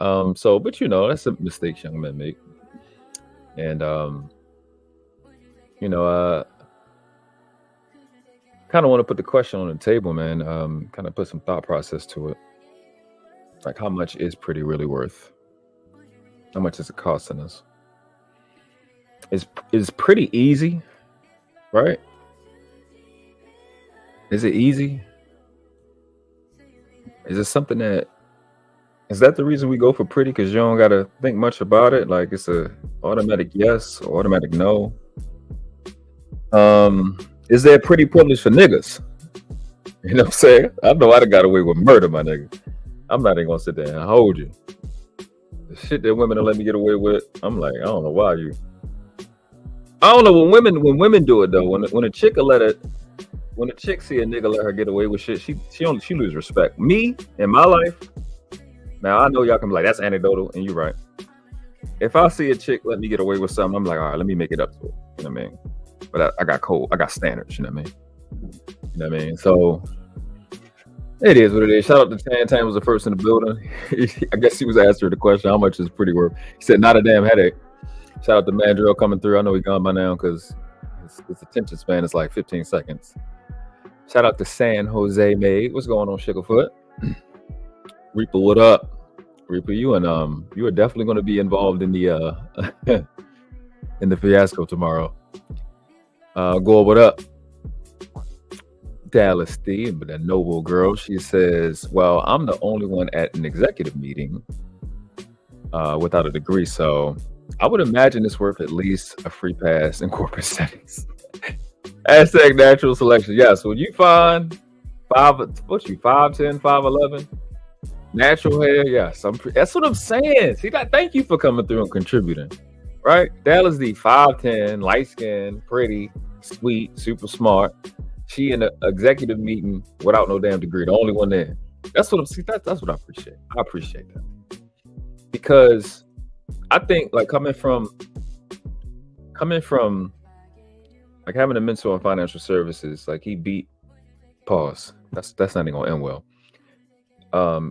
So, but that's a mistake young men make. And you know, uh, kind of want to put the question on the table, man. Kind of put some thought process to it. Like, how much is pretty really worth? How much is it costing us? Is pretty easy, right? Is it easy? Is it something that is that the reason we go for pretty? Because you don't gotta think much about it. Like it's a automatic yes or automatic no. Is there pretty privilege for niggas? You know what I'm saying? I know I done got away with murder, my nigga. I'm not even gonna sit there and hold you. The shit that women don't let me get away with, I'm like, I don't know why you. I don't know when women do it though. When a chick when a chick see a nigga let her get away with shit, she lose respect. Me in my life. Now I know y'all can be like, that's anecdotal, and you're right. If I see a chick let me get away with something, I'm like, all right, let me make it up to her. You know what I mean? But I got standards, you know what I mean? You know what I mean? So it is what it is. Shout out to Tan. Tan was the first in the building. I guess he was asking the question, how much is pretty worth? He said, not a damn headache. Shout out to Mandrill coming through. I know he's gone by now because his attention span is like 15 seconds. Shout out to San Jose Maid. What's going on, Sugarfoot? Reaper, what up? Reaper, you are definitely going to be involved in the in the fiasco tomorrow. Gore, what up? Dallas D, but that noble girl, she says, well, I'm the only one at an executive meeting without a degree, so I would imagine it's worth at least a free pass in corporate settings. Hashtag natural selection. Yeah, so you find 5'10", 5'11", natural hair. Yes, that's what I'm saying. See that? Thank you for coming through and contributing. Right? Dallas D, 5'10", light skin, pretty, sweet, super smart. She in an executive meeting without no damn degree. The only one there. That's what I'm see. That's what I appreciate. I appreciate that because I think like coming from like having a mentor in financial services, like he beat pause. That's not even gonna end well.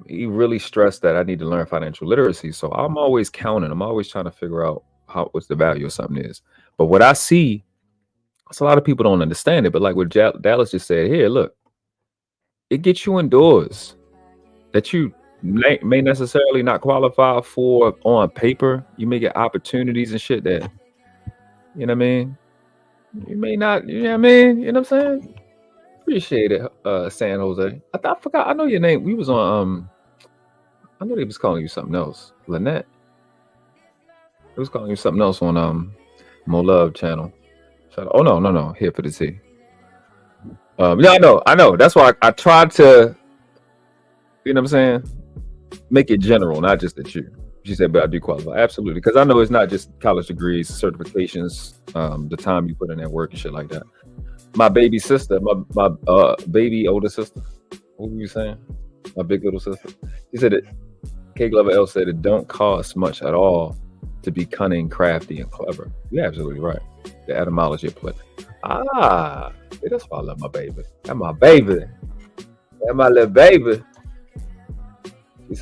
He really stressed that I need to learn financial literacy. So I'm always counting. I'm always trying to figure out what's the value of something is. But what I see, it's a lot of people don't understand it. But like what Dallas just said here, look, it gets you indoors that you may necessarily not qualify for on paper. You may get opportunities and shit that, you know what I mean? You may not, you know what I mean? You know what I'm saying? Appreciate it, San Jose. I forgot. I know your name. We was on. I know they was calling you something else. Lynette. It was calling you something else on Mo Love channel. Oh no. Here for the tea. Yeah, I know. That's why I tried to. You know what I'm saying? Make it general, not just at you. She said, but I do qualify. Absolutely. Because I know it's not just college degrees, certifications, the time you put in that work and shit like that. My baby sister, my baby older sister. What were you saying? My big little sister. She said it. K Glover L said it don't cost much at all to be cunning, crafty, and clever. You're absolutely right. The etymology of play. That's why I love my baby. That's my baby. That's my little baby.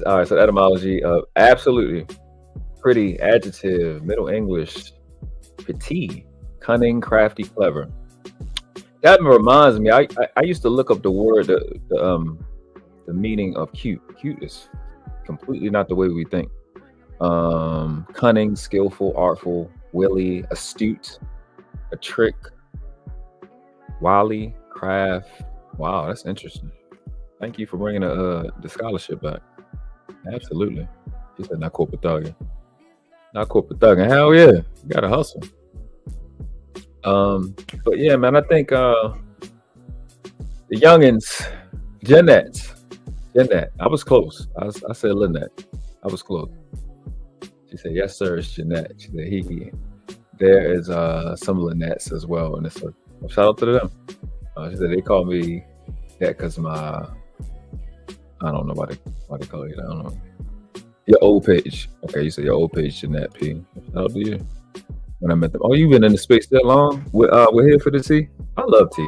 All right, so etymology of absolutely pretty, adjective, Middle English, petite, cunning, crafty, clever. That reminds me, I used to look up the word, the meaning of cute. Cute is completely not the way we think. Cunning, skillful, artful, wily, astute, a trick, wily, craft. Wow, that's interesting. Thank you for bringing the scholarship back. Absolutely. She said not corporate thugging. Not corporate thugging. Hell yeah. You gotta hustle. But yeah, man, I think the youngins, Jeanette. I was close. I said Lynette. I was close. She said, yes, sir, it's Jeanette. She said there is some Lynnettes as well in this circle. Shout out to them. She said they call me that because I don't know why they call you that. I don't know. Your old page. Okay, you said your old page, Jeanette P. Shout out to you. When I met them. Oh, you've been in the space that long? We're here for the T. I love T.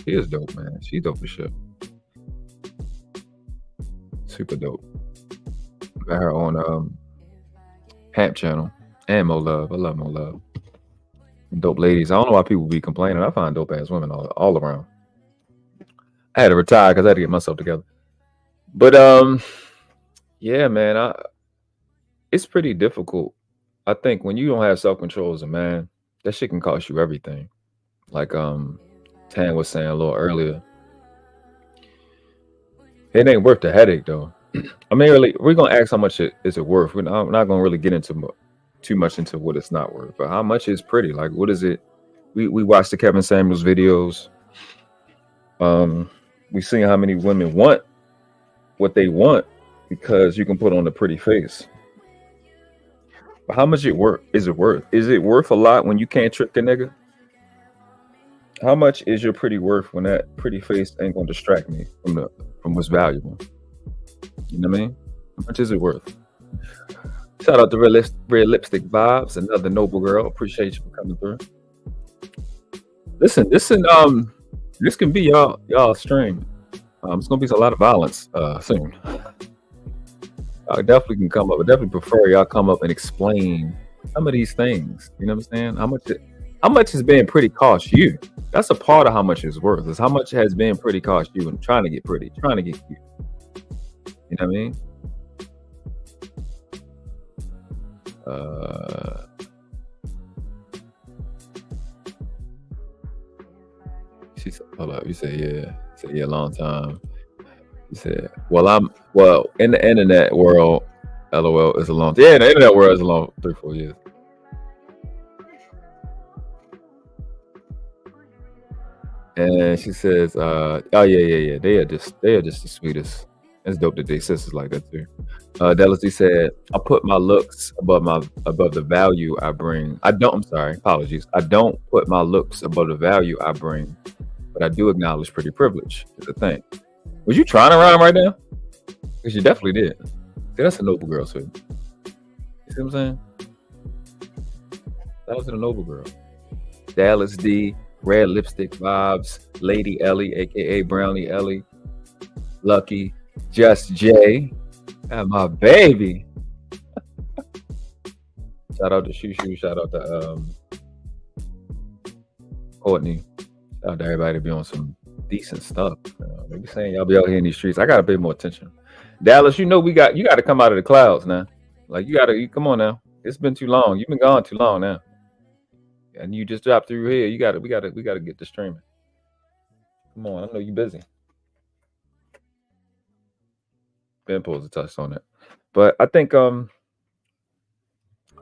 She is dope, man. She's dope for sure. Super dope. Met her on Hamp channel and Mo Love. I love Mo Love. Dope ladies. I don't know why people be complaining. I find dope ass women all around. I had to retire because I had to get myself together. But yeah, man, it's pretty difficult. I think when you don't have self control as a man, that shit can cost you everything. Like Tan was saying a little earlier, it ain't worth the headache though. I mean, really, we're gonna ask how much is it worth. I'm not gonna really get into too much into what it's not worth, but how much is pretty? Like, what is it? We watched the Kevin Samuels videos. We seen how many women want what they want because you can put on a pretty face. But how much is it worth? Is it worth a lot when you can't trick a nigga? How much is your pretty worth when that pretty face ain't gonna distract me from what's valuable? You know what I mean? How much is it worth? Shout out to Red Lipstick Vibes, another noble girl. Appreciate you for coming through. Listen, this can be y'all stream. It's gonna be a lot of violence soon. I definitely can come up. I definitely prefer y'all come up and explain some of these things. You know what I'm saying? How much has being pretty cost you? That's a part of how much it's worth. Is how much has being pretty cost you and trying to get pretty, trying to get cute. You know what I mean? She said, hold up. You say, yeah. You said, yeah, a long time. You said, well, in the internet world, LOL is a long time. Yeah, in the internet world is a long 3-4 years. And she says, oh yeah. They are just the sweetest. It's dope that they sisters like that too. Delacy said, I put my looks above the value I bring. Apologies. I don't put my looks above the value I bring, but I do acknowledge pretty privilege. Is the thing. Was you trying to rhyme right now? Because you definitely did. See, that's a noble girl too. You see what I'm saying? That was a noble girl. Dallas D, Red Lipstick Vibes, Lady Ellie, aka Brownie Ellie, Lucky, Just J, and my baby. Shout out to Shushu, shout out to Courtney. Shout out to everybody to be on some decent stuff. They be saying y'all be out here in these streets. I gotta pay more attention. Dallas, you got to come out of the clouds now. Like you come on now. It's been too long. You've been gone too long now. And you just dropped through here. We gotta get the streaming. Come on, I know you busy. Ben pulls a touch on it. But I think I'll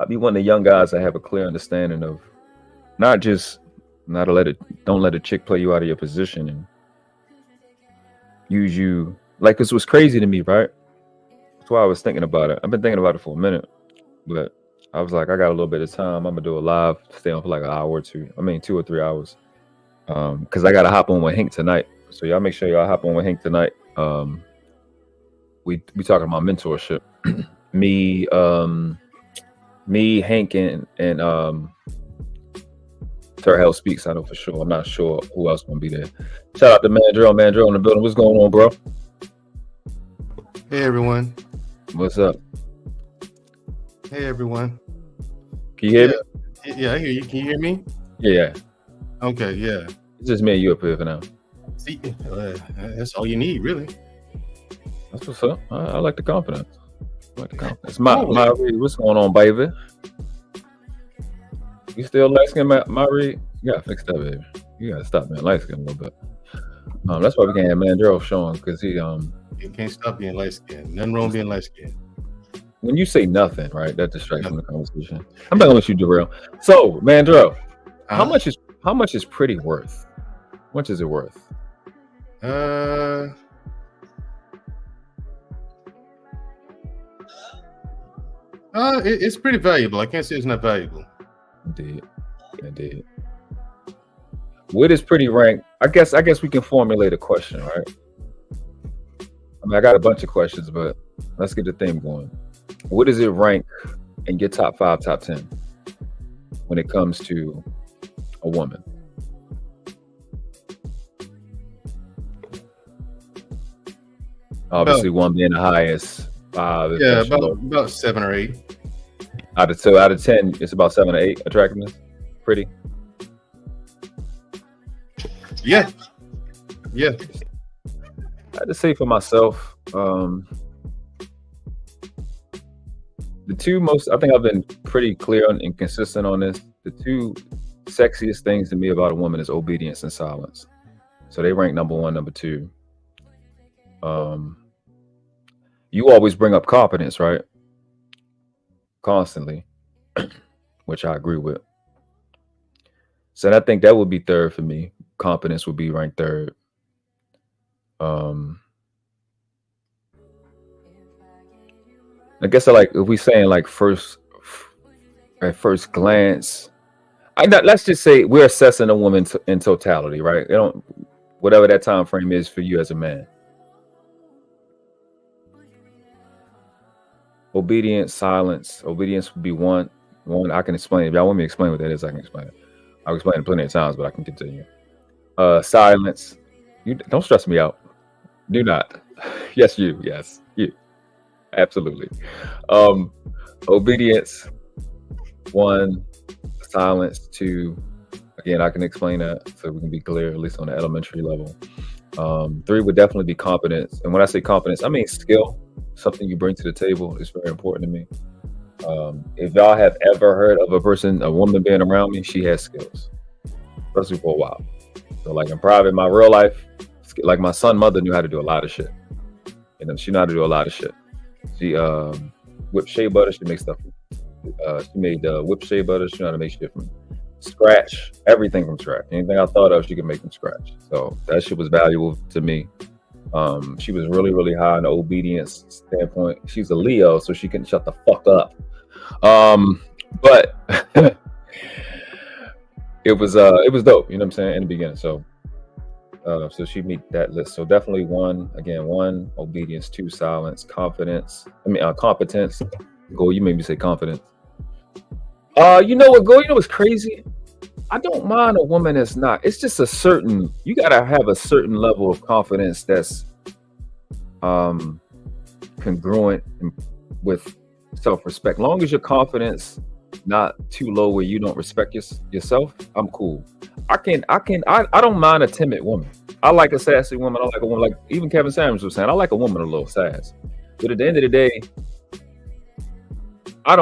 be one of the young guys that have a clear understanding of don't let a chick play you out of your position and use you. Like, this was crazy to me, right? That's why I was thinking about it. I've been thinking about it for a minute, but I was like, I got a little bit of time. I'm gonna do a live, stay on for like an hour or two. 2 or 3 hours. Because I gotta hop on with Hank tonight. So y'all make sure y'all hop on with Hank tonight. We talking about mentorship. me, Hank, and Terhell Speaks. I know for sure. I'm not sure who else gonna be there. Shout out to Mandrell in the building. What's going on, bro? Hey everyone. What's up? Hey everyone. Can you hear me? Yeah, I hear you. Can you hear me? Yeah. Okay, yeah. It's just me and you up here for now. See, that's all you need, really. That's what's up. I like the confidence. My Reed, what's going on, baby? You still light skin, my Reed? You gotta fix that, baby. You gotta stop being light skin a little bit. That's why we can't have Mandrell showing, because he You can't stop being light skinned. Nothing wrong being light skinned. When you say nothing, right, that distracts from the conversation. I'm not gonna let you derail. So, Mandrell, how much is pretty worth? How much is it worth? It's pretty valuable. I can't say it's not valuable. Indeed. What is pretty rank? I guess we can formulate a question, right? I got a bunch of questions, but let's get the theme going. What does it rank in your top 5, top 10 when it comes to a woman? Obviously, one being the highest, 5 if Yeah, that's your low. about 7 or 8. Out of 10, it's about 7 or 8 attractiveness. Pretty. Yeah. Yeah. I had to say for myself, the two most, I think I've been pretty clear and consistent on this. The two sexiest things to me about a woman is obedience and silence. So they rank number 1, number 2. You always bring up competence, right? Constantly, which I agree with. So I think that would be third for me. Competence would be ranked third. I guess I like if we saying like at first glance. Let's just say we're assessing a woman in totality, right? They don't, whatever that time frame is for you as a man. Obedience, silence. Obedience would be one. I can explain. If y'all want me to explain what that is, I can explain it. I've explained it plenty of times, but I can continue. Silence. You don't stress me out. Do not. Yes, you. Yes, you. Absolutely. Obedience. 1. Silence. 2. Again, I can explain that so we can be clear, at least on the elementary level. 3 would definitely be competence. And when I say competence, I mean skill. Something you bring to the table is very important to me. If y'all have ever heard of a woman being around me, she has skills, especially for a while. So like in private, my real life, like my son's mother knew how to do a lot of shit. She knew how to do a lot of shit. She whipped shea butter. She makes stuff. She made whipped shea butter. She knew how to make shit from scratch, everything from scratch. Anything I thought of, she could make from scratch. So that shit was valuable to me. She was really, really high in the obedience standpoint. She's a Leo, so she couldn't shut the fuck up. But it was dope, you know what I'm saying, in the beginning. So she meet that list. So definitely 1, obedience, 2, silence, competence. Competence. Go, you made me say confidence. You know what, Go? You know what's crazy? I don't mind a woman that's not. It's just you gotta have a certain level of confidence that's congruent with self-respect. Long as your confidence not too low where you don't respect yourself, I'm cool. I don't mind a timid woman. I like a sassy woman. I like a woman, like even Kevin Samuels was saying, I like a woman a little sass. But at the end of the day, I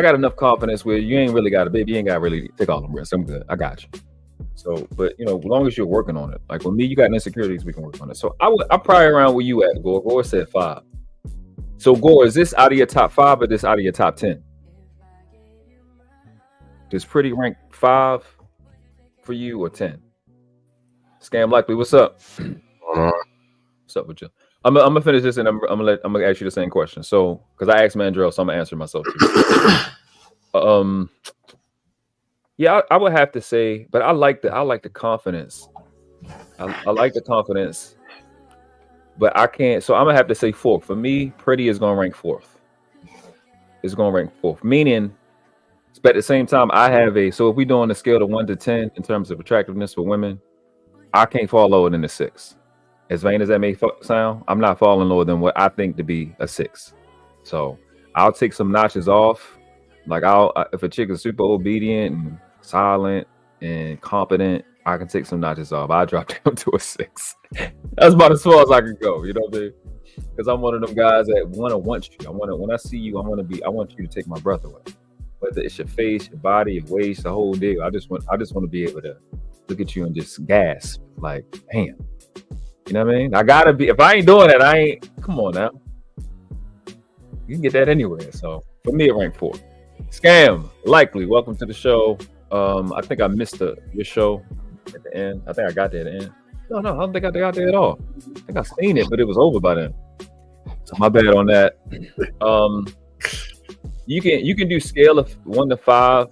got enough confidence where you ain't really got a baby. You ain't got to really take all the risks. I'm good. I got you. So, but as long as you're working on it, like with me, you got insecurities, we can work on it. So I'm probably around where you at, Gore. Gore said 5. So Gore, is this out of your top 5 or this out of your top 10? Does Pretty rank 5 for you or 10? Scam Likely, what's up? What's up with you? I'm gonna finish this and I'm gonna ask you the same question. So, because I asked Mandrell, so I'm gonna answer myself too. Yeah, I would have to say, but I like the confidence. I like the confidence, but I can't. So I'm gonna have to say 4th. For me, Pretty is gonna rank 4th. It's gonna rank 4th, meaning, but at the same time, I have so if we're doing a scale of 1 to 10 in terms of attractiveness for women, I can't fall lower than a 6. As vain as that may sound, I'm not falling lower than what I think to be a 6. So I'll take some notches off. Like if a chick is super obedient and silent and competent, I can take some notches off. I drop down to a 6. That's about as far as I can go. You know what I mean? Because I'm one of them guys that want you. When I see you, I want you to take my breath away. Whether it's your face, your body, your waist, the whole deal. I just want to be able to look at you and just gasp, like, damn. You know what I mean? I gotta be. If I ain't doing that, I ain't. Come on now. You can get that anywhere. So for me, it ranked 4. Scam Likely, welcome to the show. I think I missed your show at the end. I think I got there at the end. No, I don't think I got there at all. I think I seen it, but it was over by then. So my bad on that. You can do scale of 1 to 5.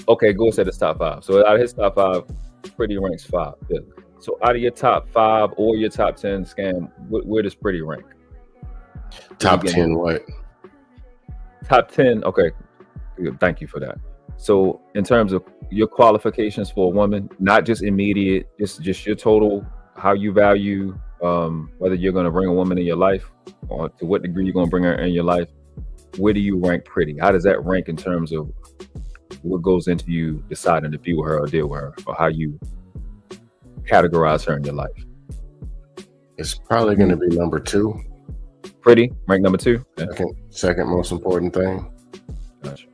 Okay, Go said it's top 5. So out of his top 5, Pretty ranks 5. Yeah. So out of your top 5 or your top 10, Scam, where does Pretty rank? Top 10 what? Top 10. Okay, thank you for that. So in terms of your qualifications for a woman, not just immediate, just your total, how you value whether you're going to bring a woman in your life or to what degree you're going to bring her in your life, where do you rank pretty? How does that rank in terms of what goes into you deciding to be with her or deal with her, or how you categorize her in your life? It's probably going to be number 2. Pretty, rank number 2. Okay. Second most important thing. Gotcha.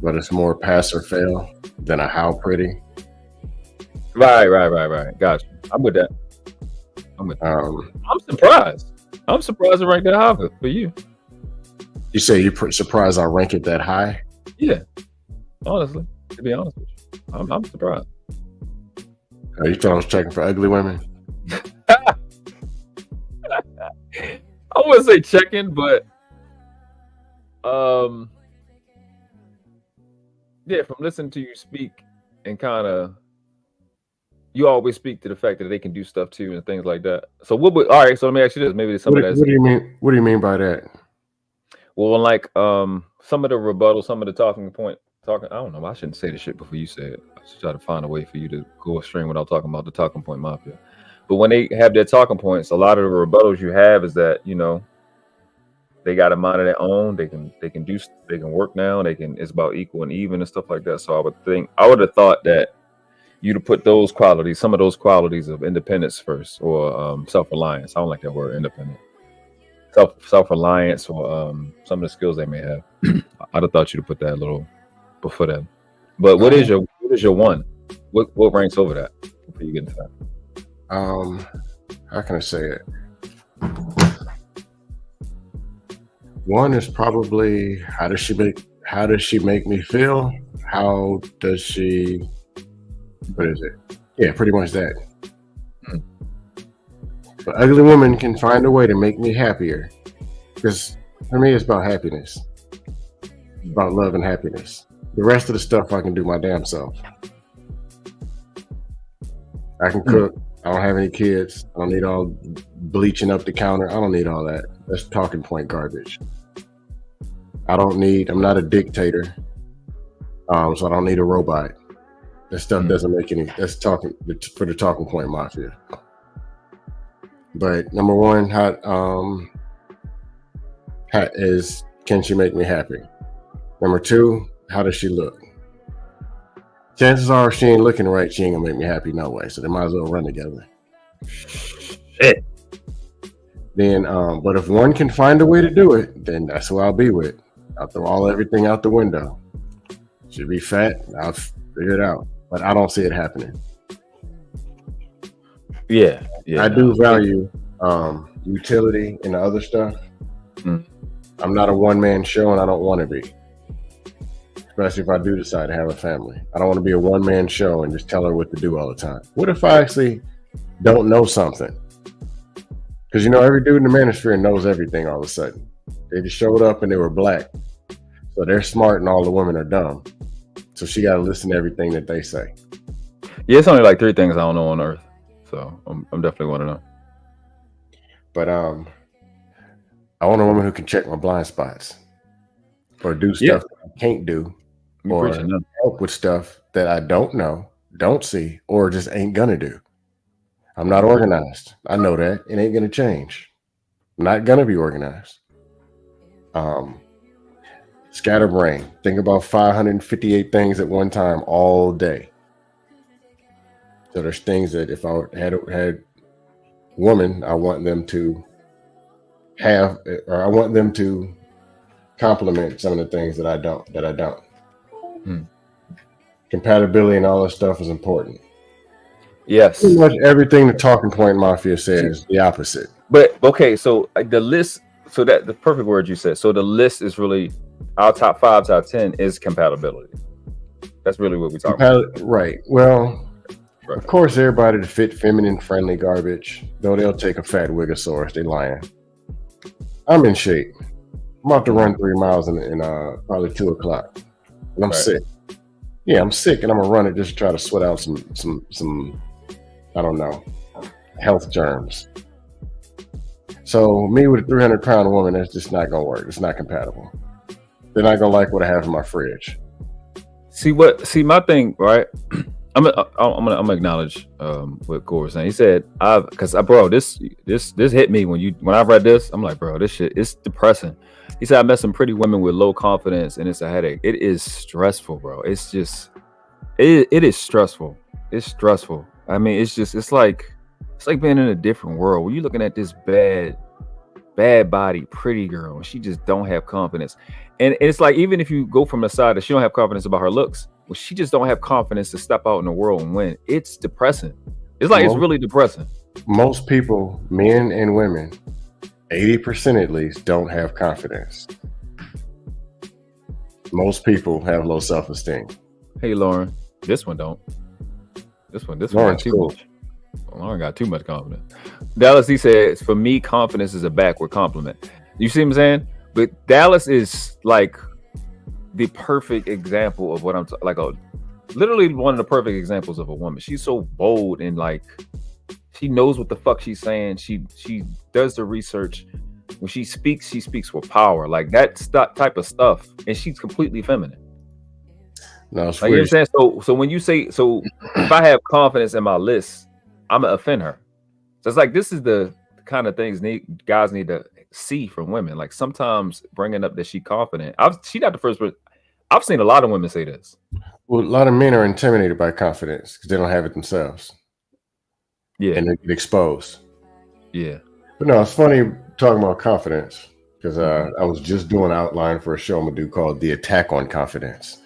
But it's more pass or fail than a how pretty. Right. Gotcha. I'm with that. I'm surprised. I'm surprised to rank that high for you. You say you're surprised I rank it that high? Yeah. Honestly, to be honest with you, I'm surprised. You thought I was checking for ugly women? I wouldn't say checking, but yeah, from listening to you speak and kind of, you always speak to the fact that they can do stuff too and things like that. So all right, so let me ask you this. Maybe there's something What do you mean? What do you mean by that? Well, like some of the rebuttal, some of the talking, I don't know. I shouldn't say the shit before you say it. I should try to find a way for you to go astray without talking about the talking point mafia. But when they have their talking points, a lot of the rebuttals you have is that, they got a mind of their own. They can work now. It's about equal and even and stuff like that. So I would have thought that you'd have put some of those qualities of independence first, or self-reliance. I don't like that word, independent. Self-reliance, or some of the skills they may have. I'd have thought you'd have put that a little before that. But what is your one? What ranks over that before you get into that? How can I say it? One is probably how does she make me feel? How does she? What is it? Yeah, pretty much that. But ugly woman can find a way to make me happier, because for me it's about happiness, about love and happiness. The rest of the stuff I can do my damn self. I can cook. I don't have any kids. I don't need all bleaching up the counter. I don't need all that. That's talking point garbage. I'm not a dictator. So I don't need a robot. That stuff doesn't make any, that's talking for the talking point mafia. But number one, can she make me happy? Number 2, how does she look? Chances are, if she ain't looking right, she ain't gonna make me happy no way. So they might as well run together. Shit. Then, but if one can find a way to do it, then that's who I'll be with. I'll throw everything out the window. She'll be fat. I'll figure it out. But I don't see it happening. Yeah. I do value utility and the other stuff. I'm not a one-man show, and I don't want to be. Especially if I do decide to have a family. I don't want to be a one-man show and just tell her what to do all the time. What if I actually don't know something? Because, every dude in the manosphere knows everything all of a sudden. They just showed up and they were black. So they're smart and all the women are dumb. So she got to listen to everything that they say. Yeah, it's only like 3 things I don't know on earth. So I'm definitely want to know. But I want a woman who can check my blind spots or do stuff that I can't do, or help with stuff that I don't know, don't see, or just ain't gonna do. I'm not organized. I know that. It ain't gonna change. I'm not gonna be organized. Scatterbrain. Think about 558 things at one time all day. So there's things that if I had woman, I want them to have, or I want them to complement some of the things that I don't. Compatibility and all that stuff is important. Yes. Pretty much everything the talking point mafia says is the opposite. But okay, so the list, so that the perfect word you said. So the list is really our top 5, top 10 is compatibility. That's really what we're talking about. Right. Well, of course, everybody to fit feminine friendly garbage, though they'll take a fat Wigosaurus. They lying. I'm in shape. I'm about to run 3 miles in probably 2 o'clock. And I'm sick. Yeah, I'm sick, and I'm gonna run it just to try to sweat out some I don't know, health germs. So me with a 300-pound woman, that's just not gonna work. It's not compatible. They're not gonna like what I have in my fridge. See my thing, right? I'm gonna acknowledge what Gore was saying. He said, bro, this hit me when I read this. I'm like, bro, this shit it's depressing. He said, I met some pretty women with low confidence, and it's a headache. It is stressful, bro. It's just it is stressful. It's stressful. I mean, it's like being in a different world where you're looking at this bad body, pretty girl, and she just don't have confidence. And it's like, even if you go from the side that she don't have confidence about her looks, well, she just don't have confidence to step out in the world and win. It's depressing. It's like, it's really depressing. Most people, men and women, 80% at least, don't have confidence. Most people have low self-esteem. Hey, Lauren, this one don't. This one Lauren's got too cool. much. Lauren got too much confidence. Dallas, he says, for me, confidence is a backward compliment. You see what I'm saying? But Dallas is like the perfect example of what I'm literally one of the perfect examples of a woman. She's so bold and like she knows what the fuck she's saying. She does the research. When she speaks with power, like that type of stuff, and she's completely feminine. No, it's like, you know what I'm saying? So when you say, if I have confidence in my list, I'm gonna offend her. So it's like, this is the kind of things guys need to see from women. Like, sometimes bringing up that she's confident. She's not the first person. I've seen a lot of women say this. Well, a lot of men are intimidated by confidence because they don't have it themselves. Yeah, and they get exposed. Yeah, but no, it's funny talking about confidence because I was just doing an outline for a show I'm gonna do called "The Attack on Confidence."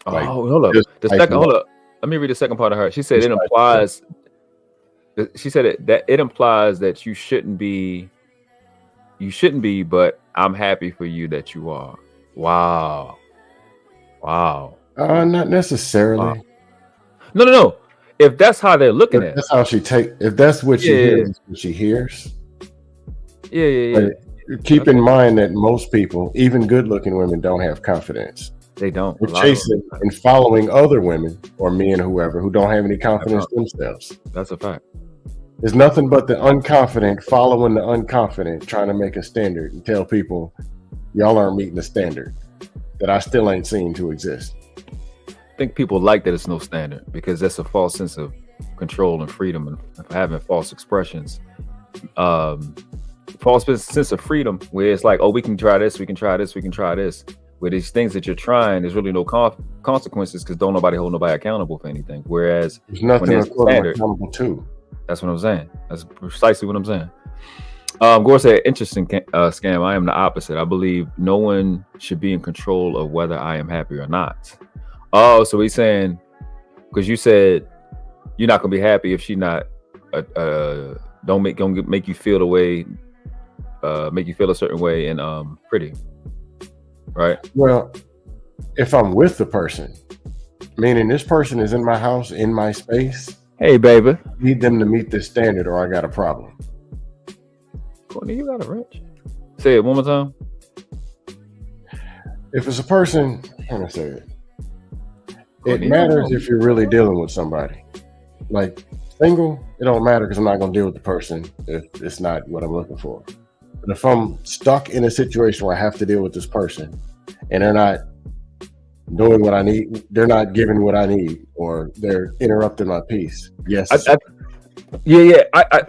Hold up. Hold up. Let me read the second part of her. She said it implies. She said it implies that you shouldn't be. You shouldn't be, but I'm happy for you that you are. Wow. Not necessarily. Wow. No. If that's how they're looking at it. That's how she if that's what she hears, that's what she hears. Yeah. But keep in mind that most people, even good-looking women, don't have confidence. They don't. They're chasing and following other women or men or whoever who don't have any confidence themselves. That's a fact. There's nothing but the unconfident following the unconfident, trying to make a standard and tell people, y'all aren't meeting the standard that I still ain't seen to exist. I think people like that it's no standard because that's a false sense of control and freedom and having false expressions. False sense of freedom where it's like, oh, we can try this, we can try this, we can try this. Where these things that you're trying, there's really no consequences because don't nobody hold nobody accountable for anything. Whereas there's nothing accountable to. That's what I'm saying. That's precisely what I'm saying. Gore said, interesting scam. I am the opposite. I believe no one should be in control of whether I am happy or not. Oh, so he's saying, because you said you're not gonna be happy if she not don't make you feel the way, make you feel a certain way and pretty, right? Well, if I'm with the person, meaning this person is in my house, in my space. Hey, baby, need them to meet this standard, or I got a problem. Courtney, you got a wrench. Say it one more time. If it's a person, how do I say it? Courtney, it matters if you're really dealing with somebody. Like single, it don't matter because I'm not going to deal with the person if it's not what I'm looking for. But if I'm stuck in a situation where I have to deal with this person and they're not doing what I need, they're not giving what I need, or they're interrupting my peace. Yes. I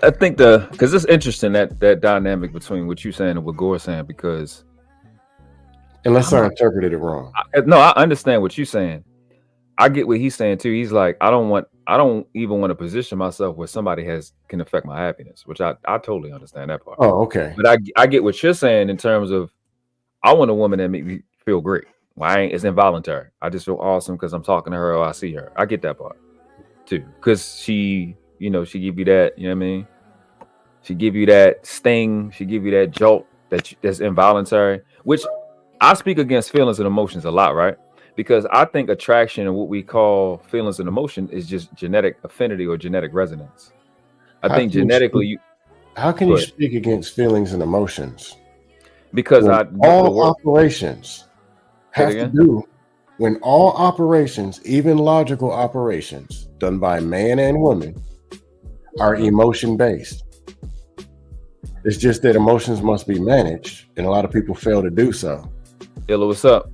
think because it's interesting that dynamic between what you're saying and what Gore's saying, because unless I interpreted it wrong. I understand what you're saying. I get what he's saying too. He's like, I don't even want to position myself where somebody can affect my happiness, which I totally understand that part. Oh, okay. But I get what you're saying in terms of, I want a woman that make me feel great. Why? It's involuntary. I just feel awesome because I'm talking to her or I see her. I get that part too, because she give you that. You know what I mean? She give you that sting. She give you that jolt that's involuntary. Which I speak against feelings and emotions a lot, right? Because I think attraction and what we call feelings and emotion is just genetic affinity or genetic resonance. I think genetically, how can you speak against feelings and emotions? Because all operations have to do, when all operations, even logical operations done by man and woman, are emotion based. It's just that emotions must be managed, and a lot of people fail to do so. Illa, what's up?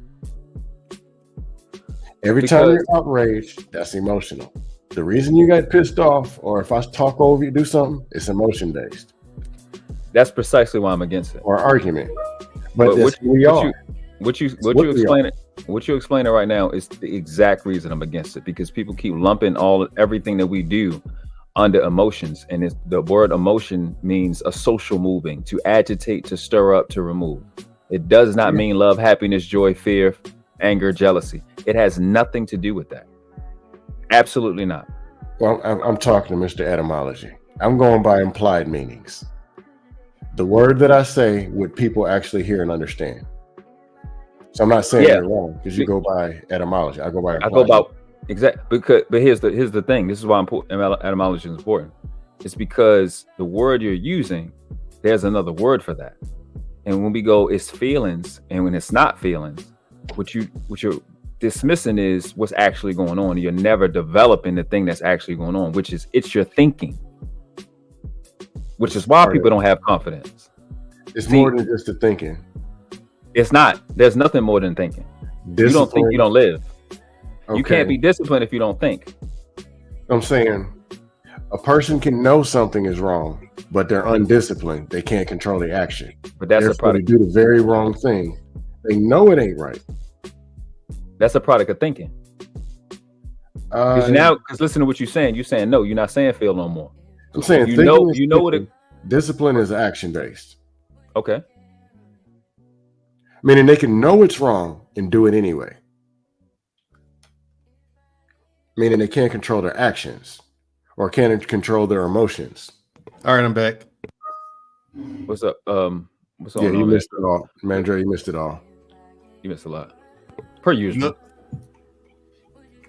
Every time you're outraged, that's emotional. The reason you got pissed off, or if I talk over you, do something, it's emotion based. That's precisely why I'm against it. Or argument. But what you explaining right now is the exact reason I'm against it, because people keep lumping everything that we do under emotions, and the word emotion means a social moving, to agitate, to stir up, to remove. It does not mean love, happiness, joy, fear, anger, jealousy. It has nothing to do with that. Absolutely not. Well, I'm talking to Mr. Etymology. I'm going by implied meanings. The word that I say, what people actually hear and understand. So I'm not saying you're wrong, because you go by etymology. I go by exactly. But here's the thing. This is why etymology is important. It's because the word you're using, there's another word for that. And when we go, it's feelings, and when it's not feelings, what you're dismissing is what's actually going on. You're never developing the thing that's actually going on, which is it's your thinking, which is why people don't have confidence. It's more than just the thinking. It's not. There's nothing more than thinking. You don't think, you don't live. Okay. You can't be disciplined if you don't think. I'm saying a person can know something is wrong, but they're undisciplined. They can't control the action. But that's a product. They do the very wrong thing. They know it ain't right. That's a product of thinking. Because listen to what you're saying. You're saying no. You're not saying feel no more. I'm saying you know what it. Discipline is action based. Okay. Meaning they can know it's wrong and do it anyway. Meaning they can't control their actions or can't control their emotions. All right, I'm back. What's up? What's on? Yeah, you missed it all. Mandre, you missed it all. You missed a lot. Per usual. Look,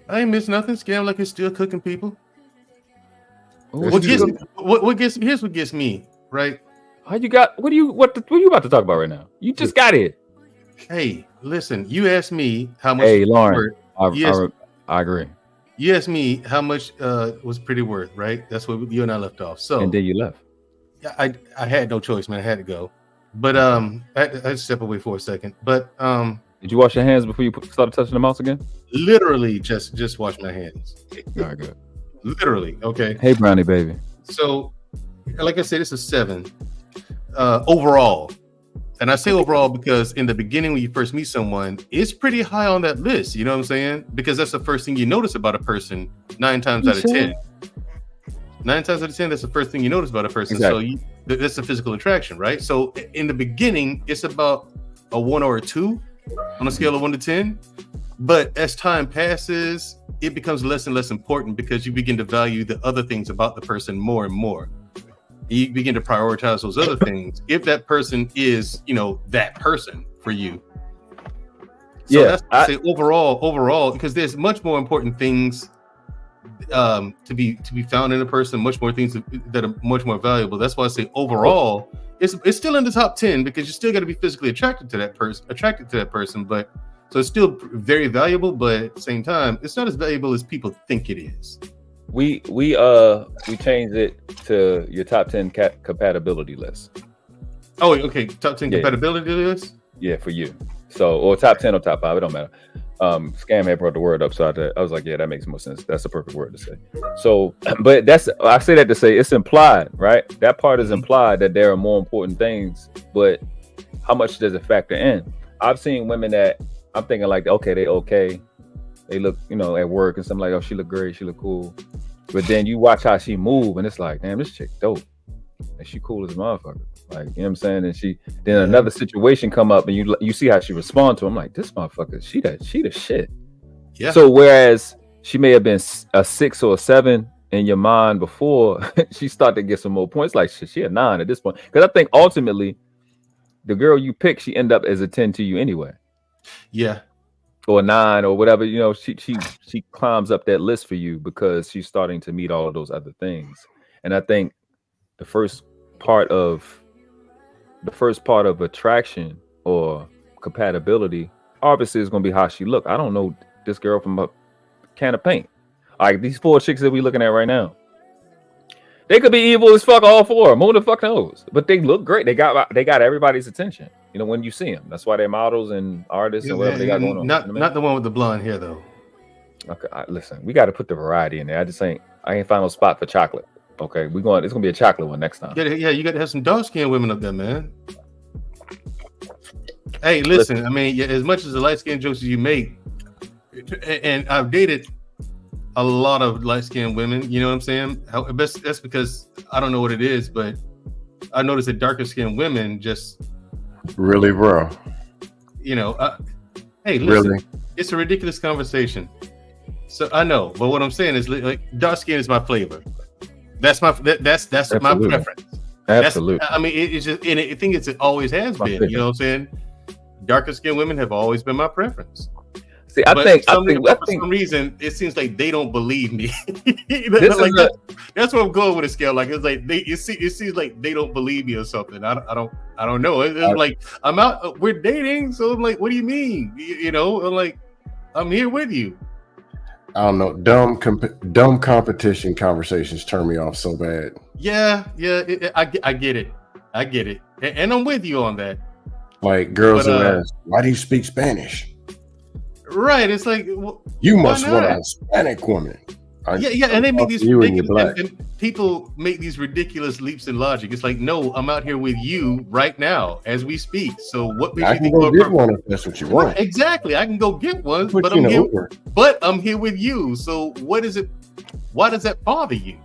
I ain't missed nothing. Scam like it's still cooking people. Here's what gets me, right? What are you about to talk about right now? You just got it. Hey, listen, you asked me how much. Hey, Lauren, I agree. You asked me how much was pretty worth, right? That's what you and I left off. So, and then you left. I had no choice, man. I had to go. But I had to step away for a second. But did you wash your hands before you started touching the mouse again? Literally, just wash my hands. All right, good. Literally, okay. Hey, Brownie baby. So, like I said, it's a 7 overall. And I say overall because in the beginning, when you first meet someone, it's pretty high on that list. You know what I'm saying? Because that's the first thing you notice about a person 9 times out of 10. 9 times out of 10, that's the first thing you notice about a person. Exactly. So that's a physical attraction, right? So in the beginning, it's about a 1 or a 2 on a scale of 1 to 10. But as time passes, it becomes less and less important because you begin to value the other things about the person more and more. You begin to prioritize those other things if that person is, that person for you. So that's I say overall, because there's much more important things to be found in a person, much more things that are much more valuable. That's why I say overall, it's still in the top 10 because you still got to be physically attracted to that person. But so it's still very valuable, but at the same time, it's not as valuable as people think it is. We changed it to your top 10 compatibility list. Oh, okay. Top 10 compatibility list? Yeah, for you. So, or top 10 or top 5, it don't matter. Scam had brought the word up, so I was like, yeah, that makes more sense. That's the perfect word to say. So, but I say that to say it's implied, right? That part is implied that there are more important things, but how much does it factor in? I've seen women that I'm thinking like, okay. They look, at work and something like, oh, she look great, she look cool. But then you watch how she move and it's like, damn, this chick dope. And she cool as a motherfucker. Like, you know what I'm saying? And then another situation come up and you see how she respond to him. I'm like, this motherfucker, she the shit. Yeah. So whereas she may have been a 6 or a 7 in your mind before, she started to get some more points. Like, she a 9 at this point. Because I think ultimately, the girl you pick, she end up as a 10 to you anyway. Yeah. Or a 9 or whatever, she climbs up that list for you because she's starting to meet all of those other things. And I think the first part of attraction or compatibility obviously is going to be how she look. I don't know this girl from a can of paint. Like these 4 chicks that we looking at right now, they could be evil as fuck, all 4. Who the fuck knows? But they look great. They got everybody's attention. When you see them, that's why they're models and artists and whatever they got going on. Not the one with the blonde hair though. Okay, listen, we got to put the variety in there. I ain't find no spot for chocolate. Okay, it's gonna be a chocolate one next time. Yeah, you got to have some dark skinned women up there, man. Hey, listen, I mean, as much as the light skinned jokes you make, and I've dated a lot of light skinned women, you know what I'm saying? That's because I don't know what it is, but I noticed that darker skinned women just really, bro. You know, hey, listen, really? It's a ridiculous conversation. So I know, but what I'm saying is, like, dark skin is my flavor. That's my preference. Absolutely. I mean, it's just, and I think it always has been. Favorite. You know what I'm saying? Darker skinned women have always been my preference. See, I think for some reason it seems like they don't believe me. That's what I'm going with a scale. Like it's like it seems like they don't believe me or something. I don't know. It's like I'm out. We're dating, so I'm like, what do you mean? You know, I'm like, I'm here with you. I don't know. Dumb competition conversations turn me off so bad. Yeah. I get it. And I'm with you on that. Like girls who ask, "Why do you speak Spanish?" Right. It's like, well, you must want a Hispanic woman. Yeah, and they make these and people make these ridiculous leaps in logic. It's like, no, I'm out here with you right now as we speak. So what makes you think go get one if that's what you want? Right, exactly, I can go get one, but I'm here with you. So what is it? Why does that bother you?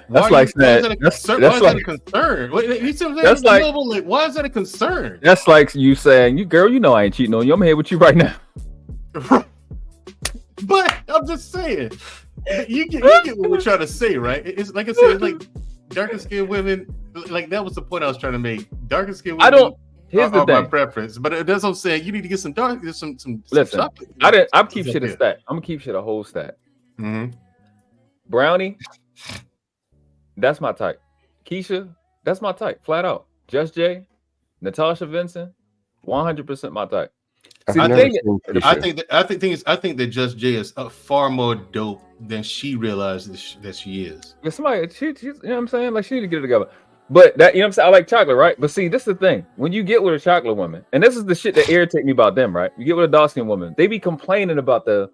That's like that. That's like a concern. That's like, why is that a concern? That's like you saying, "You girl, you know I ain't cheating on you. I'm here with you right now." But I'm just saying, you get what we're trying to say, right? It's like I said, it's like darker skinned women. Like that was the point I was trying to make. Darker skinned women. Here's the thing. My preference, but that's what I'm saying. You need to get some dark. Some. Listen, chocolate. I'm keep shit a stat. I'm gonna keep shit a whole stat. Mm-hmm. Brownie. That's my type. Keisha, that's my type. Flat out. Just Jay, Natasha Vincent, 100% my type. See, I think that Just Jay is far more dope than she realizes that she is. Yeah, somebody, she's, you know what I'm saying? Like she need to get it together. But that, you know what I'm saying? I like chocolate, right? But see, this is the thing. When you get with a chocolate woman, and this is the shit that irritates me about them, right? You get with a dark skinned woman, they be complaining about the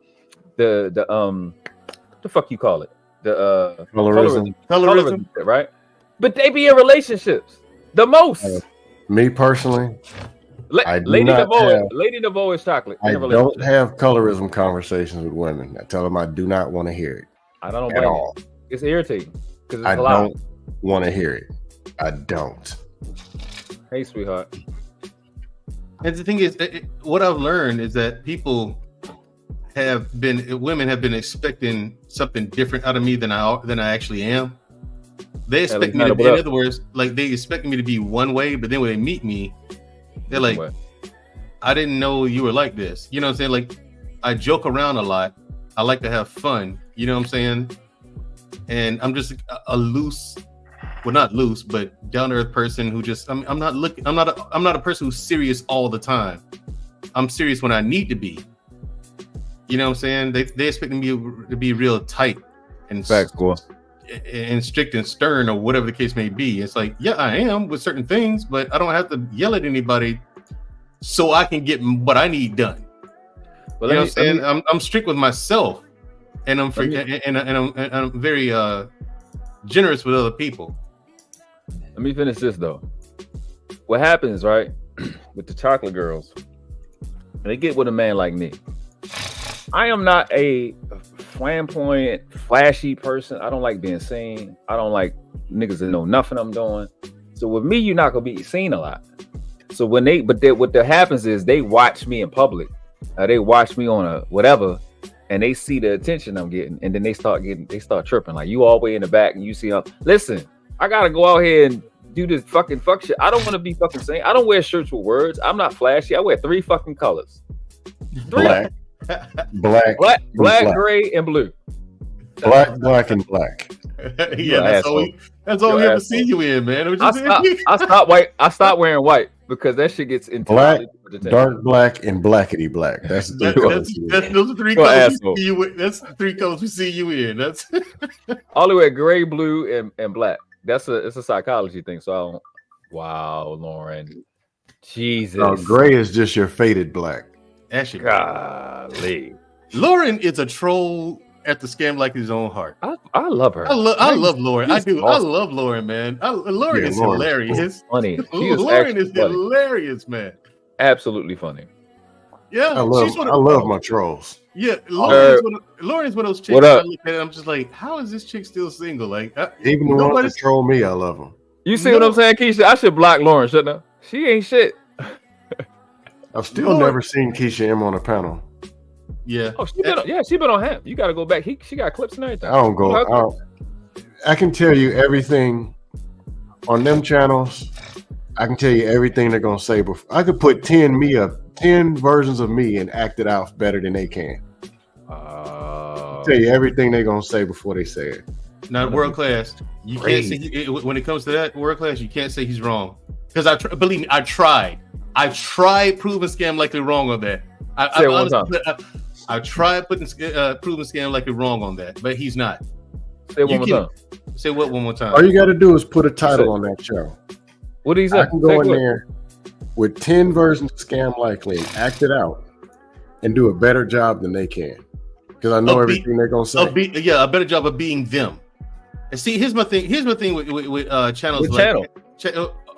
fuck you call it? The colorism, right? But they be in relationships the most. Me personally, Lady Devoe is chocolate. I don't have colorism conversations with women. I tell them I do not want to hear it. I don't know at all. It's irritating because I don't want to hear it. I don't. Hey, sweetheart. And the thing is, what I've learned is that women have been expecting something different out of me than I actually am. They expect me to be, in other words, like they expect me to be one way, but then when they meet me, they're like, I didn't know you were like this. You know what I'm saying? Like, I joke around a lot. I like to have fun. You know what I'm saying? And I'm just a loose, well, not loose, but down to earth person who just, I'm not a person who's serious all the time. I'm serious when I need to be. You know what I'm saying? They expect me to be real tight and and strict and stern or whatever the case may be. It's like, yeah, I am with certain things, but I don't have to yell at anybody so I can get what I need done. Well, you know what I'm saying? I'm strict with myself, and I'm very generous with other people. Let me finish this though. What happens, right, with the chocolate girls, and they get with a man like me. I am not a flamboyant, flashy person. I don't like being seen. I don't like niggas that know nothing I'm doing. So with me, you're not gonna be seen a lot. So what happens is they watch me in public. They watch me on a whatever, and they see the attention I'm getting, and then they start tripping. Like, you all the way in the back, and you see listen, I gotta go out here and do this fucking fuck shit. I don't want to be fucking seen. I don't wear shirts with words. I'm not flashy. I wear 3 fucking colors. Black, gray, and blue. Black, and black. Yeah, that's all we ever see you in, man. I stopped wearing white because that shit gets into black, dark black, and blackety black. That's those are 3 colors we see you in. That's 3 colors we see you in. That's all the way gray, blue, and black. It's a psychology thing. So I don't. Wow, Lauren, Jesus. Gray is just your faded black. Actually, golly. Lauren is a troll at the Scam Like His Own Heart. I love her. I love Lauren. I do. Awesome. I love Lauren, man. Lauren is hilarious. Funny. Lauren is hilarious, man. Absolutely funny. Yeah, I love my trolls. Yeah, Lauren's one of those chicks. I look at it, I'm just like, how is this chick still single? Like, even the ones that troll me, I love them. You see what I'm saying, Keisha? I should block Lauren, shouldn't I? She ain't shit. I've still never seen Keisha M on a panel. Yeah. Oh, she been on Hemp. You got to go back. She got clips and everything. I don't go. I can tell you everything on them channels. I can tell you everything they're gonna say. Before I could put 10 versions of me and act it out better than they can. Tell you everything they're gonna say before they say it. Not world class. You can't say when it comes to that world class. You can't say he's wrong because believe me, I tried proving Scam Likely wrong on that. I tried putting proving Scam Likely wrong on that, but he's not. Say it one more time. Say what one more time? All you got to do is put a title on that show. What do you say? I can go in there with 10 versions of Scam Likely and act it out and do a better job than they can because I know everything they're gonna say. A better job of being them. And see, here's my thing with channels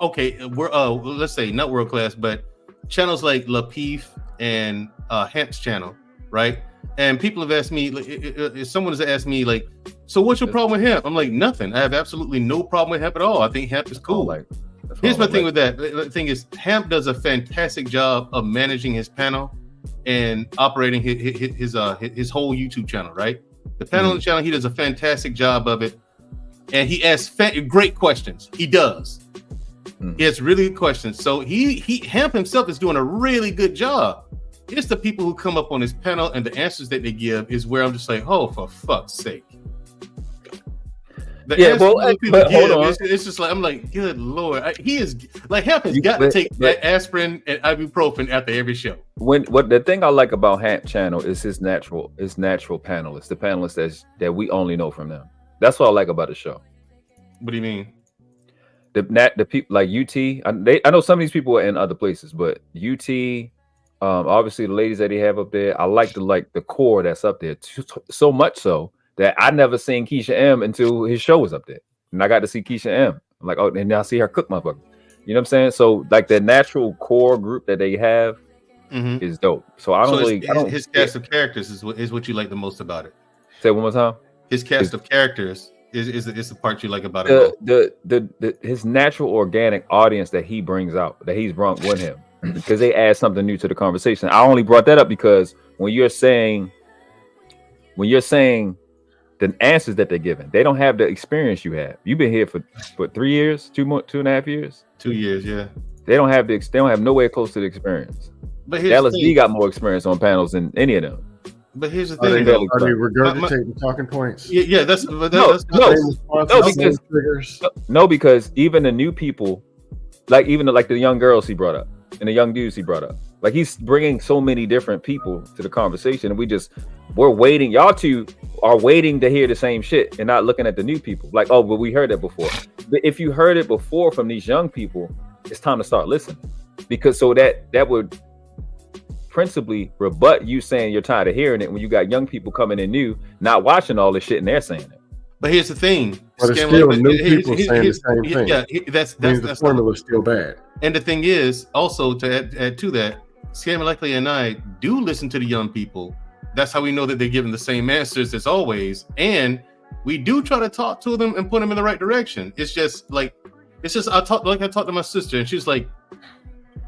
okay, we're let's say not world class, but channels like Lapeef and Hamp's channel, right? And people have asked me, if someone has asked me, like, so what's your problem with Hemp? I'm like, nothing. I have absolutely no problem with Hemp at all. I think Hemp is cool. Here's my thing with that. The thing is, Hemp does a fantastic job of managing his panel and operating his whole YouTube channel, right? The panel on the channel, he does a fantastic job of it. And he asks great questions. He does. He has really good questions. So Hemp himself is doing a really good job. It's the people who come up on his panel and the answers that they give is where I'm just like, oh, for fuck's sake. Hold on. It's just like, I'm like, good Lord. He is like, Hemp has got to take that aspirin and ibuprofen after every show. What the thing I like about Hemp channel is his natural panelists, the panelists that we only know from them. That's what I like about the show. What do you mean? The people like UT. I know some of these people are in other places, but UT, obviously the ladies that they have up there. I like the core that's up there so much so that I never seen Keisha M until his show was up there, and I got to see Keisha M. I'm like, oh, and now I see her cook motherfucker. You know what I'm saying? So like the natural core group that they have is dope. So I don't his cast of characters is what you like the most about it. Say it one more time. His cast of characters is the part you like about it. His natural organic audience that he brings out, that he's brought with him, because they add something new to the conversation. I only brought that up because when you're saying the answers that they're giving, they don't have the experience you have. You've been here for 3 years, 2.5 years. 2 years, yeah. They don't have nowhere close to the experience. But LSD got more experience on panels than any of them. But here's the thing: are they regurgitating talking points? Yeah, because even the new people, like even the young girls he brought up and the young dudes he brought up, like he's bringing so many different people to the conversation, and we're waiting. Y'all two are waiting to hear the same shit and not looking at the new people. Like, oh, but we heard that before. But if you heard it before from these young people, it's time to start listening, because so that would principally rebut you saying you're tired of hearing it when you got young people coming in new, not watching all this shit, and they're saying it. But here's the thing: but it's still new people saying the same thing. Yeah, that's the formula is still bad. And the thing is, also to add to that, Scam Likely and I do listen to the young people. That's how we know that they're giving the same answers as always, and we do try to talk to them and put them in the right direction. I talked to my sister, and she's like.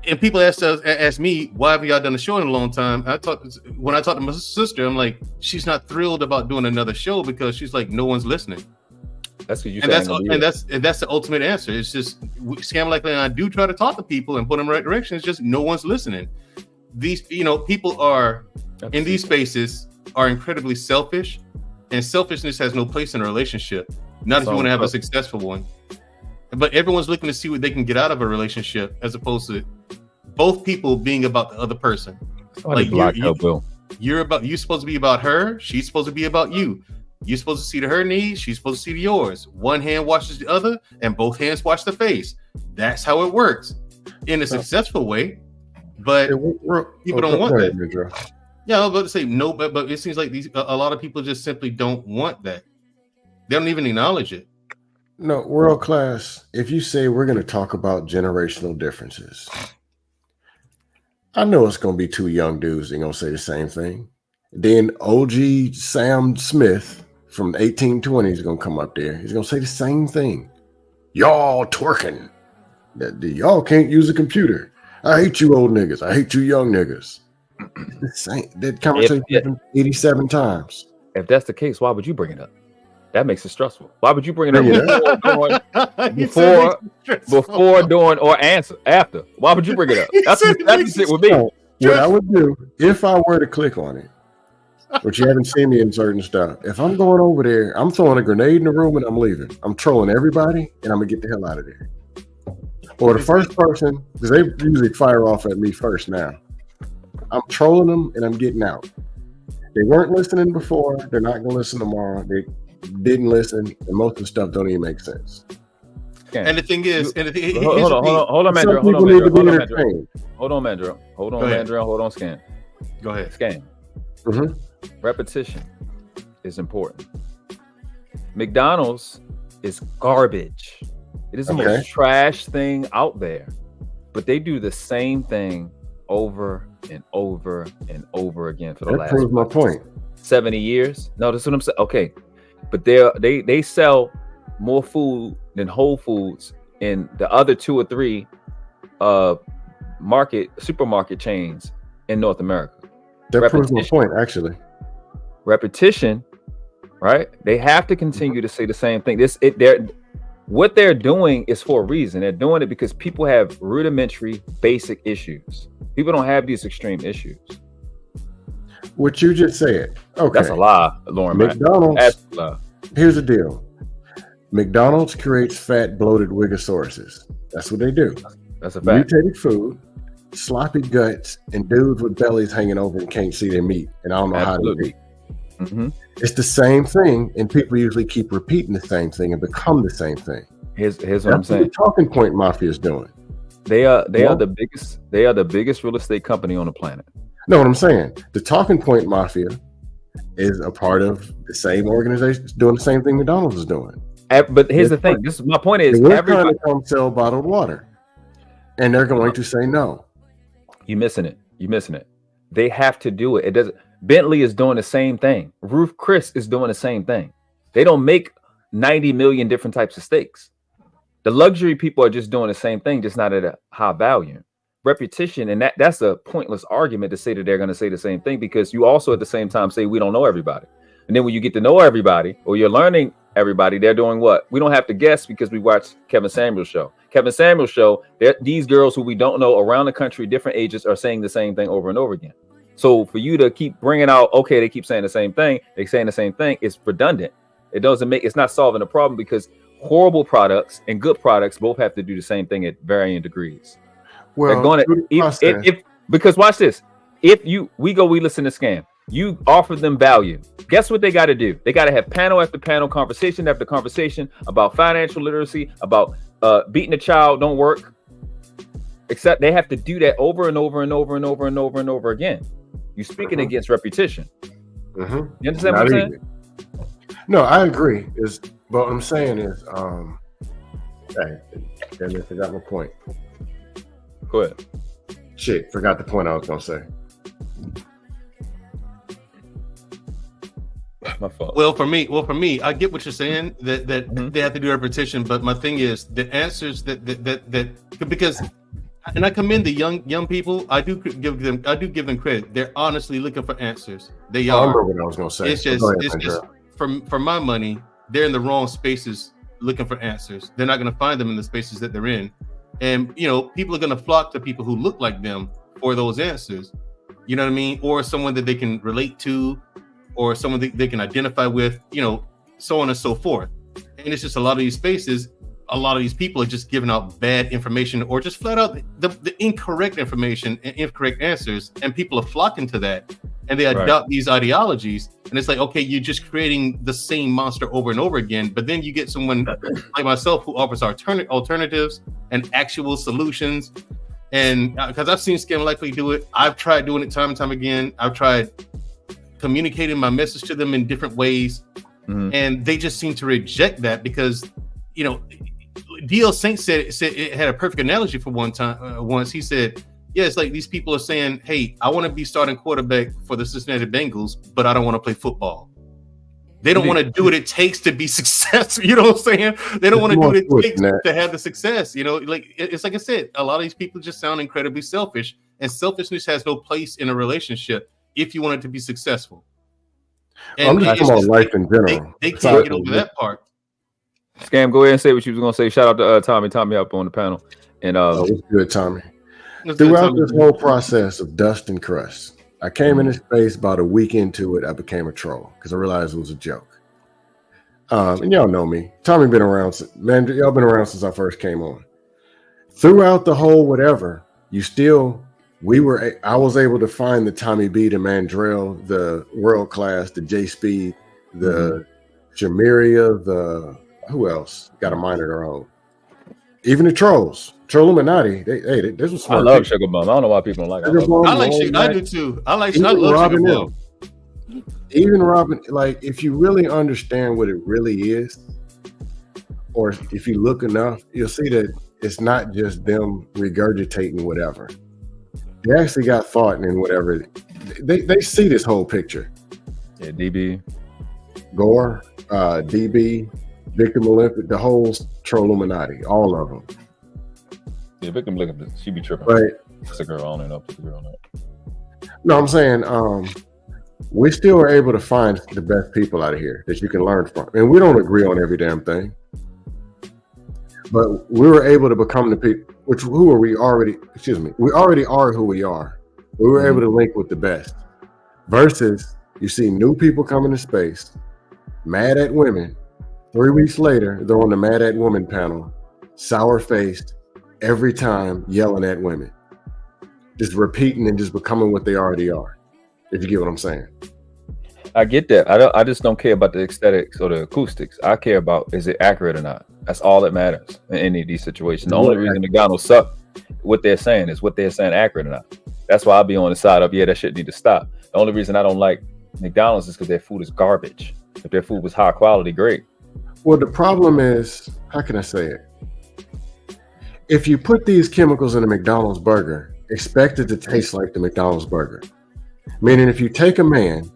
And people ask me, why haven't y'all done a show in a long time? When I talked to my sister, I'm like, she's not thrilled about doing another show because she's like, no one's listening. That's what you and that's the ultimate answer. It's just Scam Likely and I do try to talk to people and put them in the right direction. It's just no one's listening. These people are in these spaces are incredibly selfish, and selfishness has no place in a relationship. Not if you want to have a successful one. But everyone's looking to see what they can get out of a relationship, as opposed to both people being about the other person. Like you're supposed to be about her. She's supposed to be about you. You're supposed to see to her needs. She's supposed to see to yours. One hand washes the other, and both hands wash the face. That's how it works in a successful way. But people don't want that. Yeah, I was about to say no, but it seems like a lot of people just simply don't want that. They don't even acknowledge it. No, world class. If you say we're going to talk about generational differences, I know it's going to be two young dudes that are going to say the same thing. Then OG Sam Smith from the 1820s is going to come up there. He's going to say the same thing. Y'all twerking. Y'all can't use a computer. I hate you old niggas. I hate you young niggas. The same. That conversation happened 87 times. If that's the case, why would you bring it up? That makes it stressful. Why would you bring it up before, during, or after? Why would you bring it up? That's the shit with me. What I would do if I were to click on it, which you haven't seen me in certain stuff. If I'm going over there, I'm throwing a grenade in the room and I'm leaving. I'm trolling everybody and I'm gonna get the hell out of there. Or the first person, because they usually fire off at me first now. I'm trolling them and I'm getting out. They weren't listening before. They're not gonna listen tomorrow. They didn't listen, and most of the stuff don't even make sense. And the thing is, hold on, Mandra. Hold on, Mandra. Scan. Go ahead. Scan. Mm-hmm. Repetition is important. McDonald's is garbage. It is the most trash thing out there, but they do the same thing over and over and over again for the last. That proves my point. 70 years. No, that's what I'm saying. Okay, but they sell more food than Whole Foods in the other 2 or 3 supermarket chains in North America. That proves my point, actually. Repetition, right? They have to continue to say the same thing. What they're doing is for a reason. They're doing it because people have rudimentary, basic issues. People don't have these extreme issues. What you just said. Okay. That's a lie, Lauren. McDonald's. That's a lie. Here's the deal. McDonald's creates fat, bloated Wigosauruses. That's what they do. That's a fact. Mutated food, sloppy guts, and dudes with bellies hanging over and can't see their meat. And I don't know how to eat. Mm-hmm. It's the same thing, and people usually keep repeating the same thing and become the same thing. Here's what I'm saying. What the Talking Point Mafia is doing. They are the biggest. They are the biggest real estate company on the planet. No, what I'm saying, the Talking Point Mafia is a part of the same organization doing the same thing McDonald's is doing. But here's the thing. This is my point. Is we're trying to come sell bottled water, and they're going to say no. You're missing it. They have to do it. It doesn't. Bentley is doing the same thing. Ruth Chris is doing the same thing. They don't make 90 million different types of steaks. The luxury people are just doing the same thing, just not at a high value. Repetition, and that's a pointless argument to say that they're going to say the same thing, because you also at the same time say we don't know everybody. And then when you get to know everybody, or you're learning everybody, they're doing what? We don't have to guess because we watch Kevin Samuel's show. Kevin Samuel's show, these girls who we don't know around the country, different ages, are saying the same thing over and over again. So for you to keep bringing out, okay, they keep saying the same thing, they're saying the same thing, it's redundant. It's not solving the problem, because horrible products and good products both have to do the same thing at varying degrees. Well, they're going to, because watch this. We listen to Scam. You offer them value. Guess what they got to do? They got to have panel after panel, conversation after conversation about financial literacy, about beating a child don't work. Except they have to do that over and over and over and over and over and over again. You're speaking against repetition. Mm-hmm. You understand what I'm saying? No, I agree. But what I'm saying is, hey, I forgot my point. Go ahead. Shit, forgot the point I was gonna say. My fault. Well, for me, I get what you're saying, that they have to do repetition, but my thing is the answers that because, and I commend the young people. I do give them credit. They're honestly looking for answers. They are. I remember what I was gonna say. It's just for my money, they're in the wrong spaces looking for answers. They're not going to find them in the spaces that they're in, and people are going to flock to people who look like them for those answers. You know what I mean? Or someone that they can relate to, or someone that they can identify with. So on and so forth. And it's just a lot of these spaces. A lot of these people are just giving out bad information, or just flat out the incorrect information and incorrect answers, and people are flocking to that, and they adopt these ideologies. And it's like, okay, you're just creating the same monster over and over again. But then you get someone like myself who offers alternatives and actual solutions, And because I've seen Scam Likely do it, I've tried doing it time and time again. I've tried communicating my message to them in different ways, and they just seem to reject that because, you know, D.L. Saint said it had a perfect analogy for once. He said, yeah, it's like these people are saying, hey, I want to be starting quarterback for the Cincinnati Bengals, but I don't want to play football. They don't want to do what it takes to be successful. You know what I'm saying? They don't want to do what it takes to have the success. You know, like it's like I said, a lot of these people just sound incredibly selfish, and selfishness has no place in a relationship if you want it to be successful. And I'm just talking about life in general. They can't get over that part. Scam, go ahead and say what you was going to say. Shout out to Tommy. Tommy up on the panel. And what's good, Tommy? Throughout this whole process of dust and crust, I came in this space about a week into it. I became a troll because I realized it was a joke. And y'all know me. Tommy been around, man. Y'all been around since I first came on. Throughout the whole whatever, I was able to find the Tommy B, the Mandrell, the World Class, the J Speed, the Shamiria, who else got a mind of their own? Even the trolls. Trolluminati, this was smart. I love Sugar Bum. I don't know why people don't like it. I like Sugar. I do too. I love Sugar Bum. Even Robin, like if you really understand what it really is, or if you look enough, you'll see that it's not just them regurgitating whatever. They actually got thought in whatever. They see this whole picture. Yeah, DB, Gore, DB, Victim Olympic, the whole Trolluminati, all of them. Yeah, Victim Olympic, she be tripping. Right. It's a girl on and up. It's a girl on it. No, I'm saying we still are able to find the best people out of here that you can learn from. And we don't agree on every damn thing. But we were able to become the people, we already are who we are. We were able to link with the best. Versus, you see new people coming to space, mad at women. 3 weeks later, they're on the Mad at Women panel, sour-faced, every time yelling at women. Just repeating and just becoming what they already are. If you get what I'm saying. I get that. I just don't care about the aesthetics or the acoustics. I care about, is it accurate or not? That's all that matters in any of these situations. The only reason McDonald's suck, what they're saying is what they're saying accurate or not. That's why I'll be on the side of, that shit need to stop. The only reason I don't like McDonald's is because their food is garbage. If their food was high quality, great. Well, the problem is, how can I say it? If you put these chemicals in a McDonald's burger, expect it to taste like the McDonald's burger. Meaning if you take a man,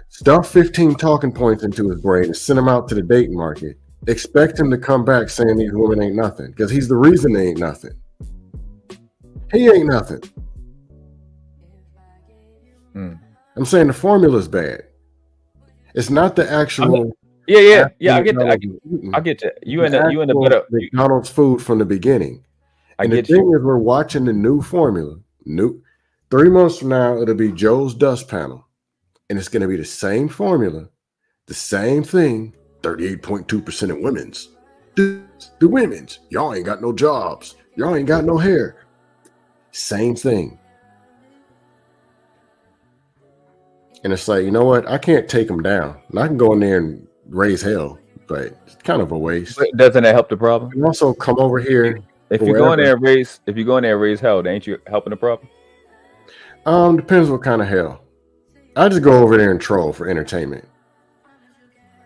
stuff 15 talking points into his brain and send him out to the dating market, expect him to come back saying these women ain't nothing, because he's the reason they ain't nothing. He ain't nothing. I'm saying the formula's bad. It's not the actual. Yeah. I get that. I get that. You in the better McDonald's food from the beginning. And the thing is, we're watching the new formula. 3 months from now, it'll be Joe's Dust Panel, and it's going to be the same formula, the same thing. 38.2% of women's. The women's. Y'all ain't got no jobs. Y'all ain't got no hair. Same thing. And it's like, you know what? I can't take them down. And I can go in there and raise hell, but it's kind of a waste. But doesn't that help the problem? And also come over here. If you go in there and raise hell, then ain't you helping the problem? Depends what kind of hell. I just go over there and troll for entertainment.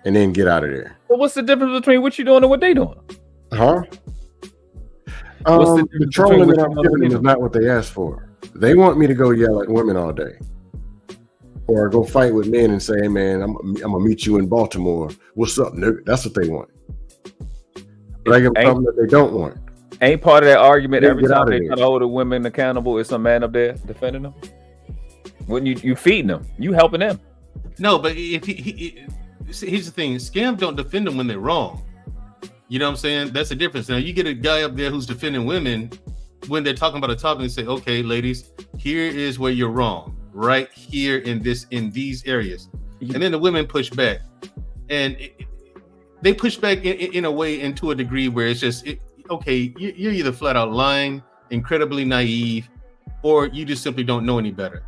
And then get out of there. Well, what's the difference between what you're doing and what they doing? Huh? The trolling that I'm giving them is not what they asked for. They want me to go yell at women all day. Or go fight with men and say, hey man, I'm gonna meet you in Baltimore. What's up, nigga? That's what they want. But I give them something that they don't want. Ain't part of that argument every time they try to hold the women accountable is some man up there defending them? When you feeding them, you helping them. No, but if here's the thing, Scam don't defend them when they're wrong. You know what I'm saying? That's the difference. Now you get a guy up there who's defending women when they're talking about a topic and say, okay, ladies, here is where you're wrong. Right here in these areas. And then the women push back. And they push back in a way and to a degree where it's just, okay, you're either flat out lying, incredibly naive, or you just simply don't know any better.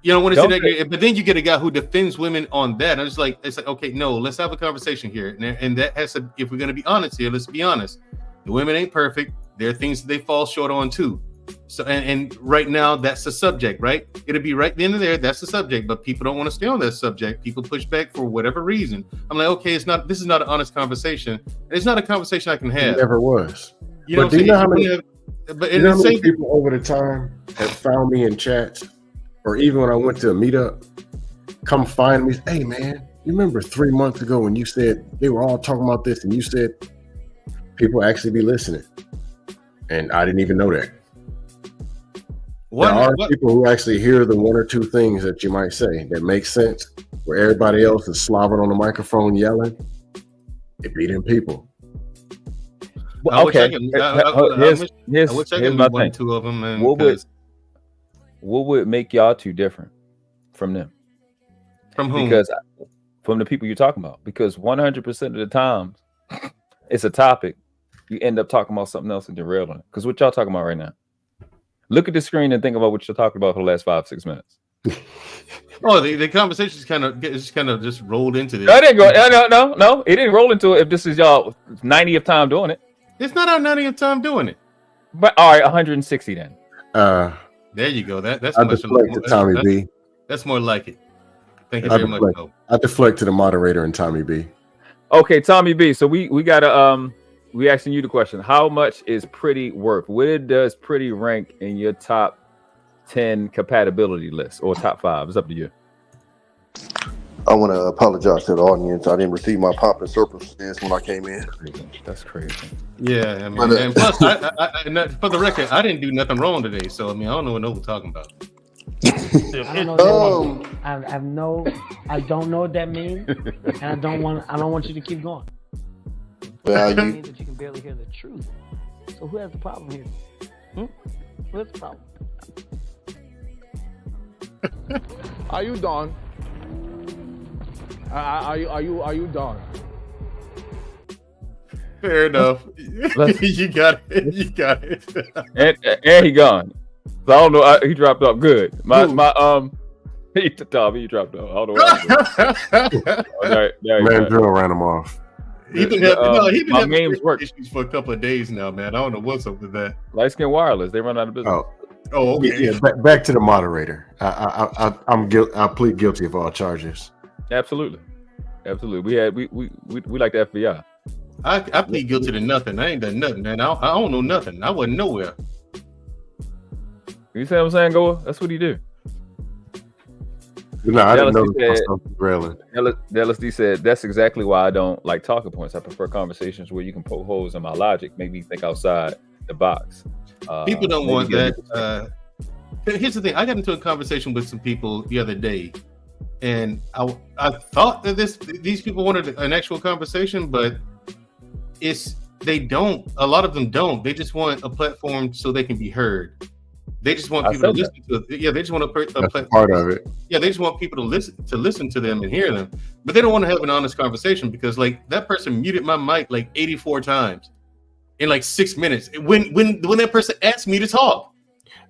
You don't want to say that, but then you get a guy who defends women on that. And it's like, okay, no, let's have a conversation here. And that has to, if we're going to be honest here, let's be honest. The women ain't perfect. There are things that they fall short on too. So and right now that's the subject, right? It'll be right then and there. That's the subject, but people don't want to stay on that subject. People push back for whatever reason. I'm like, okay, this is not an honest conversation. It's not a conversation I can have. It never was. You know, but do you know how many? But you know how many people over the time have found me in chats, or even when I went to a meetup, come find me. Hey man, you remember 3 months ago when you said they were all talking about this, and you said people actually be listening, and I didn't even know that. There are people who actually hear the one or two things that you might say that make sense, where everybody else is slobbering on the microphone yelling. It be them people. Well, okay. Here's my thing. Two of them, and what would make y'all two different from them? From whom? Because from the people you're talking about. Because 100% of the time, it's a topic. You end up talking about something else and derail on it. Because what y'all talking about right now? Look at the screen and think about what you're talking about for the last 5-6 minutes. Oh, the conversation just kind of just rolled into this. No, it didn't go. No, it didn't roll into it. If this is y'all 90th time doing it, it's not our 90th time doing it. But all right, 160 then. There you go. That's I deflect to Tommy B. That's more like it. Thank you very much. I deflect to the moderator and Tommy B. Okay, Tommy B. So we gotta we asking you the question: how much is pretty worth? Where does pretty rank in your top 10 compatibility list or top 5? It's up to you. I want to apologize to the audience. I didn't receive my pop and circumstance when I came in. That's crazy. Yeah, I mean, and plus, for the record, I didn't do nothing wrong today. So I mean, I don't know what we're talking about. I don't know what that means. I don't know what that means, and I don't want you to keep going. Well, That means that you can barely hear the truth. So who has the problem here? Who has the problem? Are you done? Are you done? Fair enough. You got it. And he gone. So I don't know. He dropped off. Good. He dropped off. I don't know. Man, Drill ran him off. He been having games work issues for a couple of days now, man. I don't know what's up with that. Light Skin Wireless, they run out of business. Oh, okay. Yeah, back to the moderator. I plead guilty of all charges. Absolutely. We like the FBI. I plead guilty to nothing. I ain't done nothing, man. I don't know nothing. I wasn't nowhere. You see what I'm saying, Goa? That's what he do. No, I didn't know. LSD said that's exactly why I don't like talking points. I prefer conversations where you can poke holes in my logic, make me think outside the box. People don't want that. Here's the thing. I got into a conversation with some people the other day, and I thought that these people wanted an actual conversation, but they don't. A lot of them don't. They just want a platform so they can be heard. They just want people to listen to it. Yeah, they just want a platform. Part of it. Yeah, they just want people to listen to them and hear them, but they don't want to have an honest conversation because like that person muted my mic like 84 times in like 6 minutes. When that person asked me to talk,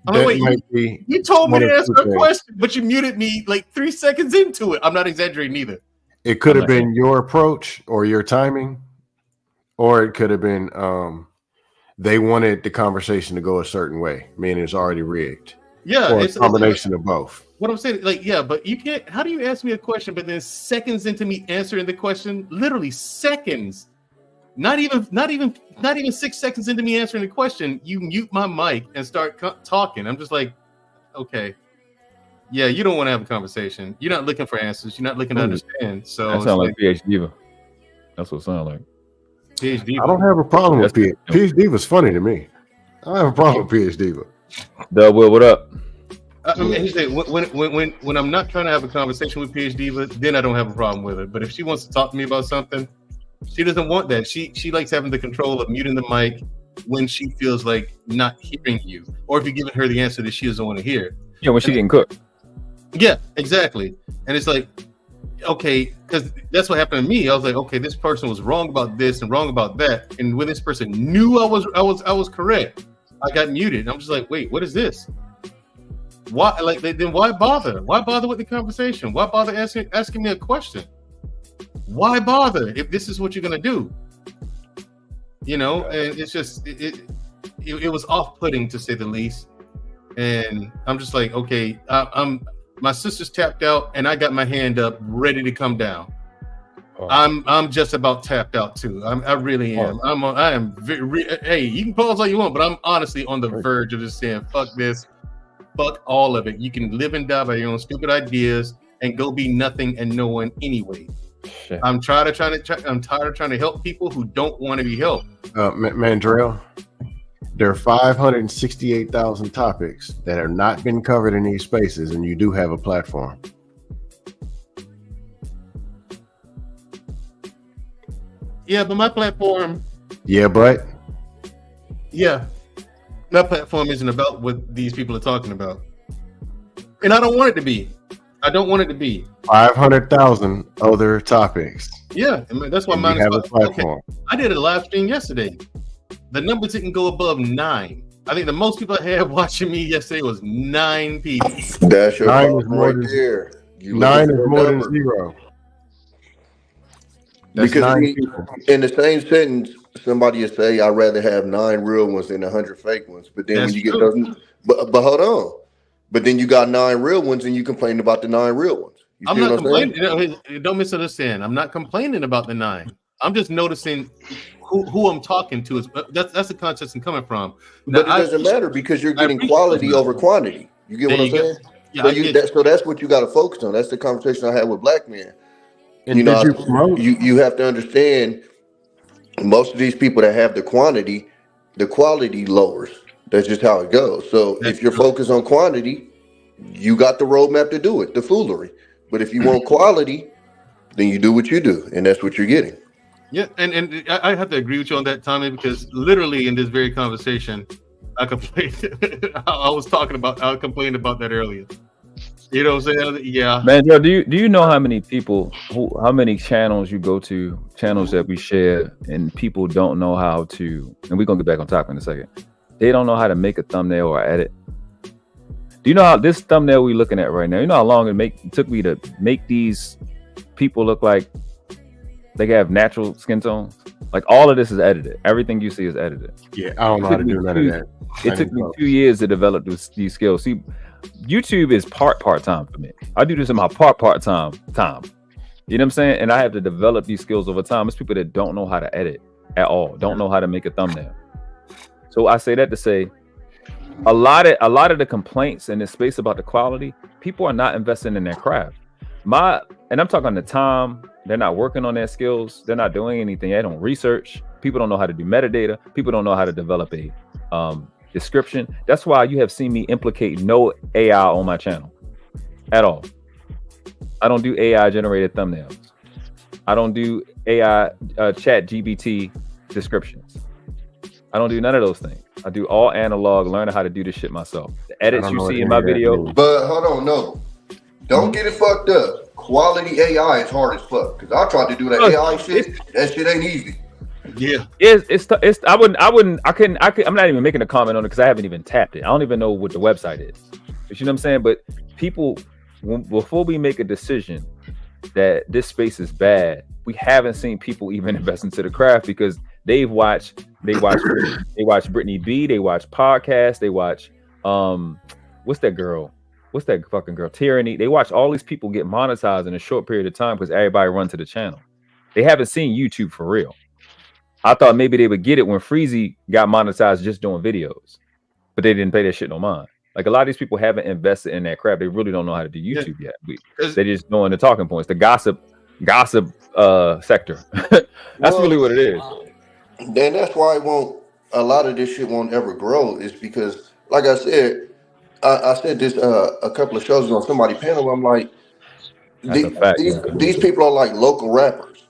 I'm like, wait, you told me to ask a question, but you muted me like 3 seconds into it. I'm not exaggerating either. It could have been your approach or your timing, or it could have been they wanted the conversation to go a certain way, meaning it's already rigged. Yeah, or it's a combination of both. What I'm saying, like, yeah, but you can't. How do you ask me a question, but then seconds into me answering the question, literally seconds, not even 6 seconds into me answering the question, you mute my mic and start talking. I'm just like, okay, yeah, you don't want to have a conversation. You're not looking for answers. You're not looking to understand. So that sounds like PhD Diva. That's what it sounds like. PhD Diva. I don't have a problem with PhD Diva's funny to me. I don't have a problem with PhD Diva. Will, what up? I mean, when I'm not trying to have a conversation with PhD Diva, then I don't have a problem with it. But if she wants to talk to me about something, she doesn't want that. She likes having the control of muting the mic when she feels like not hearing you, or if you're giving her the answer that she doesn't want to hear. Yeah, when she getting cooked. Yeah, exactly. And it's like, okay, because that's what happened to me. I was like, okay, this person was wrong about this and wrong about that. And when this person knew I was correct, I got muted. And I'm just like, wait, what is this? Why? Like, then why bother? Why bother with the conversation? Why bother asking me a question? Why bother if this is what you're gonna do? You know, and it's just it was off-putting to say the least. And I'm just like, okay, my sister's tapped out, and I got my hand up, ready to come down. Oh. I'm just about tapped out too. I really am. I am hey, you can pause all you want, but I'm honestly on the verge of just saying, fuck this, fuck all of it. You can live and die by your own stupid ideas and go be nothing and no one anyway. Shit. I'm tired of trying to help people who don't want to be helped. Mandrell, there are 568,000 topics that have not been covered in these spaces, and you do have a platform. Yeah, but my platform. Yeah, but. Yeah, my platform isn't about what these people are talking about, and I don't want it to be. I don't want it to be 500,000 other topics. Yeah, I mean, that's why mine is. Okay. I did a live stream yesterday. The numbers didn't go above 9. I think the most people I had watching me yesterday was 9 people. That's your 9 is more right than there. 9 is more than 0. That's because in the same sentence, somebody will say, "I'd rather have 9 real ones than 100 fake ones." But then when you get those, but hold on. But then you got 9 real ones, and you complain about the 9 real ones. I'm not complaining. Don't misunderstand. I'm not complaining about the 9. I'm just noticing who I'm talking to. Is that's the context I'm coming from. Now, but it doesn't matter because you're getting quality over quantity. You get what I'm saying? Yeah, so that's what you got to focus on. That's the conversation I had with Black Men. And you have to understand, most of these people that have the quantity, the quality lowers. That's just how it goes. So if you're focused on quantity, you got the roadmap to do it, the foolery. But if you want quality, then you do what you do, and that's what you're getting. Yeah, and I have to agree with you on that, Tommy, because literally in this very conversation, I complained. I complained about that earlier. You know what I'm saying? Yeah. Man, Joe, do you know how many people, how many channels you go to, channels that we share, and people don't know how to, and we're going to get back on topic in a second. They don't know how to make a thumbnail or edit. Do you know how this thumbnail we're looking at right now, you know how long it took me to make these people look like they have natural skin tones? Like all of this is edited. Everything you see is edited. Yeah, I don't know how to do none of that. It took me 2 years to develop these skills. See, YouTube is part-time for me. I do this in my part-time time. You know what I'm saying? And I have to develop these skills over time. It's people that don't know how to edit at all, don't know how to make a thumbnail. So I say that to say a lot of the complaints in this space about the quality, people are not investing in their craft. And I'm talking the time, they're not working on their skills, they're not doing anything, they don't research, people don't know how to do metadata, people don't know how to develop a description. That's why you have seen me implicate no AI on my channel at all. I don't do AI generated thumbnails. I don't do AI chat GBT descriptions. I don't do none of those things. I do all analog, learning how to do this shit myself. The edits you see in my video. But hold on, no. Don't get it fucked up. Quality AI is hard as fuck. Because I tried to do that AI shit. That shit ain't easy. Yeah. I'm not even making a comment on it because I haven't even tapped it. I don't even know what the website is. But you know what I'm saying? But people, before we make a decision that this space is bad, we haven't seen people even invest into the craft because they watch Brittany B, they watch podcasts, they watch what's that fucking girl, Tyranny. They watch all these people get monetized in a short period of time because everybody run to the channel. They haven't seen YouTube for real. I thought maybe they would get it when Freezy got monetized just doing videos, but they didn't pay that shit no mind. Like a lot of these people haven't invested in that crap. They really don't know how to do YouTube yet. They just knowing the talking points, the gossip sector. That's really what it is. Then that's why a lot of this shit won't ever grow, is because, like I said, I said this a couple of shows on somebody's panel. I'm like, these people are like local rappers.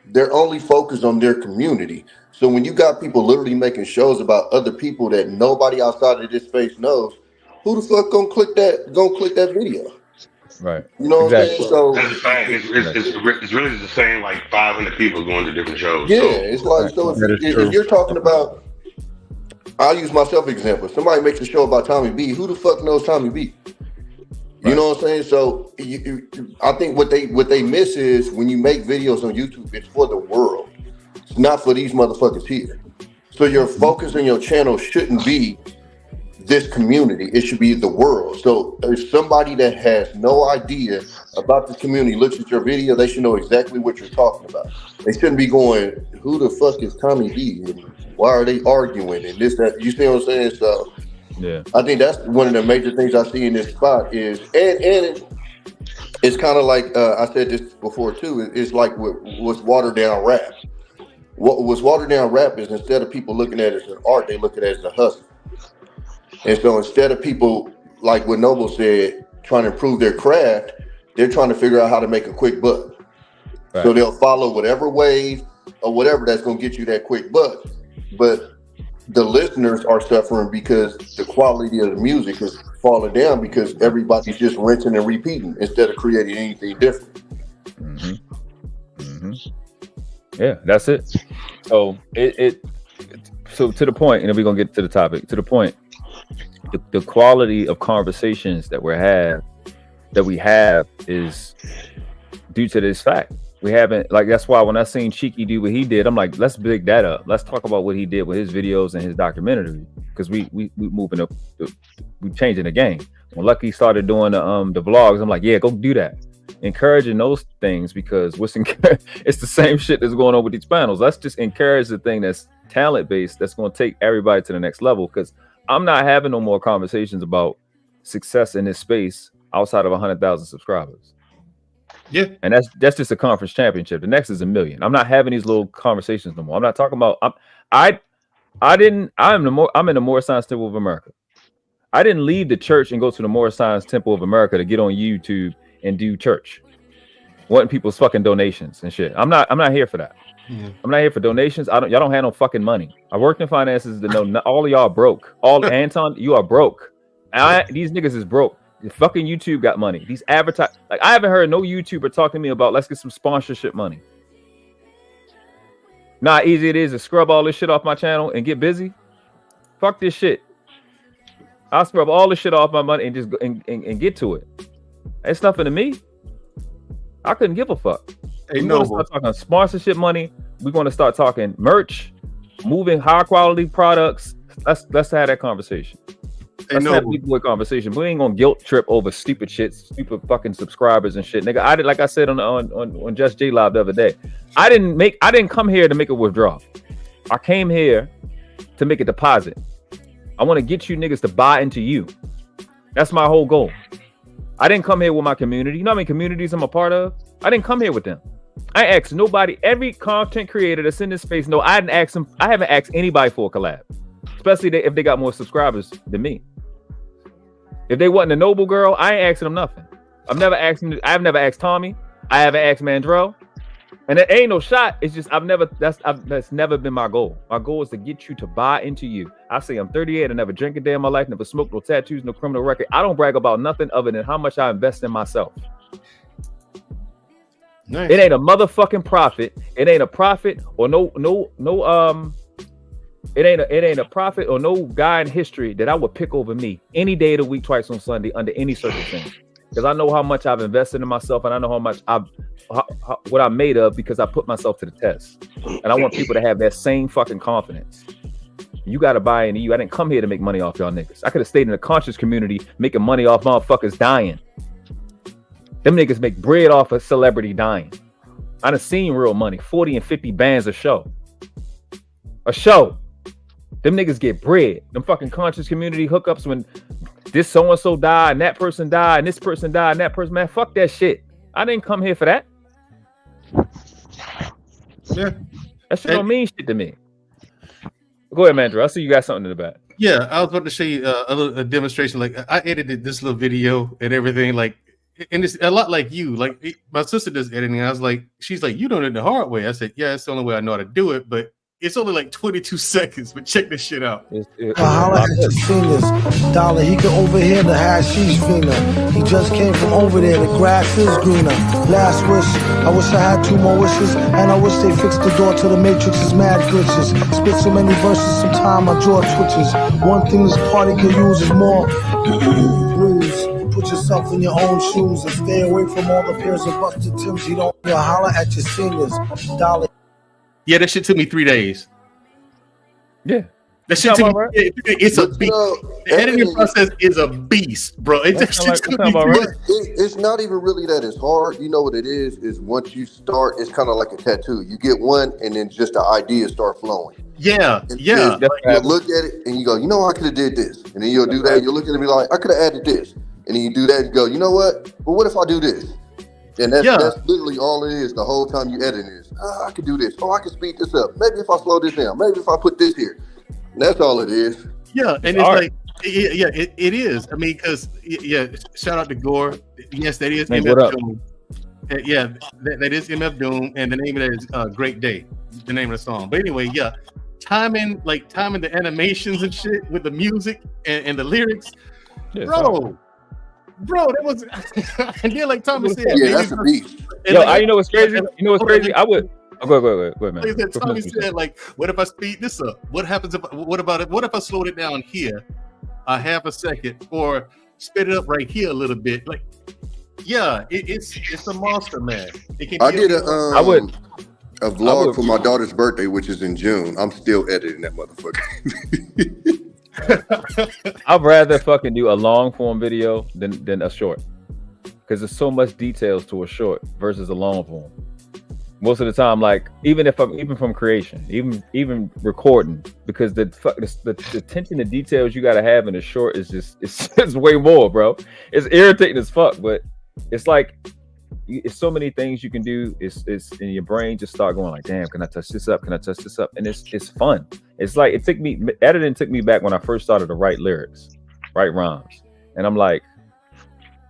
They're only focused on their community. So when you got people literally making shows about other people that nobody outside of this space knows, who the fuck gonna click that video? Right. You know what I'm saying? So that's the same. It's really the same. Like 500 people going to different shows. Yeah, it's like if you're talking about, I'll use myself example. Somebody makes a show about Tommy B. Who the fuck knows Tommy B? You know what I'm saying? So I think what they miss is when you make videos on YouTube, it's for the world. It's not for these motherfuckers here. So your focus on your channel shouldn't be this community. It should be the world. So if somebody that has no idea about this community looks at your video, they should know exactly what you're talking about. They shouldn't be going, who the fuck is Tommy D? And why are they arguing? And this, that. You see what I'm saying? So yeah, I think that's one of the major things I see in this spot is, and it's kind of like, I said this before too, it's like what's watered down rap. What was watered down rap is instead of people looking at it as an art, they look at it as a hustle. And so instead of people, like what Noble said, trying to improve their craft, they're trying to figure out how to make a quick buck. Right. So they'll follow whatever wave or whatever that's going to get you that quick buck. But the listeners are suffering because the quality of the music is falling down because everybody's just rinsing and repeating instead of creating anything different. Yeah, that's it. So so to the point, and then we're going to get to the topic, to the point. The quality of conversations that we have is due to this fact. We haven't, like, that's why when I seen Cheeky do what he did, I'm like, let's big that up. Let's talk about what he did with his videos and his documentary, because we moving up, we changing the game. When Lucky started doing the vlogs, I'm like, yeah, go do that. Encouraging those things, because it's the same shit that's going on with these panels. Let's just encourage the thing that's talent based, that's going to take everybody to the next level, because I'm not having no more conversations about success in this space outside of 100,000 subscribers. Yeah, and that's just a conference championship. The next is 1 million. I'm not having these little conversations no more. I'm not talking about. I'm in the Moorish Science Temple of America. I didn't leave the church and go to the Moorish Science Temple of America to get on YouTube and do church, wanting people's fucking donations and shit. I'm not here for that. Yeah. I'm not here for donations. Y'all don't have no fucking money. I worked in finances to know all of y'all broke. All Anton, you are broke. These niggas is broke. The fucking YouTube got money. These advertise, like, I haven't heard no YouTuber talk to me about let's get some sponsorship money. Nah, easy it is to scrub all this shit off my channel and get busy. Fuck this shit. I'll scrub all this shit off my money and just go and get to it. It's nothing to me. I couldn't give a fuck. We're going to start talking sponsorship money. We're going to start talking merch, moving high quality products. Let's have that conversation. Let's have big boy conversation. We ain't gonna guilt trip over stupid shit, stupid fucking subscribers and shit, nigga. I did, like I said on Just J Live the other day. I didn't come here to make a withdrawal. I came here to make a deposit. I want to get you niggas to buy into you. That's my whole goal. I didn't come here with my community. You know how many communities I'm a part of? I didn't come here with them. I asked nobody. Every content creator that's in this space, no, I didn't ask them. I haven't asked anybody for a collab, especially if they got more subscribers than me. If they wasn't a Noble girl, I ain't asking them nothing. I've never asked Tommy. I haven't asked Mandrell. And it ain't no shot. It's just that's never been my goal. My goal is to get you to buy into you. I say I'm 38. I never drank a day in my life. Never smoked, no tattoos, no criminal record. I don't brag about nothing other than how much I invest in myself. Nice. It ain't a motherfucking profit. It ain't a profit or It ain't a prophet or no guy in history that I would pick over me any day of the week, twice on Sunday, under any circumstance. Because I know how much I've invested in myself, and I know how much what I'm made of, because I put myself to the test. And I want people to have that same fucking confidence. You got to buy into you. I didn't come here to make money off y'all niggas. I could have stayed in the conscious community making money off motherfuckers dying. Them niggas make bread off a celebrity dying. I done seen real money, 40 and 50 bands a show. A show. Them niggas get bread. Them fucking conscious community hookups when this so-and-so died and that person died and this person died and that person, man, fuck that shit. I didn't come here for that. Yeah. That shit don't mean shit to me. Go ahead, Mandra. I see you got something in the back. Yeah, I was about to show you a demonstration. Like, I edited this little video and everything. Like, and it's a lot like you. Like, my sister does editing. I was like, she's like, you doing it the hard way. I said, yeah, it's the only way I know how to do it, but it's only like 22 seconds, but check this shit out. Holla at your seniors. Dollar, he can overhear the hashish finger. He just came from over there, the grass is greener. Last wish, I wish I had 2 more wishes, and I wish they fixed the door to the Matrix's mad glitches. Spit so many verses, sometime my jaw twitches. One thing this party can use is more blues. Put yourself in your own shoes and stay away from all the pairs of busted Timbs. You don't holla at your seniors. Dollar. Yeah, that shit took me 3 days. Yeah. That shit to me, Right? it's a beast. The editing process is a beast, bro. It's not even really that it's hard. You know what it is? Is once you start, it's kind of like a tattoo. You get one, and then just the ideas start flowing. Yeah. You look at it, and you go, you know, I could have did this, and then you'll do that. You'll look at it and be like, I could have added this, and then you do that, and you go, you know what? But what if I do this? And that's literally all it is. The whole time you edit is, I could do this. Oh, I could speed this up. Maybe if I slow this down. Maybe if I put this here. That's all it is. Yeah, and it's like, it is. I mean, because shout out to Gore. Yes, that is MF Doom. That is MF Doom, and the name of that is Great Day. The name of the song. But anyway, timing the animations and shit with the music and the lyrics, bro. That was. And then, like Tommy said, that's a beast. You know what's crazy? You know what's crazy? I would. Go ahead, man. Like Tommy said, like, what if I speed this up? What happens if? What about it? What if I slowed it down here, a half a second, or sped it up right here a little bit? Like, it's a monster, man. I did a vlog for my daughter's birthday, which is in June. I'm still editing that motherfucker. I'd rather fucking do a long form video than a short, because there's so much details to a short versus a long form. Most of the time, like even from creation, even recording, because the attention to details you gotta have in a short is it's way more, bro. It's irritating as fuck, but it's like it's so many things you can do. It's in your brain just start going like, damn, can I touch this up? Can I touch this up? And it's fun. It's like editing took me back when I first started to write lyrics, write rhymes, and I'm like,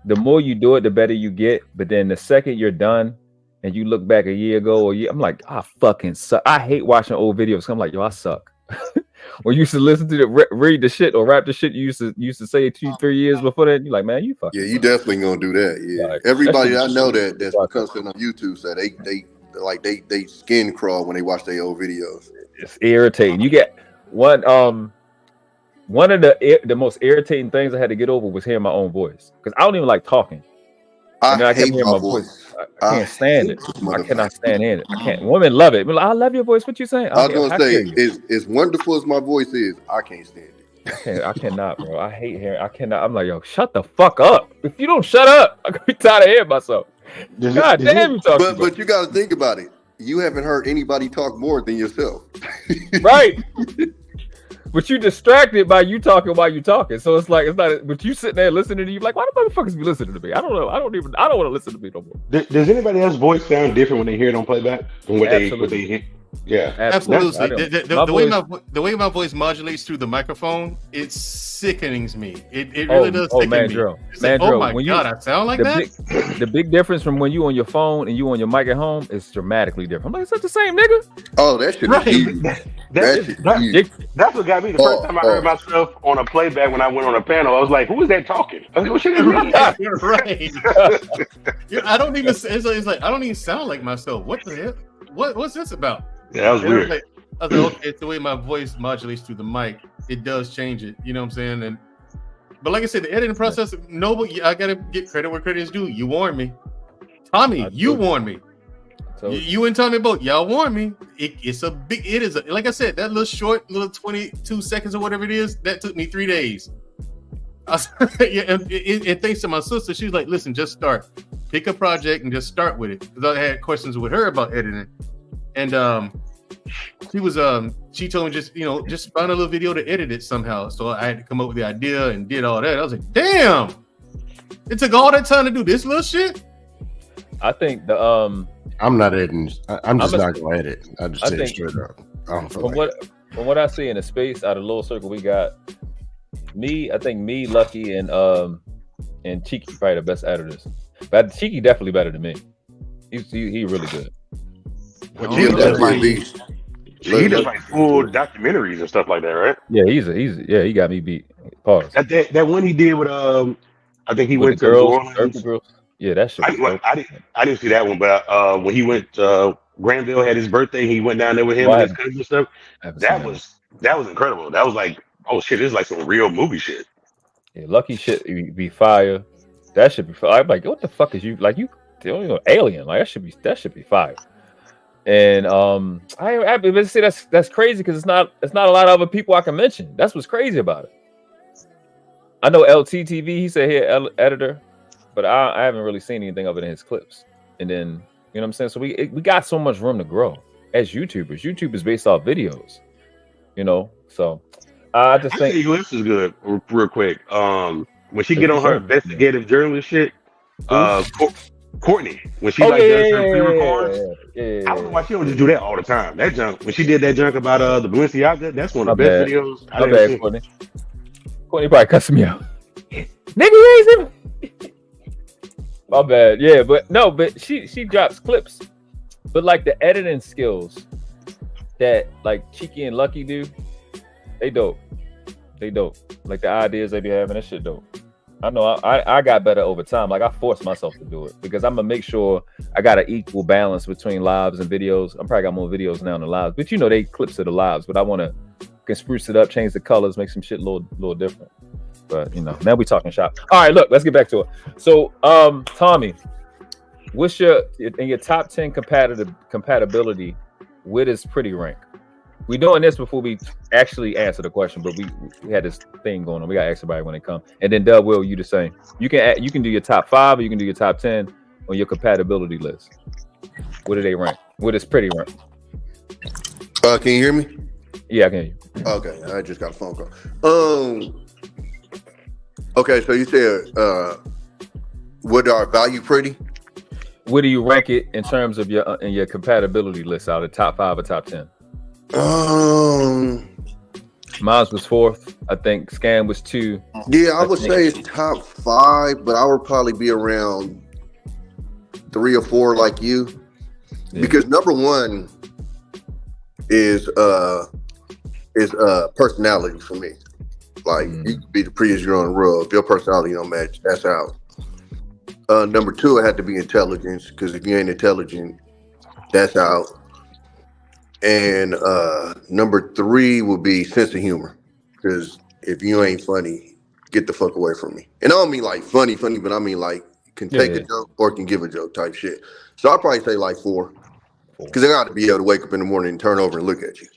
the more you do it, the better you get. But then the second you're done, and you look back a year ago, I'm like, I fucking suck. I hate watching old videos. I'm like, yo, I suck. When you used to listen to read the shit or rap the shit you used to say 2-3 years before that, you're like, man, you fucking. Yeah, you definitely gonna do that. Yeah, like, everybody I know that's content on YouTube said they skin crawl when they watch their old videos. It's irritating. You get one of the most irritating things I had to get over was hearing my own voice, because I don't even like talking. I hate my voice. I can't stand it. I cannot stand it. I can't. Women love it. I love your voice. What you saying? I was gonna say, as wonderful as my voice is, I can't stand it. I cannot, bro. I hate hearing. I cannot. I'm like, yo, shut the fuck up. If you don't shut up, I'm gonna be tired of hearing myself. God damn, you talking. But you got to think about it. You haven't heard anybody talk more than yourself. Right. But you distracted by you talking while you talking. So it's like, it's not, but you sitting there listening to you like, why the motherfuckers be listening to me? I don't know. I don't want to listen to me no more. Does anybody else's voice sound different when they hear it on playback from what they hear? Yeah, absolutely. The way my voice modulates through the microphone, it sickens me. It really does sicken me. Like, oh my God, I sound like that? The big difference from when you on your phone and you on your mic at home is dramatically different. I'm like, is that the same nigga? Oh, that shit is huge. That's what got me the first time I heard myself on a playback when I went on a panel. I was like, who is that talking? I was like, what shit is that? Right. I don't even, it's like, I don't even sound like myself. What the hell? What's this about? Yeah, that was weird. I was like, okay, it's the way my voice modulates through the mic. It does change it. You know what I'm saying? But like I said, the editing process, I gotta get credit where credit is due. You warned me. Tommy, you warned me. You and Tommy both, y'all warned me. It is like I said, that little 22 seconds or whatever it is, that took me 3 days. And thanks to my sister, she was like, listen, just start. Pick a project and just start with it. Because I had questions with her about editing. And she told me just find a little video to edit it somehow. So I had to come up with the idea and did all that. I was like, damn, it took all that time to do this little shit. I think I'm not editing. I'm just not gonna edit. I just say it straight up. From what I see in the space out of the little circle we got, I think me, Lucky, and Cheeky probably the best editors. But Cheeky definitely better than me. He really good. He does like full documentaries and stuff like that, right? Yeah, he got me beat. Pause. That one he did with I think he went to girls. Yeah, that shit. I didn't see that one, but when he went Granville had his birthday, he went down there with him and his cousins and stuff. That was incredible. That was like, oh shit, this is like some real movie shit. Yeah, Lucky shit be fire. That should be fire. I'm like, what the fuck is you like? You alien? Like that should be fire. And I but see that's crazy because it's not a lot of other people I can mention. That's what's crazy about it. I know LTTV, he said here editor, but I haven't really seen anything of it in his clips. And then, you know what I'm saying? So we got so much room to grow as YouTubers. YouTube is based off videos, you know. So I just think your list is good. Real quick, when she get on her investigative journalist shit, Courtney, when she does her pre-records, I don't know why she don't just do that all the time. That junk, when she did that junk about the Balenciaga, that's one of the best videos. My bad, Courtney. Courtney probably cussing me out. Nigga, you ain't my bad. Yeah, but no, but she drops clips. But like the editing skills that like Cheeky and Lucky do, they dope. They dope. Like the ideas they be having, that shit dope. I know I got better over time. Like I forced myself to do it because I'm gonna make sure I got an equal balance between lives and videos. I'm probably got more videos now than lives, but you know they clips of the lives. But I want to can spruce it up, change the colors, make some shit a little different. But you know, now we talking shop. All right, look, let's get back to it. So, Tommy, what's your top 10 compatibility? Where does pretty rank? We doing this before we actually answer the question, but we had this thing going on. We got to ask everybody when they come, and then Dub will you the same. You can do your top 5 or you can do your top 10 on your compatibility list. Where do they rank? Where does pretty rank? Can you hear me? Yeah, I can hear you. Okay, I just got a phone call. Okay, so you said what are value pretty? Where do you rank it in terms of your compatibility list out of top 5 or top 10? Mine was 4th. I think Scam was 2. Yeah, I would say it's top 5, but I would probably be around 3 or 4 like you. Yeah. Because number 1 is personality for me. Like you could be the prettiest girl in the world. If your personality don't match, that's out. Number 2, it had to be intelligence, because if you ain't intelligent, that's out. And number 3 would be sense of humor, because if you ain't funny, get the fuck away from me. And I don't mean like funny, but I mean like can take a joke or can give a joke type shit. So I'd probably say like 4, because I got to be able to wake up in the morning and turn over and look at you.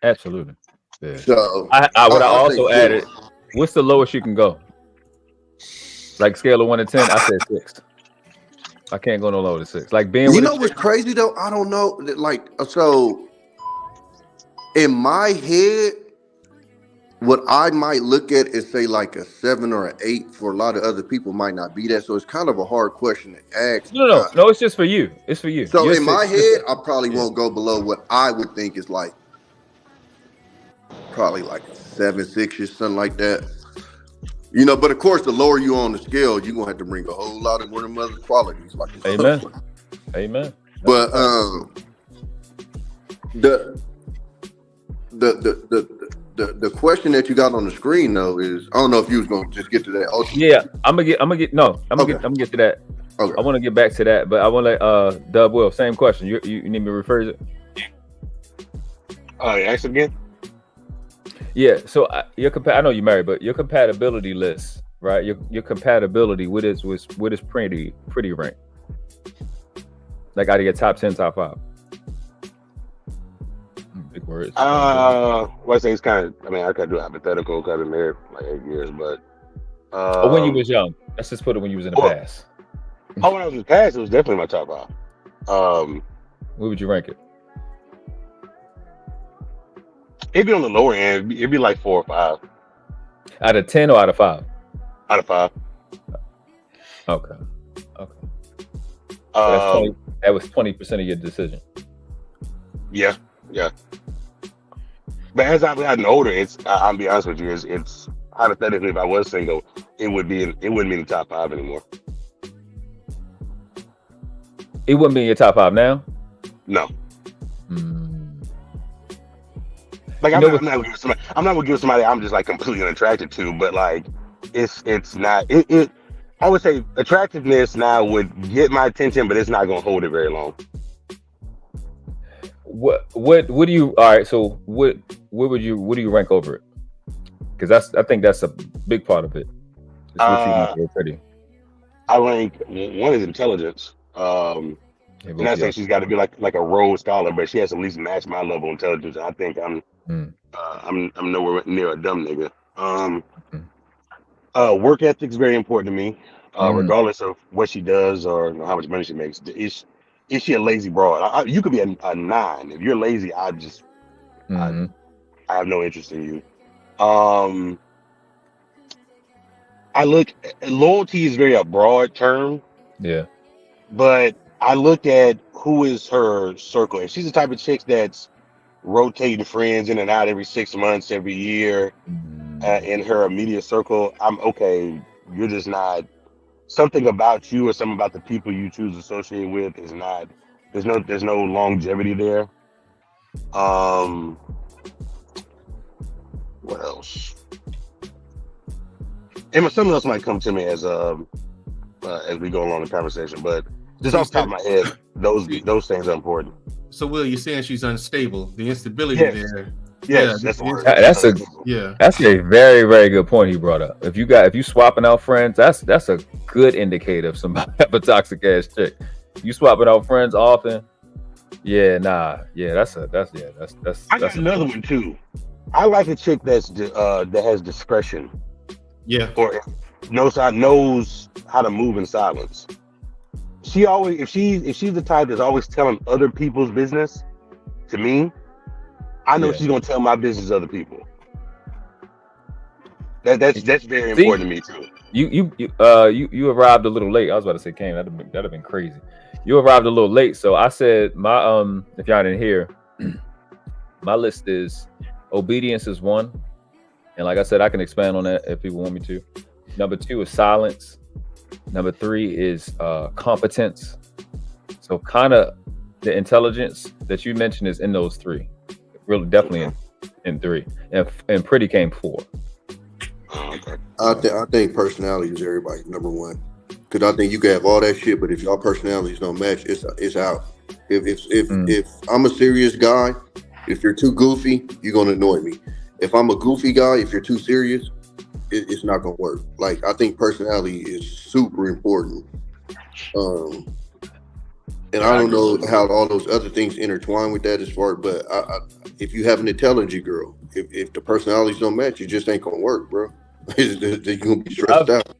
Absolutely. Yeah. So I also added, what's the lowest you can go? Like scale of 1 to 10, I said 6. I can't go no lower than 6. Like being, you know what's crazy though? I don't know. Like, so in my head, what I might look at is say like a 7 or an 8. For a lot of other people, might not be that. So it's kind of a hard question to ask. No. It's just for you. It's for you. So in my head, I probably won't go below what I would think is like probably like a 7, 6 or something like that. You know, but of course, the lower you on the scale, you're gonna have to bring a whole lot of one of them other qualities. Like, Amen. But the question that you got on the screen though is, I don't know if you was gonna just get to that. I'm gonna get to that. Okay. I want to get back to that, but I want to let Dub Will, same question. You need me to rephrase it? Ask it again. Yeah, so I know you're married, but your compatibility list, right? Your compatibility, what is pretty rank? Like out of your top 10, top 5. Big words. Well, I say it's kind of. I mean, I could do hypothetical. I've been married for like 8 years, but when you was young, let's just put it when you was in the past. When I was in the past, it was definitely my top 5. Where would you rank it? It'd be on the lower end. It'd be like 4 or 5. Out of 10 or out of 5? Out of 5. Okay. So that was 20% of your decision. Yeah. But as I've gotten older, I'll be honest with you, it's hypothetically, if I was single, it wouldn't be in the top 5 anymore. It wouldn't be in your top 5 now? No. Like I'm not gonna give somebody I'm just like completely unattracted to, but like it's not it. I would say attractiveness now would get my attention, but it's not gonna hold it very long. What do you? All right, so what do you rank over it? Because I think that's a big part of it. It's what you want pretty. I rank 1 is intelligence. Yeah, I'm both not of saying y'all. she's got to be like a Rhodes Scholar, but she has to at least match my level of intelligence. I think Mm, I'm nowhere near a dumb nigga. mm, Work ethic's very important to me, mm, regardless of what she does or how much money she makes. Is she a lazy broad? You could be a 9. If you're lazy, I, mm, I have no interest in you. I look Loyalty is very a broad term, yeah. but I look at who is her circle. If she's the type of chick that's rotating friends in and out every 6 months, every year, Mm, in her immediate circle, I'm okay. You're just not something about you or something about the people you choose to associate with is not. There's no longevity there. Um, what else? And something else might come to me as we go along the conversation, but just So you off the top of my head, said, those things are important. so Will, you're saying she's unstable. The instability Yes. there. Yes, Yeah, that's the word. That's a yeah. that's a very, very good point he brought up. If you swapping out friends, that's a good indicator of somebody have a toxic ass chick. You swapping out friends often, yeah, nah, yeah, that's I got another one too. I like a chick that has discretion Yeah. or knows how to move in silence. She always if she's the type that's always telling other people's business to me, I know Yeah. she's gonna tell my business to other people. That's very important to me too. You arrived a little late. I was about to say, Kane, that'd have been crazy. You arrived a little late, so I said my if y'all didn't hear, my list is obedience is 1, and like I said, I can expand on that if people want me to. Number 2 is silence. Number 3 is competence. So kind of the intelligence that you mentioned is in those 3. Really, definitely in 3, and pretty came 4. Okay. I think personality is everybody number 1, because I think you can have all that shit, but if y'all personalities don't match, it's out. If I'm a serious guy, if you're too goofy, you're gonna annoy me. If I'm a goofy guy, if you're too serious, it's not gonna work. Like, I think personality is super important. And I don't know how all those other things intertwine with that as far, but if you have an intelligent girl, if the personalities don't match, it just ain't gonna work, bro. You're gonna be stressed out.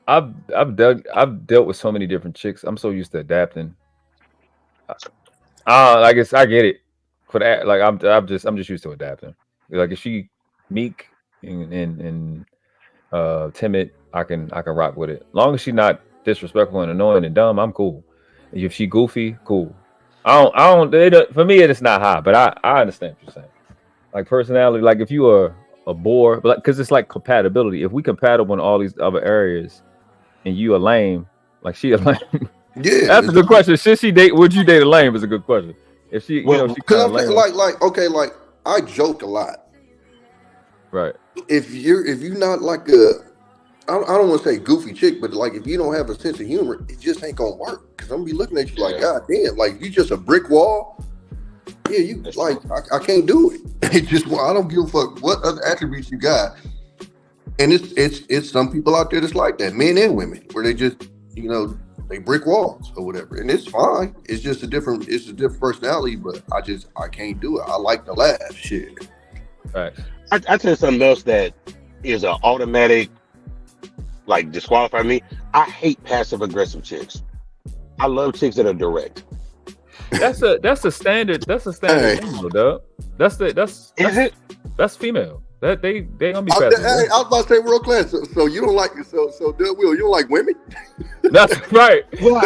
I've dealt with so many different chicks. I'm so used to adapting. I guess I get it. For that, like I'm just used to adapting. Like if she meek and timid, I can rock with it. Long as she's not disrespectful and annoying and dumb, I'm cool. If she goofy, cool. For me, it's not high, but I understand what you're saying. Like personality, like if you are a bore, but because it's like compatibility. If we compatible in all these other areas, and you a lame, like she a lame. Yeah, that's a good question. Should she date? Would you date a lame? Is a good question. If she, she because like I joke a lot. Right. If you're not like a, I don't want to say goofy chick, but like if you don't have a sense of humor, it just ain't gonna work. Because I'm gonna be looking at you like, God damn, like you just a brick wall. Yeah, you like I can't do it. It just I don't give a fuck what other attributes you got. And it's some people out there that's like that, men and women, where they just they brick walls or whatever, and it's fine. It's just a different personality, but I can't do it. I like to laugh, shit. Right. I tell you something else that is an automatic like disqualify me. I hate passive aggressive chicks. I love chicks that are direct. That's a standard. That's a standard thing, dog. That's female. That they gonna be passive. I was about to say world class. So you don't like so Will, you don't like women? That's right. Well,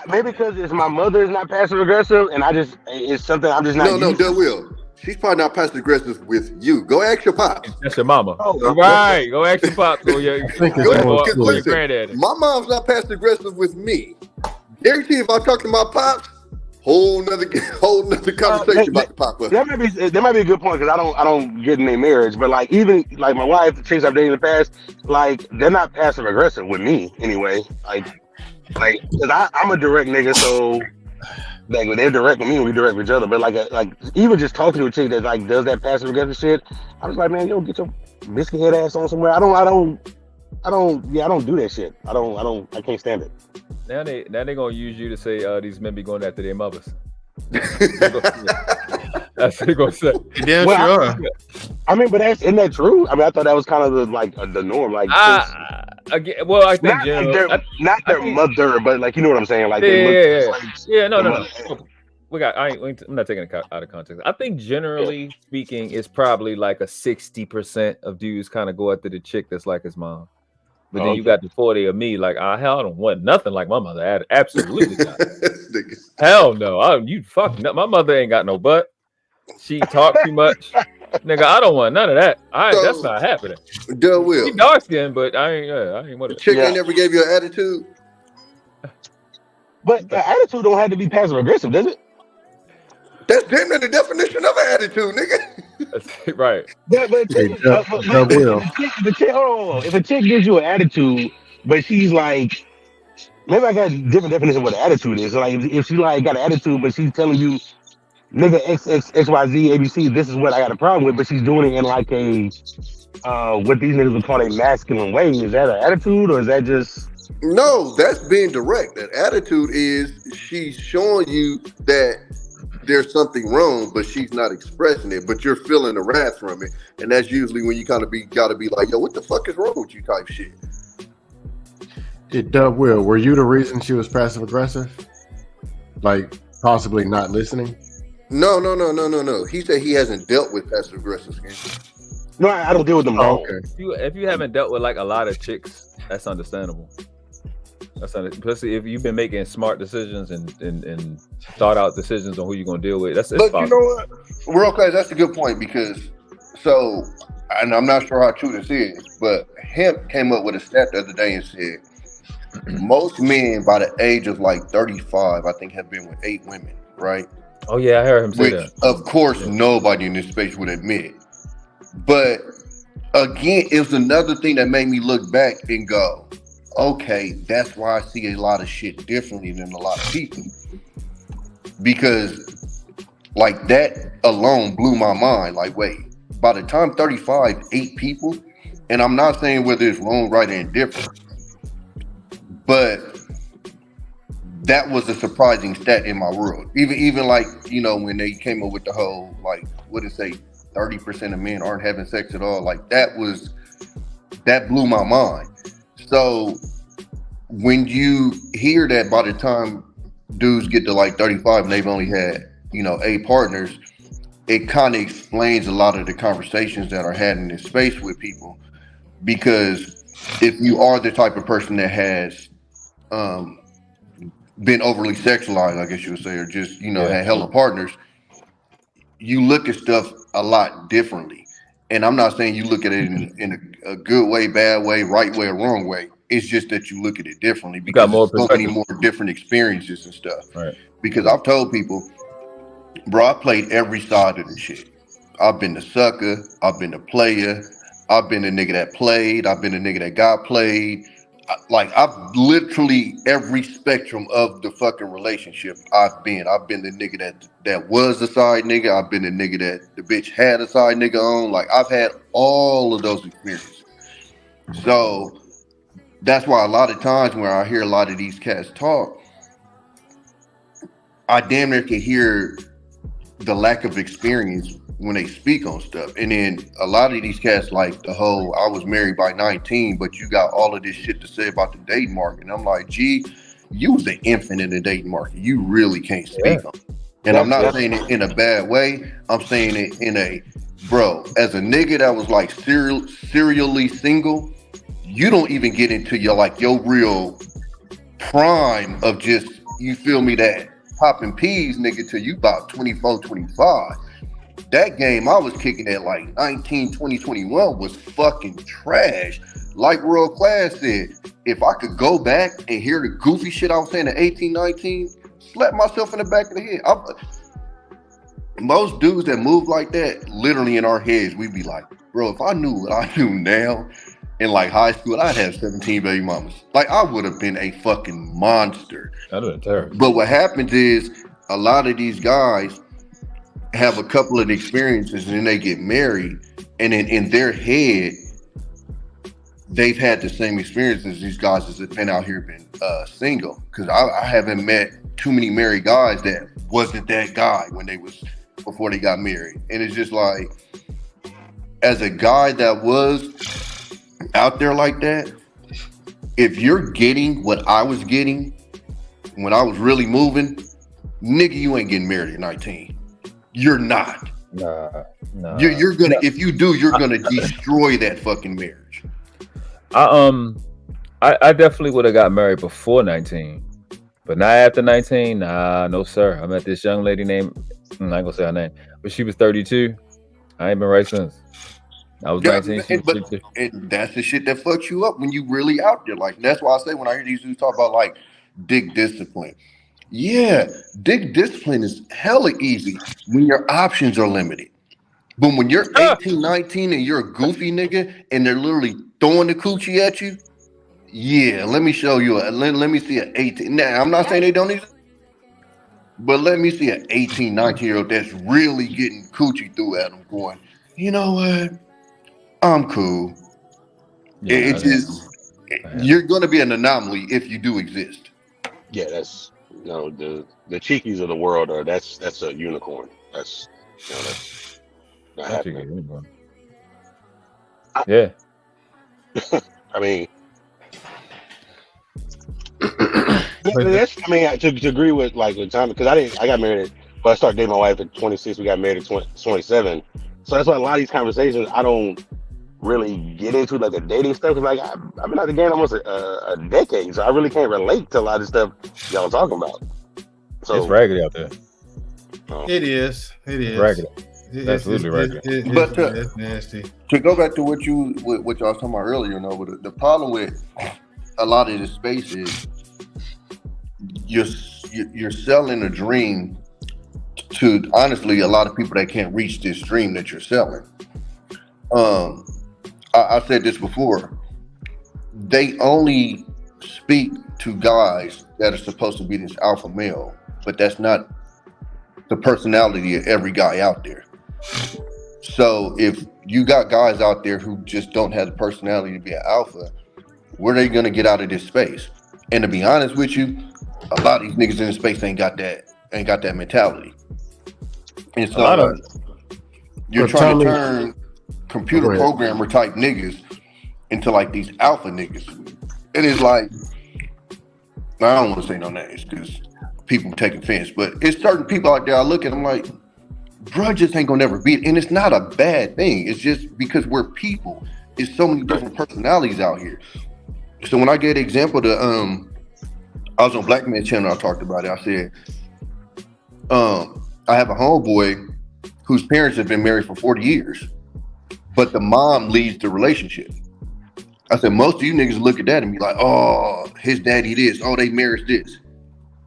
maybe because it's my mother is not passive aggressive, and it's something I'm just not. No, Will. She's probably not passive aggressive with you. Go ask your pops. That's your mama. Oh, right. Go ask your pops. Or your granddaddy. My mom's not passive aggressive with me. Guarantee if I talk to my pops, whole nother conversation about to pop up. That might be a good point because I don't get in their marriage, but like even like my wife, the chicks I've dated in the past, like they're not passive aggressive with me anyway. Like because I'm a direct nigga, so like when they're direct with me, we direct with each other. But like even just talking to a chick that like does that passive aggressive shit, I was like, man, yo, get your biscuit head ass on somewhere. I don't I don't do that shit. I can't stand it. Now they gonna use you to say these men be going after their mothers. That's what they gonna say. Yeah, sure. I mean, but isn't that true? I mean, I thought that was kind of the norm. Like, again, well, I think not their mother, but like, you know what I'm saying? Like, no. I'm not taking it out of context. I think generally speaking, it's probably like a 60% of dudes kind of go after the chick that's like his mom. But then you got the 40 of me, like, hell, I don't want nothing like my mother. Absolutely not. Hell no. My mother ain't got no butt. She talk too much. Nigga, I don't want none of that. That's not happening. Will. She dark skinned, but I ain't want it. Chick ain't never gave you an attitude. But the attitude don't have to be passive aggressive, does it? That's damn near the definition of an attitude, nigga. That's right. But if a chick gives you an attitude, but she's like, maybe I got a different definition of what an attitude is. So like, if she like got an attitude, but she's telling you, nigga, XYZ, ABC, this is what I got a problem with, but she's doing it in like a what these niggas would call a masculine way. Is that an attitude, or is that just? No, that's being direct. That attitude is she's showing you that there's something wrong, but she's not expressing it, but you're feeling the wrath from it. And that's usually when you kind of gotta be like, yo, what the fuck is wrong with you type shit. Will, were you the reason she was passive aggressive? Like possibly not listening? No. He said he hasn't dealt with passive aggressive. No, I don't deal with them. Okay. If you haven't dealt with like a lot of chicks, that's understandable. Especially if you've been making smart decisions and thought out decisions on who you're gonna deal with. But you know what? World-class, that's a good point because and I'm not sure how true this is, but Hemp came up with a stat the other day and said most men by the age of like 35, I think, have been with 8 women, right? Oh yeah, I heard him say that. Of course, nobody in this space would admit. But again, it was another thing that made me look back and go, okay, that's why I see a lot of shit differently than a lot of people. Because like that alone blew my mind. Like, wait, by the time 35, 8 people, and I'm not saying whether it's wrong, right, or indifferent, but that was a surprising stat in my world. Even like, you know, when they came up with the whole, like, what did it say, 30% of men aren't having sex at all. Like that blew my mind. So when you hear that by the time dudes get to like 35 and they've only had, 8 partners, it kind of explains a lot of the conversations that are had in this space with people. Because if you are the type of person that has been overly sexualized, I guess you would say, or just, had hella partners, you look at stuff a lot differently. And I'm not saying you look at it in a good way, bad way, right way, or wrong way. It's just that you look at it differently because there's so many more different experiences and stuff. Right. Because I've told people, bro, I played every side of the shit. I've been the sucker. I've been the player. I've been the nigga that played. I've been the nigga that got played. Like, I've literally every spectrum of the fucking relationship I've been. I've been the nigga that was a side nigga. I've been the nigga that the bitch had a side nigga on. Like, I've had all of those experiences. So that's why a lot of times when I hear a lot of these cats talk, I damn near can hear the lack of experience when they speak on stuff. And then a lot of these cats, like the whole, I was married by 19, but you got all of this shit to say about the dating market. And I'm like, gee, you was an infant in the dating market. You really can't speak on it. And I'm not saying it in a bad way. I'm saying it in a, bro, as a nigga that was like serially single, you don't even get into your real prime of just, you feel me, that popping peas nigga till you about 24, 25. That game I was kicking at like 19, 20, 21 was fucking trash. Like World Class said, if I could go back and hear the goofy shit I was saying at 18, 19, slap myself in the back of the head. Most dudes that move like that, literally in our heads, we'd be like, bro, if I knew what I knew now in like high school, I'd have 17 baby mamas. Like, I would have been a fucking monster. That'd have been terrible. But what happens is a lot of these guys have a couple of experiences and then they get married, and then in their head they've had the same experience as these guys that's been out here been single. Because I haven't met too many married guys that wasn't that guy when they was before they got married. And it's just like, as a guy that was out there like that, if you're getting what I was getting when I was really moving, nigga, you ain't getting married at 19. You're not. Nah. You're gonna, if you do, you're gonna destroy that fucking marriage. I definitely would have got married before 19, but not after 19. Nah, no sir. I met this young lady named, I ain't gonna say her name, but she was 32. I ain't been right since. I was 19. And that's the shit that fucks you up when you really out there. Like, that's why I say when I hear these dudes talk about like dick discipline. Yeah, dick discipline is hella easy when your options are limited. But when you're 18, 19 and you're a goofy nigga and they're literally throwing the coochie at you, yeah, let me show you. Let me see an 18. Now, I'm not saying they don't exist, but let me see an 18, 19-year-old that's really getting coochie through at them going, you know what? I'm cool. Yeah, it's just, you're going to be an anomaly if you do exist. Yeah, that's, you know, the cheekies of the world are that's a unicorn. That's, you know, that's not happening. Yeah. I mean, that's, I mean, to agree with like with Tommy, because I got married. But I started dating my wife at 26. We got married at 27. So that's why a lot of these conversations I don't really get into, like the dating stuff. Cause like I've been out the game almost a decade, so I really can't relate to a lot of stuff y'all talking about. So it's raggedy out there. It is. Raggedy. That's really raggedy. But it's nasty. To go back to what y'all was talking about earlier, you know, the problem with a lot of this space is you're selling a dream to, honestly, a lot of people that can't reach this dream that you're selling. I said this before. They only speak to guys that are supposed to be this alpha male, but that's not the personality of every guy out there. So if you got guys out there who just don't have the personality to be an alpha, where are they gonna get out of this space? And to be honest with you, a lot of these niggas in this space ain't got that mentality. And so you're trying to turn computer programmer type niggas into like these alpha niggas. And it's like, I don't want to say no names because people take offense, but it's certain people out there I look at them like, bruh, just ain't gonna never be it. And it's not a bad thing. It's just because we're people. It's so many different personalities out here. So when I gave the example to I was on Black Man Channel, I talked about it. I said, I have a homeboy whose parents have been married for 40 years, but the mom leads the relationship. I said, most of you niggas look at that and be like, oh, his daddy this, oh, they married this.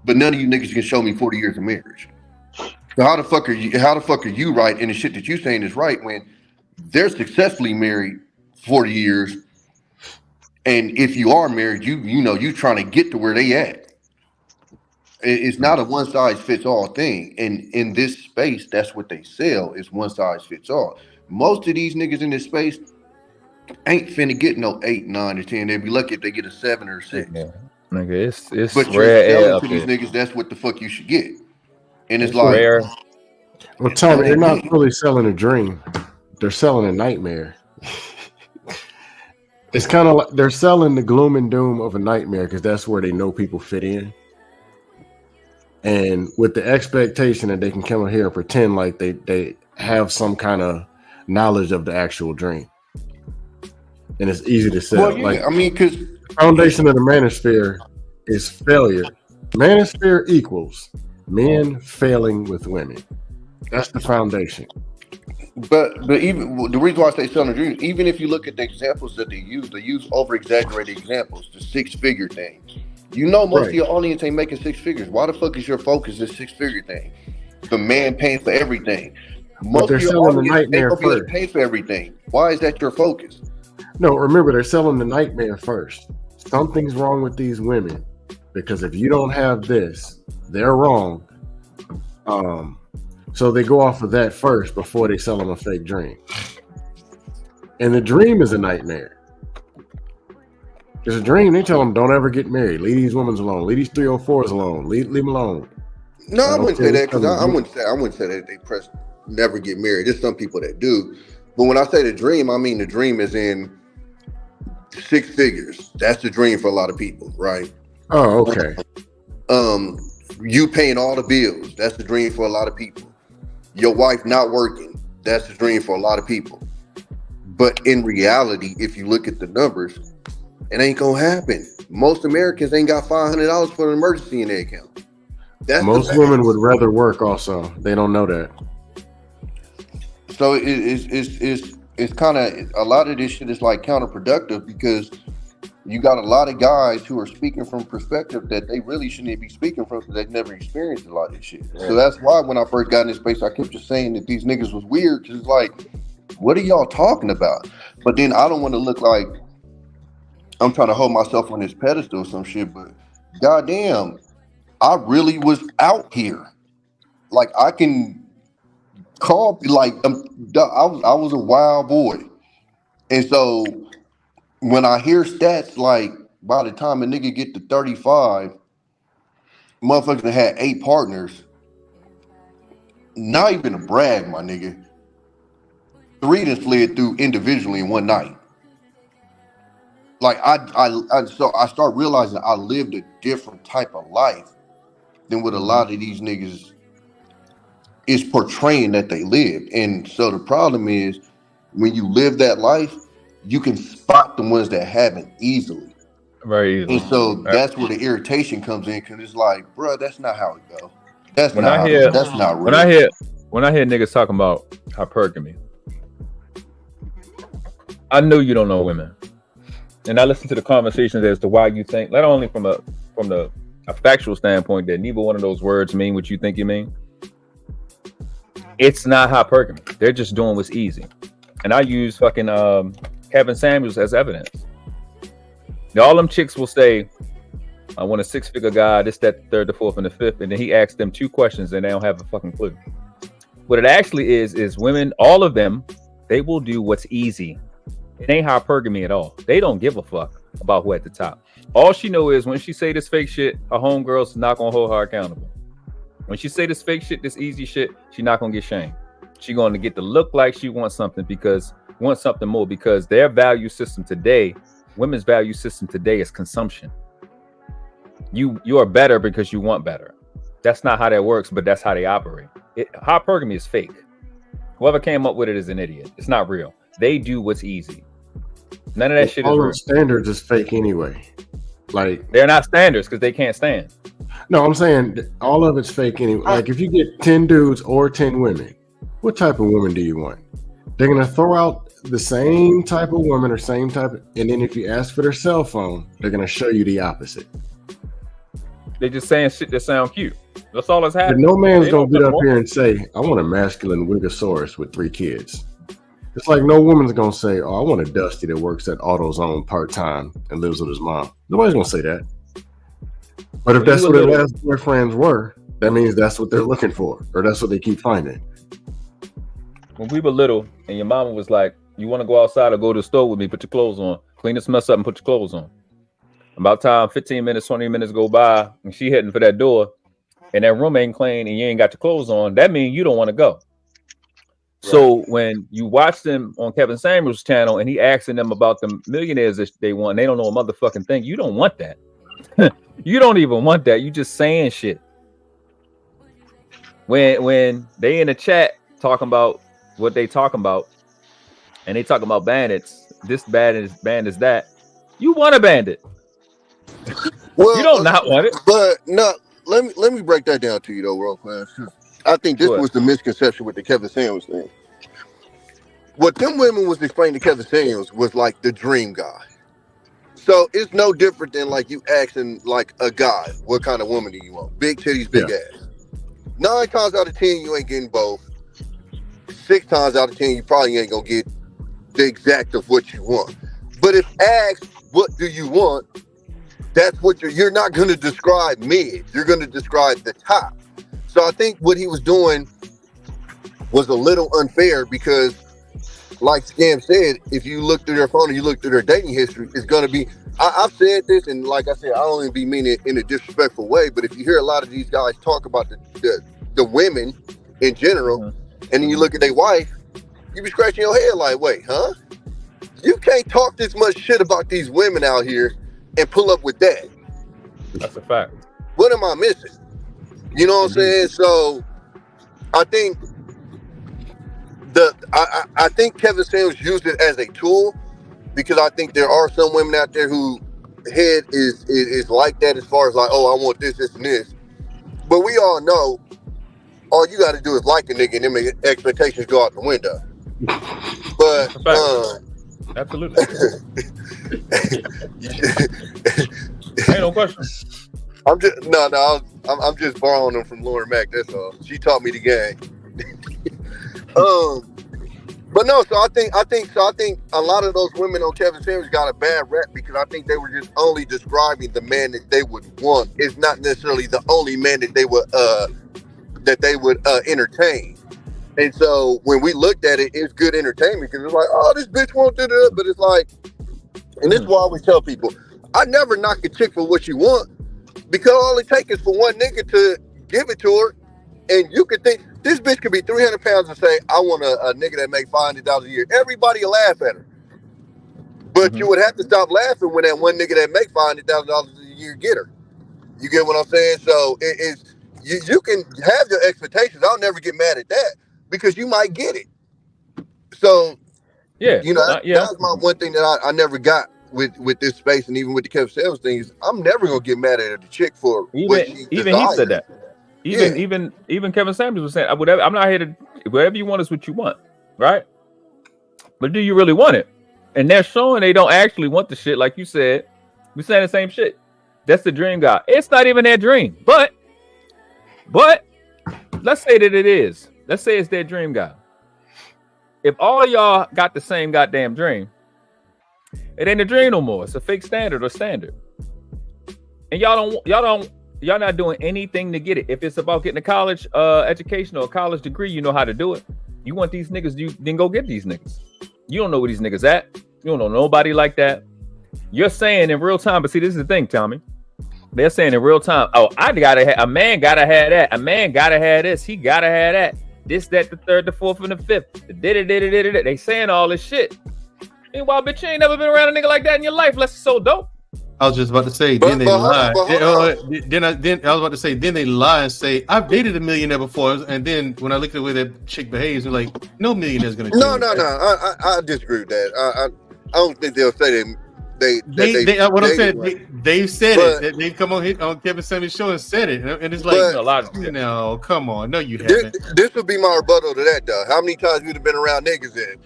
But none of you niggas can show me 40 years of marriage. So how the fuck are you right and the shit that you saying is right when they're successfully married 40 years? And if you are married, you know you trying to get to where they at. It's not a one size fits all thing. And in this space, that's what they sell, is one size fits all. Most of these niggas in this space ain't finna get no 8, 9, or 10. They'd be lucky if they get a 7 or 6. Yeah. Nigga, it's but rare you're selling to these niggas, that's what the fuck you should get. And it's like rare. Well, Tommy, they're not really selling a dream. They're selling a nightmare. It's kind of like they're selling the gloom and doom of a nightmare because that's where they know people fit in. And with the expectation that they can come in here and pretend like they have some kind of knowledge of the actual dream. And it's easy to sell. Well, yeah, like, I mean, because the foundation of the manosphere is failure. Manosphere equals men failing with women. That's the foundation. But even the reason why I say selling dreams, even if you look at the examples that they use over exaggerated examples, the 6-figure thing. You know, most of your audience ain't making 6 figures. Why the fuck is your focus this 6-figure thing? The man paying for everything. Most of your audience ain't gonna be able to pay for everything. Why is that your focus? No, remember, they're selling the nightmare first. Something's wrong with these women because if you don't have this, they're wrong. So they go off of that first before they sell them a fake dream. And the dream is a nightmare. It's a dream. They tell them don't ever get married. Leave these women alone. Leave these 304s alone. Leave them alone. No, I wouldn't say that because I wouldn't say that they press never get married. There's some people that do, but when I say the dream, I mean the dream is in 6 figures. That's the dream for a lot of people, right? Oh, okay. You paying all the bills. That's the dream for a lot of people. Your wife not working. That's the dream for a lot of people. But in reality, if you look at the numbers, it ain't gonna happen. Most Americans ain't got $500 for an emergency in their account. Most women would rather work. Also, they don't know that. So it's kind of a lot of this shit is like counterproductive because you got a lot of guys who are speaking from perspective that they really shouldn't be speaking from because they've never experienced a lot of this shit. Yeah. So that's why when I first got in this space, I kept just saying that these niggas was weird because it's like, what are y'all talking about? But then I don't want to look like I'm trying to hold myself on this pedestal or some shit, but goddamn, I really was out here. Like I can call, like I was a wild boy. And so when I hear stats like by the time a nigga get to 35, motherfuckers that had 8 partners, not even a brag, my nigga. 3 that slid through individually in one night. Like so I start realizing I lived a different type of life than what a lot of these niggas is portraying that they lived. And so the problem is when you live that life, you can spot the ones that haven't easily. Very easily. And so that's where the irritation comes in because it's like, bro, that's not how it goes. That's when not I hear, that's not real. When I hear niggas talking about hypergamy, I know you don't know women. And I listen to the conversations as to why you think, not only from a factual standpoint that neither one of those words mean what you think you mean. It's not hypergamy. They're just doing what's easy. And I use fucking Kevin Samuels as evidence. Now, all them chicks will say, I want a 6-figure guy, this, that, the 3rd, the 4th, and the 5th. And then he asks them 2 questions and they don't have a fucking clue. What it actually is women, all of them, they will do what's easy. It ain't hypergamy at all. They don't give a fuck about who at the top. All she know is when she say this fake shit, her homegirl's not gonna hold her accountable. When she say this fake shit, this easy shit, she not gonna get shamed. She gonna get to look like she wants something more because their value system today, women's value system today is consumption. You are better because you want better. That's not how that works, but that's how they operate. Hypergamy is fake. Whoever came up with it is an idiot. It's not real. They do what's easy. None of that shit is real. Standards is fake anyway. Like they're not standards because they can't stand. No, I'm saying all of it's fake anyway. Like if you get 10 dudes or 10 women, what type of woman do you want? They're gonna throw out the same type of woman or same type of, and then if you ask for their cell phone, they're gonna show you the opposite. They just saying shit that sound cute. That's all that's happening. But no man's gonna get up here and say, I want a masculine Wigosaurus with 3 kids. It's like no woman's gonna say, oh, I want a Dusty that works at AutoZone part-time and lives with his mom. Nobody's gonna say that. But if that's what their last boyfriends were, that means that's what they're looking for, or that's what they keep finding. When we were little and your mama was like, you want to go outside or go to the store with me, put your clothes on, clean this mess up and put your clothes on. About time 15 minutes, 20 minutes go by and she heading for that door and that room ain't clean and you ain't got your clothes on, that means you don't want to go. So when you watch them on Kevin Samuels' channel and he asking them about the millionaires that they want, and they don't know a motherfucking thing. You don't want that. You don't even want that. You just saying shit. When they in the chat talking about what they talking about, and they talking about bandits, this bandit is that. You want a bandit. Well, you don't not want it. But no, let me break that down to you though, World Class. I think this was the misconception with the Kevin Samuels thing. What them women was explaining to Kevin Samuels was like the dream guy. So it's no different than like you asking like a guy, what kind of woman do you want? Big titties, big ass. 9 times out of 10, you ain't getting both. 6 times out of 10, you probably ain't gonna get the exact of what you want. But if asked, what do you want? That's what you're not gonna describe mid. You're gonna describe the top. So I think what he was doing was a little unfair because like Scam said, if you look through their phone and you look through their dating history, it's going to be. I've said this, and like I said, I don't even be meaning it in a disrespectful way. But if you hear a lot of these guys talk about the women in general, and then you look at their wife, you be scratching your head like, wait, huh? You can't talk this much shit about these women out here and pull up with that. That's a fact. What am I missing? You know what I'm saying? So I think I think Kevin Samuels used it as a tool, because I think there are some women out there who head is like that, as far as like, oh, I want this, and this. But we all know all you got to do is like a nigga, and then make expectations go out the window. But absolutely, ain't no question. I'm just borrowing them from Lauren Mack. That's all. She taught me the game. But no, so I think a lot of those women on Kevin Samuels got a bad rep, because I think they were just only describing the man that they would want. It's not necessarily the only man that they would entertain. And so when we looked at it, it's good entertainment, because it's like, oh, this bitch won't do that. But it's like, and this is why I always tell people, I never knock a chick for what she want, because all it takes is for one nigga to give it to her, and you could think this bitch could be 300 pounds and say, I want a nigga that make $500 a year. Everybody will laugh at her. But you would have to stop laughing when that one nigga that make $500,000 a year get her. You get what I'm saying? So you can have your expectations. I'll never get mad at that, because you might get it. So yeah, you know, that was my one thing that I never got with this space, and even with the Kevin Samuels thing, is I'm never gonna get mad at the chick for what she even he said that. Even Kevin Samuels was saying, whatever, I'm not here to, whatever you want is what you want, right? But do you really want it? And they're showing they don't actually want the shit, like you said. We're saying the same shit. That's the dream guy. It's not even their dream, but let's say that it is. Let's say it's their dream guy. If all of y'all got the same goddamn dream, it ain't a dream no more. It's a fake standard or standard. And y'all not doing anything to get it. If it's about getting a college education or a college degree, you know how to do it. You want these niggas, you then go get these niggas. You don't know where these niggas at. You don't know nobody like that. You're saying in real time, but see, this is the thing, Tommy. They're saying in real time, oh, a man gotta have that. A man gotta have this. He gotta have that. This, that, the third, the fourth, and the fifth. They saying all this shit. Meanwhile, bitch, you ain't never been around a nigga like that in your life. Unless it's so dope. I was just about to say, then they lie. Then I was about to say, then they lie and say, I've dated a millionaire before, and then when I look at the way that chick behaves, they're like, no millionaire's gonna. No. I disagree with that. I don't think they'll say that. What I'm saying, they've said it. They've come on Kevin Samuels' show and said it, and it's like, a lot of no, come on, no, you haven't. This would be my rebuttal to that, though. How many times you've been around niggas in?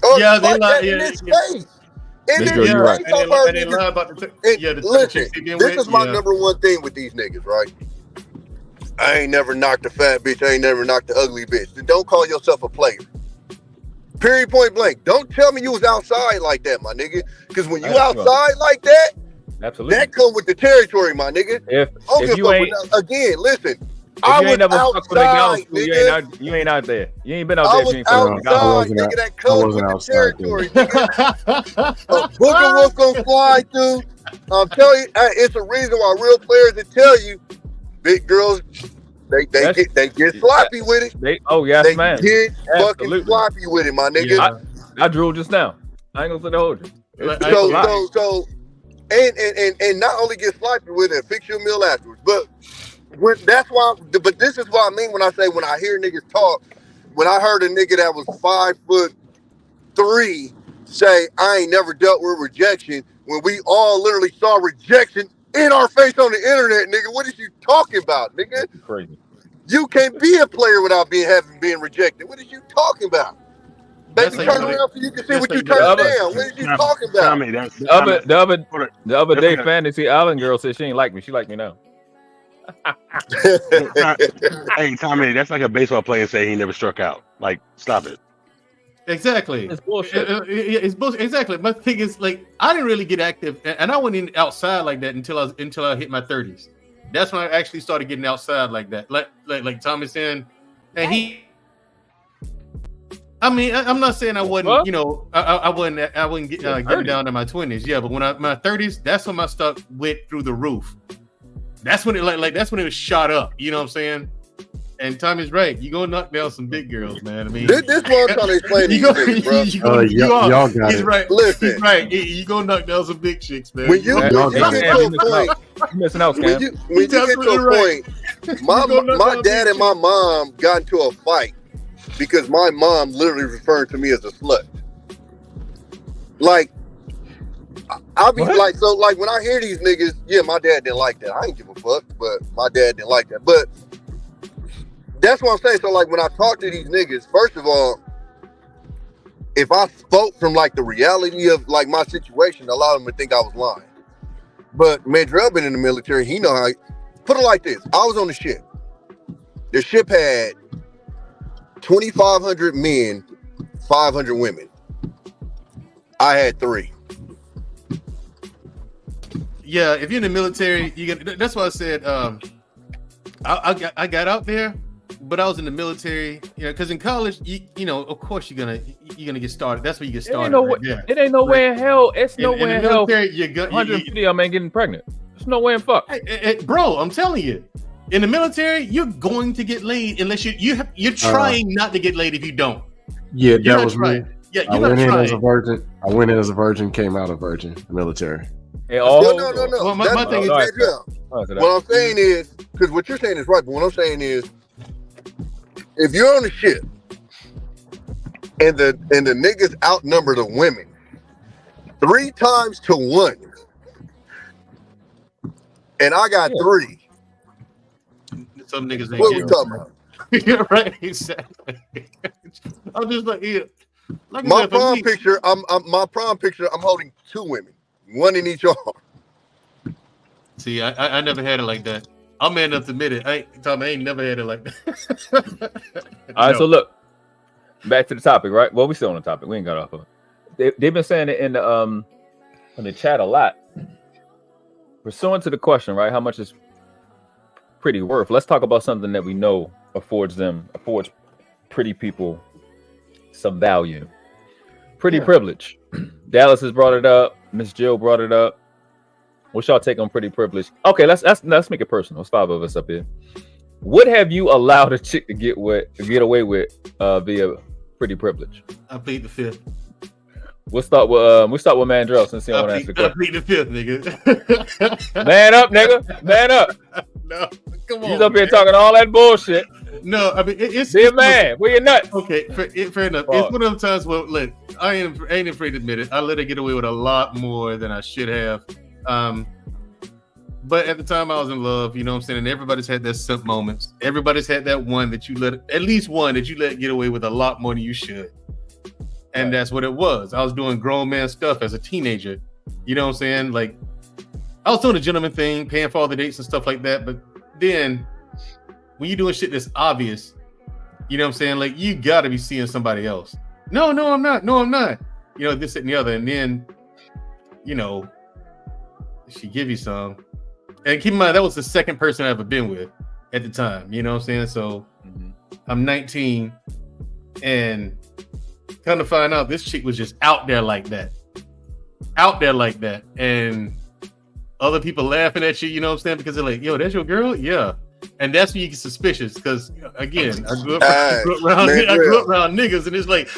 Oh, yeah, they lie. In this space. And they lie about listen, this is my number one thing with these niggas, right? I ain't never knocked a fat bitch. I ain't never knocked a ugly bitch. Then don't call yourself a player. Period, point blank. Don't tell me you was outside like that, my nigga. Because when you outside like that, absolutely, that come with the territory, my nigga. If you ain't, again, listen. I was outside, nigga. You ain't out there. You ain't been out there. I was outside, nigga. That comes with the territory, nigga. A booger wolf gonna fly through. I'm telling you, it's a reason why real players that tell you, big girls, they get sloppy with it. They man. Get fucking sloppy with it, my nigga. Yeah, I drooled just now. I ain't gonna say the whole thing. So, and not only get sloppy with it, fix your meal afterwards, but. But this is what I mean when I say, when I hear niggas talk, when I heard a nigga that was 5'3" say, I ain't never dealt with rejection, when we all literally saw rejection in our face on the internet, nigga. What is you talking about, nigga? Crazy. You can't be a player without being rejected. What is you talking about? Baby, turn around so you can see what you turn down. What is you talking about? The other day, Fantasy Island girl said she ain't like me. She like me now. Hey, Tommy, that's like a baseball player saying he never struck out. Like, stop it. Exactly. It's bullshit. It's bullshit. Exactly. My thing is, like, I didn't really get active, and I went in outside like that until I hit my 30s. That's when I actually started getting outside like that. Like Tommy saying, and I mean, I'm not saying I wasn't, What? you know, I wouldn't get down in my 20s. Yeah, but when my 30s, that's when my stuff went through the roof. That's when it that's when it was shot up. You know what I'm saying? And Tommy's right. You gonna knock down some big girls, man. I mean, This what I'm trying to explain to you, niggas, bro. Y'all got He's it. right. Listen. He's right. You gonna knock down some big chicks, man. When you get to a point, You missing out, when Cam. you get to a point, my dad and my mom got into a fight because my mom literally referred to me as a slut. Like, I'll be like, so like when I hear these niggas, yeah, my dad didn't like that. I ain't give a fuck, but my dad didn't like that. But that's what I'm saying. So like when I talk to these niggas, first of all, if I spoke from like the reality of like my situation, a lot of them would think I was lying. But Mandrell been in the military. He know how. Put it like this: I was on the ship. The ship had 2,500 men, 500 women. I had 3. Yeah, if you're in the military, you get. That's why I said I got out there, but I was in the military. You know, because in college, you know, of course you're gonna get started. That's where you get started. It ain't no way in hell. It's no way in hell. You 150 of them ain't getting pregnant. There's no way in fuck. Bro, I'm telling you, in the military, you're going to get laid unless you're trying not to get laid. If you don't, Yeah, that was me. Yeah, I went in as a virgin. I went in as a virgin, came out a virgin. Military. No. Well, my thing is, what I'm saying is, because what you're saying is right, but what I'm saying is, if you're on the ship and the niggas outnumber the women 3 times to 1, and I got 3. Some niggas ain't what we talking about? Yeah, right, exactly. I'm just like, yeah. Like my prom picture, I'm holding 2 women, 1 in each arm. See, I never had it like that. I'm man enough to admit it. I ain't never had it like that. All right, so look, back to the topic, right? Well, we still on the topic. We ain't got off of it. They've been saying it in the chat a lot. Pursuant to the question, right? How much is pretty worth? Let's talk about something that we know affords pretty people some value. Pretty privilege. Dallas has brought it up. Miss Jill brought it up. What's y'all take on pretty privilege? Okay, let's make it personal. It's 5 of us up here. What have you allowed a chick to get away with via pretty privilege? I plead the 5th. We'll start with Mandrell since he won't answer the question. I plead the 5th, nigga. Man up, nigga. Man up. No, come on. He's up here talking all that bullshit. No, I mean it's be a man. Where you nuts? Okay, fair enough. It's one of them times where look, I ain't afraid to admit it. I let her get away with a lot more than I should have. But at the time I was in love, you know what I'm saying? And everybody's had that simp moments. Everybody's had that one that you let get away with a lot more than you should. And that's what it was. I was doing grown man stuff as a teenager. You know what I'm saying? Like I was doing the gentleman thing, paying for all the dates and stuff like that. But then when you're doing shit that's obvious, you know what I'm saying? Like you gotta be seeing somebody else. No, I'm not. You know, this, that, and the other. And then, you know, she give you some. And keep in mind, that was the second person I ever been with at the time. You know what I'm saying? So I'm 19 and kind of find out this chick was just out there like that. And other people laughing at you, you know what I'm saying? Because they're like, yo, that's your girl? Yeah. And that's when you get suspicious. Because again, I grew up around niggas and it's like,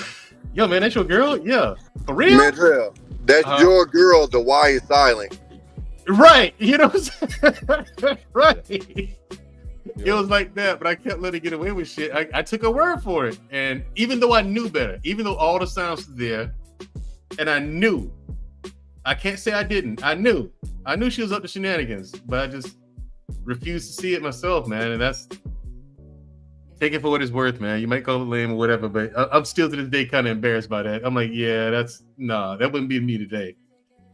yo, man, that's your girl? Yeah. For real? Mandrell, that's your girl. The Y is silent. Right. You know what I'm saying? Right. It was like that, but I kept letting her get away with shit. I took her word for it. And even though I knew better, even though all the signs were there, and I knew, I can't say I didn't. I knew she was up to shenanigans, but I just refused to see it myself, man. And that's, take it for what it's worth, man. You might call it lame or whatever, but I'm still to this day kind of embarrassed by that. I'm like, yeah, that wouldn't be me today.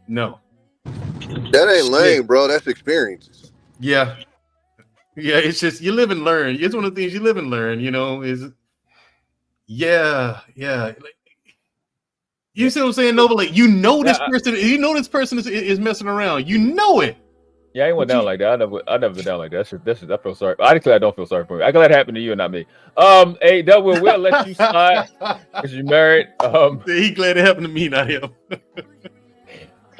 No. That ain't lame, bro. That's experiences. Yeah. Yeah, it's just you live and learn. It's one of the things you live and learn, you know, is like, you see what I'm saying? No, but like this person is messing around. You know it. Yeah, I ain't went down like that. I never been down like that. I feel sorry. I declare I don't feel sorry for me. I glad it happened to you and not me. Hey, Double, we'll let you slide because you're married. He glad it happened to me, not him.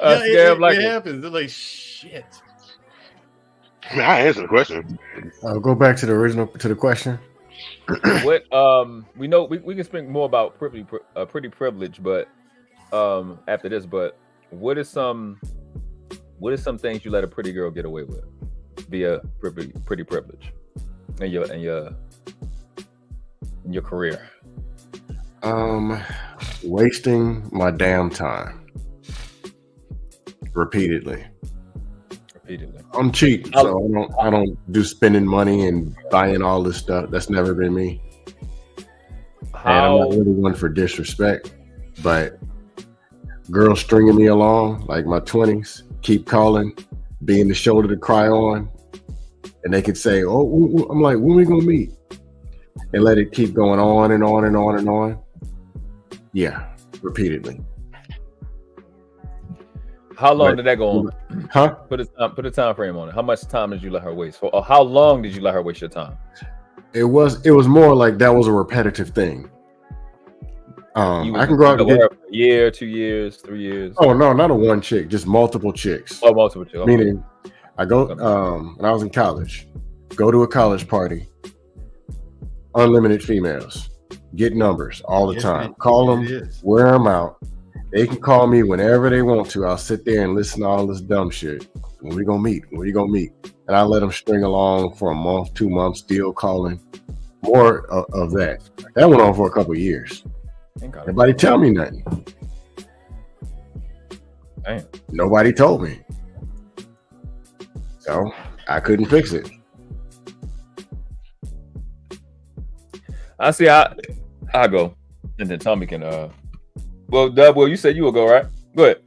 It happens. They're like, shit. I mean, I answer the question. I'll go back to the question. What we know we can speak more about pretty privilege, but after this, but what is some things you let a pretty girl get away with via pretty privilege in your career? Wasting my damn time repeatedly. I'm cheap, so I don't do spending money and buying all this stuff. That's never been me. And I'm not really one for disrespect, but girls stringing me along like my 20s, keep calling, being the shoulder to cry on, and they could say, "Oh," I'm like, "When we gonna meet?" And let it keep going on and on and on and on. Yeah, repeatedly. How long did that go on? Huh? Put a time frame on it. How much time did you let her waste? Or how long did you let her waste your time? It was more like that was a repetitive thing. I can go out and get a year, 2 years, 3 years. Oh no, not a one chick, just multiple chicks. Oh, multiple chicks. Okay. Meaning, I go when I was in college, go to a college party, unlimited females, get numbers all the time, call them, wear them out. They can call me whenever they want to. I'll sit there and listen to all this dumb shit. When we gonna meet? When we gonna meet? And I let them string along for a month, 2 months, still calling. More of that. That went on for a couple of years. Nobody tell me nothing. Damn. Nobody told me. So I couldn't fix it. I see. I go, and then Tommy can. Well, Dub, you said you will go, right? Go ahead.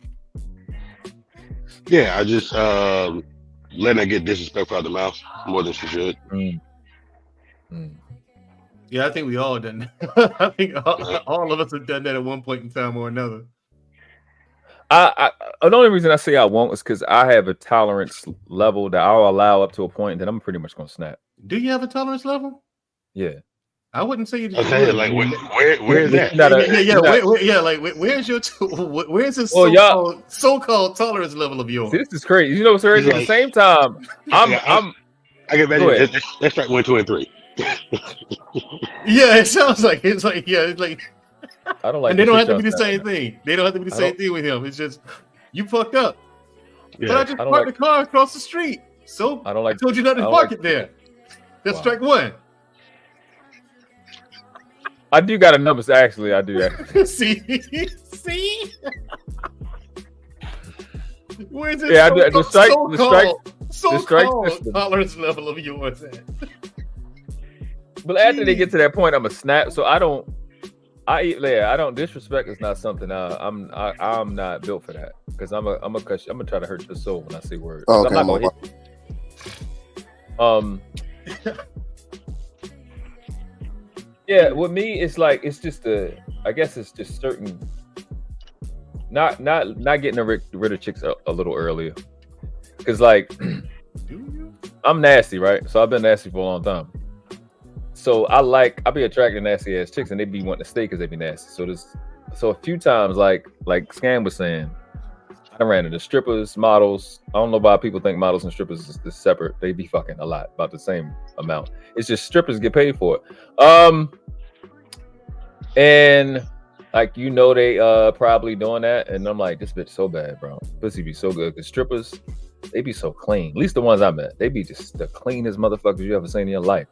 Yeah, I just letting her get disrespectful out the mouth more than she should. Yeah, I think we all done that. I think all of us have done that at one point in time or another. The only reason I say I won't is because I have a tolerance level that I'll allow up to a point, and then I'm pretty much gonna snap. Do you have a tolerance level? Yeah. I wouldn't say you. Okay, like where's that? Where's your where's this so-called tolerance level of yours? See, this is crazy. You know what's crazy? At the same time, I get better. Let's start 1, 2, and 3. Yeah, it sounds like it's like I don't like. And they don't have to be the same thing. They don't have to be the same thing with him. It's just you fucked up. Yeah, but I just parked the car across the street. So I told you not to park it there. That's strike one. I do got a number. Actually, I do that. See. Where's it? Yeah, the strike tolerance level of yours at? But after they get to that point, I'm a snap. So I don't disrespect. Is not something I'm not built for that because I'm gonna try to hurt your soul when I say words. Okay, I'm not gonna hit you. Yeah, with me, it's like it's just I guess it's just certain. Not getting rid of chicks a little earlier, because like I'm nasty, right? So I've been nasty for a long time. So I be attracted to nasty ass chicks, and they be wanting to stay because they be nasty. So a few times, like Scam was saying, I ran into strippers, models. I don't know why people think models and strippers is separate. They be fucking a lot, about the same amount. It's just strippers get paid for it. And like they probably doing that, and I'm like, this bitch so bad, bro. Pussy be so good because strippers, they be so clean. At least the ones I met, they be just the cleanest motherfuckers you ever seen in your life.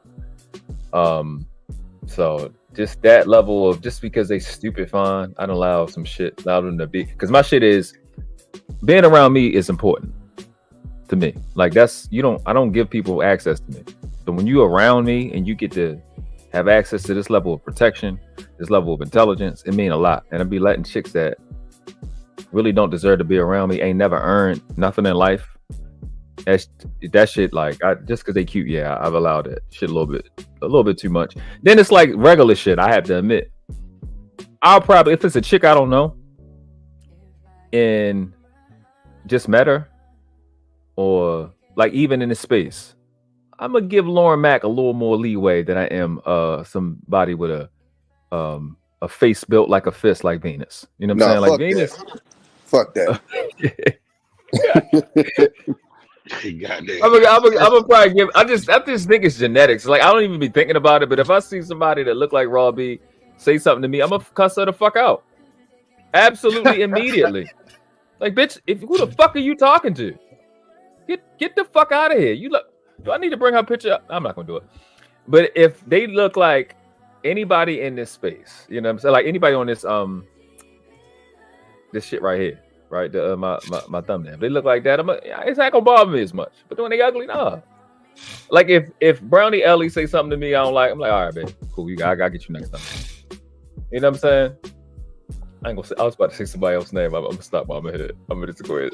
So just that level of just because they stupid fine, I don't allow some shit allow them to be, because my shit is being around me is important to me. Like I don't give people access to me. So when you around me and you get to have access to this level of protection, this level of intelligence, it mean a lot. And I be letting chicks that really don't deserve to be around me, ain't never earned nothing in life. That shit, like just because they cute, yeah, I've allowed that shit a little bit too much. Then it's like regular shit. I have to admit, I'll probably, if it's a chick I don't know and just met her, or like even in this space, I'm gonna give Lauren Mack a little more leeway than I am somebody with a face built like a fist like Venus. You know what I'm saying? Like Venus. Fuck that. Goddamn. I'm gonna probably give. I just think it's genetics. Like I don't even be thinking about it. But if I see somebody that look like Raw B say something to me, I'm gonna cuss her the fuck out. Absolutely immediately. Like bitch, who the fuck are you talking to? Get the fuck out of here. You look. Do I need to bring her picture up? I'm not gonna do it. But if they look like anybody in this space, you know what I'm saying? Like anybody on this this shit right here. Right, my thumbnail. If they look like that, it's not gonna bother me as much. But when they ugly, nah. Like if Brownie Ellie say something to me, I don't like. I'm like, all right, babe, cool. I gotta get you next time. You know what I'm saying? I ain't gonna say. I was about to say somebody else's name. I'm gonna stop while I'm ahead. I'm gonna just go ahead.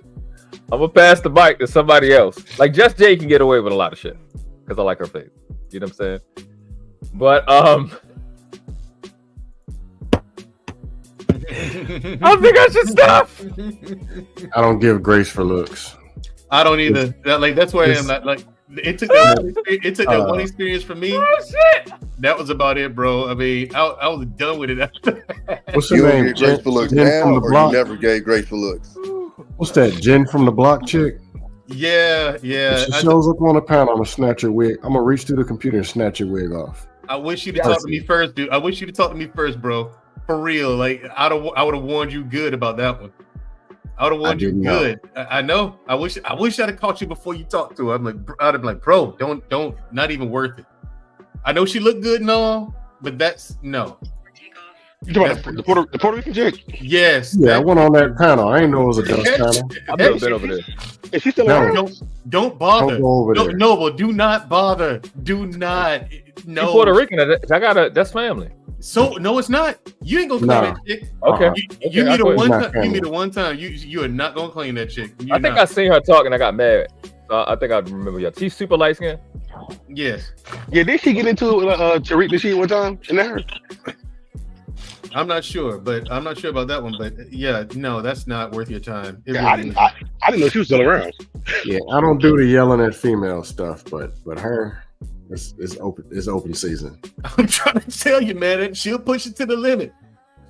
I'm gonna pass the mic to somebody else. Like Just Jay can get away with a lot of shit because I like her face. You know what I'm saying? But I think I should stop. I don't give grace for looks. I don't either. That's where I am. Like it took that one experience for me. Oh shit! That was about it, bro. I mean, I was done with it after that. What's her You name? don't get grace for looks Jen now, from the or you block? never gave grace for looks? What's that? Jen from the block chick? Yeah. If she shows up on a panel, I'm gonna snatch her wig. I'm gonna reach through the computer and snatch your wig off. I wish you'd have talked to me first, dude. I wish you'd have talked to me first, bro. For real. Like I would have warned you good about that one. I would have warned you good. I know. I wish I'd have caught you before you talked to her. I'd have been like, bro, don't, not even worth it. I know she looked good and all, but that's no. You talking about the Puerto Rican chick? Yes. Yeah, I went on that panel. I didn't know it was a dust panel. I've never been over there. Is she still around? Don't bother. Don't go over there. No, well, do not bother. Do not. No. You Puerto Rican. That's family. So no, it's not. You ain't gonna claim that chick. Okay. You meet her one time. family. You meet her one time. You are not gonna claim that chick. I think I seen her talk and I got mad. I think I remember y'all. She's super light skinned. Yes. Yeah, did she get into Tariq Nasheed one time? And that hurt? I'm not sure about that one. But yeah, no, that's not worth your time. I didn't know she was still around. Yeah, I don't do the yelling at female stuff, but her, it's open season. I'm trying to tell you, man. She'll push it to the limit.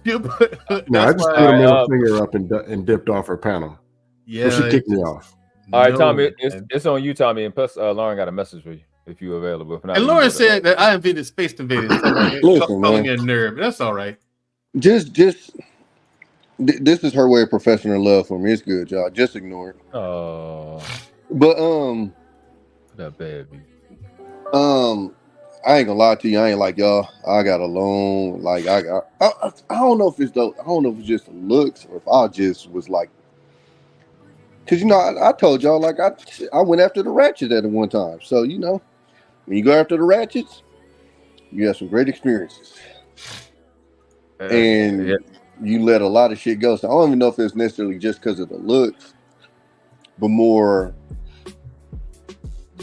No, I just threw the middle finger up and dipped off her panel. Yeah, so she kicked me off. All right, Tommy, it's on you, Tommy, and plus Lauren got a message for you if you're available. If not, and Lauren said that I invented Space Invaders. Listen, calling man. me a nerd, but that's all right. This is her way of professing her love for me. It's good, y'all. Just ignore it. Oh, but that baby. I ain't gonna lie to you. I ain't like y'all. I got a loan. Like I don't know if it's though. I don't know if it's just looks or if I just was like, cause I told y'all like I went after the ratchets at one time. So when you go after the ratchets, you have some great experiences. And you let a lot of shit go. So I don't even know if it's necessarily just because of the looks, but more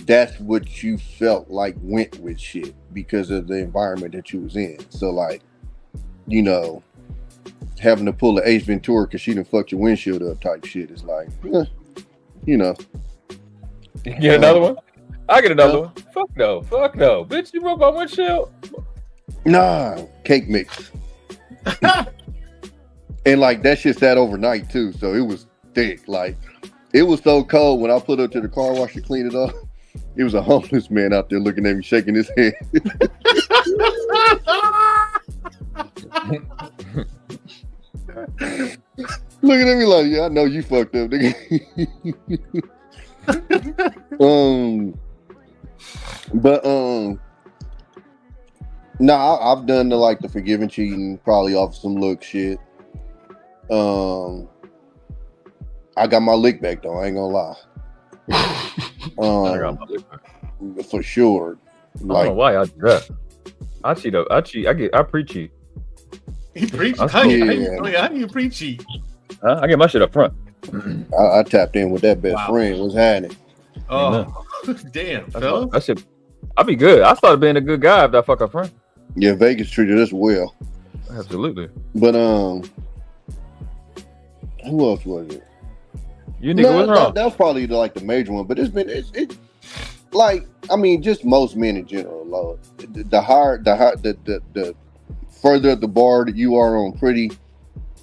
that's what you felt like went with shit because of the environment that you was in. So like, having to pull the Ace Ventura because she done fucked your windshield up type shit is like, You get another one? I get another one. Fuck no. Bitch, you broke my windshield? Nah, cake mix. And like that shit sat overnight too, so it was thick. Like it was so cold when I put up to the car wash to clean it up. It was a homeless man out there looking at me, shaking his head. Looking at me like, yeah, I know you fucked up, nigga. I've done the forgiving cheating, probably off some look shit. I got my lick back though. I ain't gonna lie. I got my lick back. For sure. I don't know why I do that. I cheat. I pre-cheat. He preached. How do you pre-cheat? I get my shit up front. I tapped in with that best friend. What's happening? Oh, damn, fellas. That shit. I be good. I started being a good guy after I fuck up friend. Yeah, Vegas treated us well. Absolutely. But who else was it? You nigga, what's wrong? That's probably like the major one, but it's like, I mean, just most men in general. Lord. The further up the bar that you are on pretty,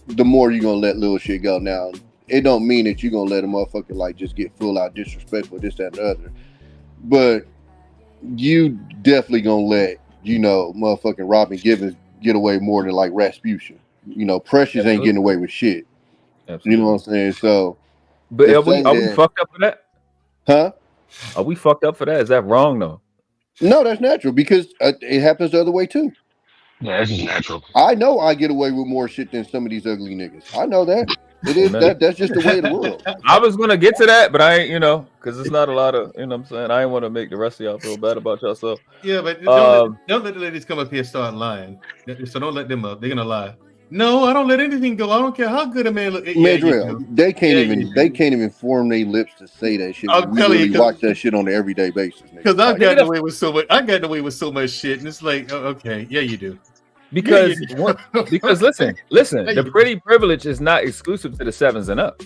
the more you're gonna let little shit go. Now, it don't mean that you're gonna let a motherfucker like just get full out disrespectful, this, that, and the other. But you definitely gonna let, motherfucking Robin Givens get away more than like Rasputin. Precious ain't getting away with shit. Absolutely. You know what I'm saying? So, but are we fucked up for that? Huh? Are we fucked up for that? Is that wrong though? No, that's natural because it happens the other way too. Yeah, that's just natural. I know I get away with more shit than some of these ugly niggas. I know that. It is that's just the way of the world. I was gonna get to that, but I ain't, because it's not a lot of, what I'm saying. I ain't want to make the rest of y'all feel bad about yourself. Yeah, but don't let the ladies come up here and start lying. So don't let them up. They're gonna lie. No, I don't let anything go. I don't care how good a man look. Madrell, they can't even form their lips to say that shit. We really watch that shit on an everyday basis. Because I've gotten away with so much. I got away with so much shit, and it's like, okay, yeah, you do. Because listen, the pretty privilege is not exclusive to the 7s and up.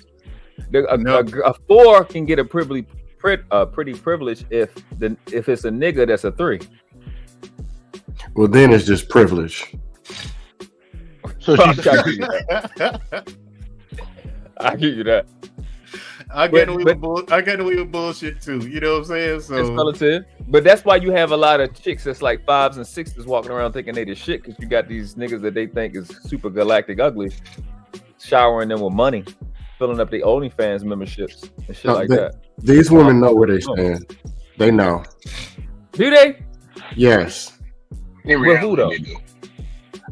A 4 can get a pretty privilege if it's a nigga that's a 3. Well, then it's just privilege. So I give you that. I got away with bullshit too. You know what I'm saying? So it's relative. But that's why you have a lot of chicks that's like 5s and 6s walking around thinking they the shit, because you got these niggas that they think is super galactic ugly, showering them with money, filling up their OnlyFans memberships and shit like that. These women know where they stand. They know. Do they? Yes. With who though?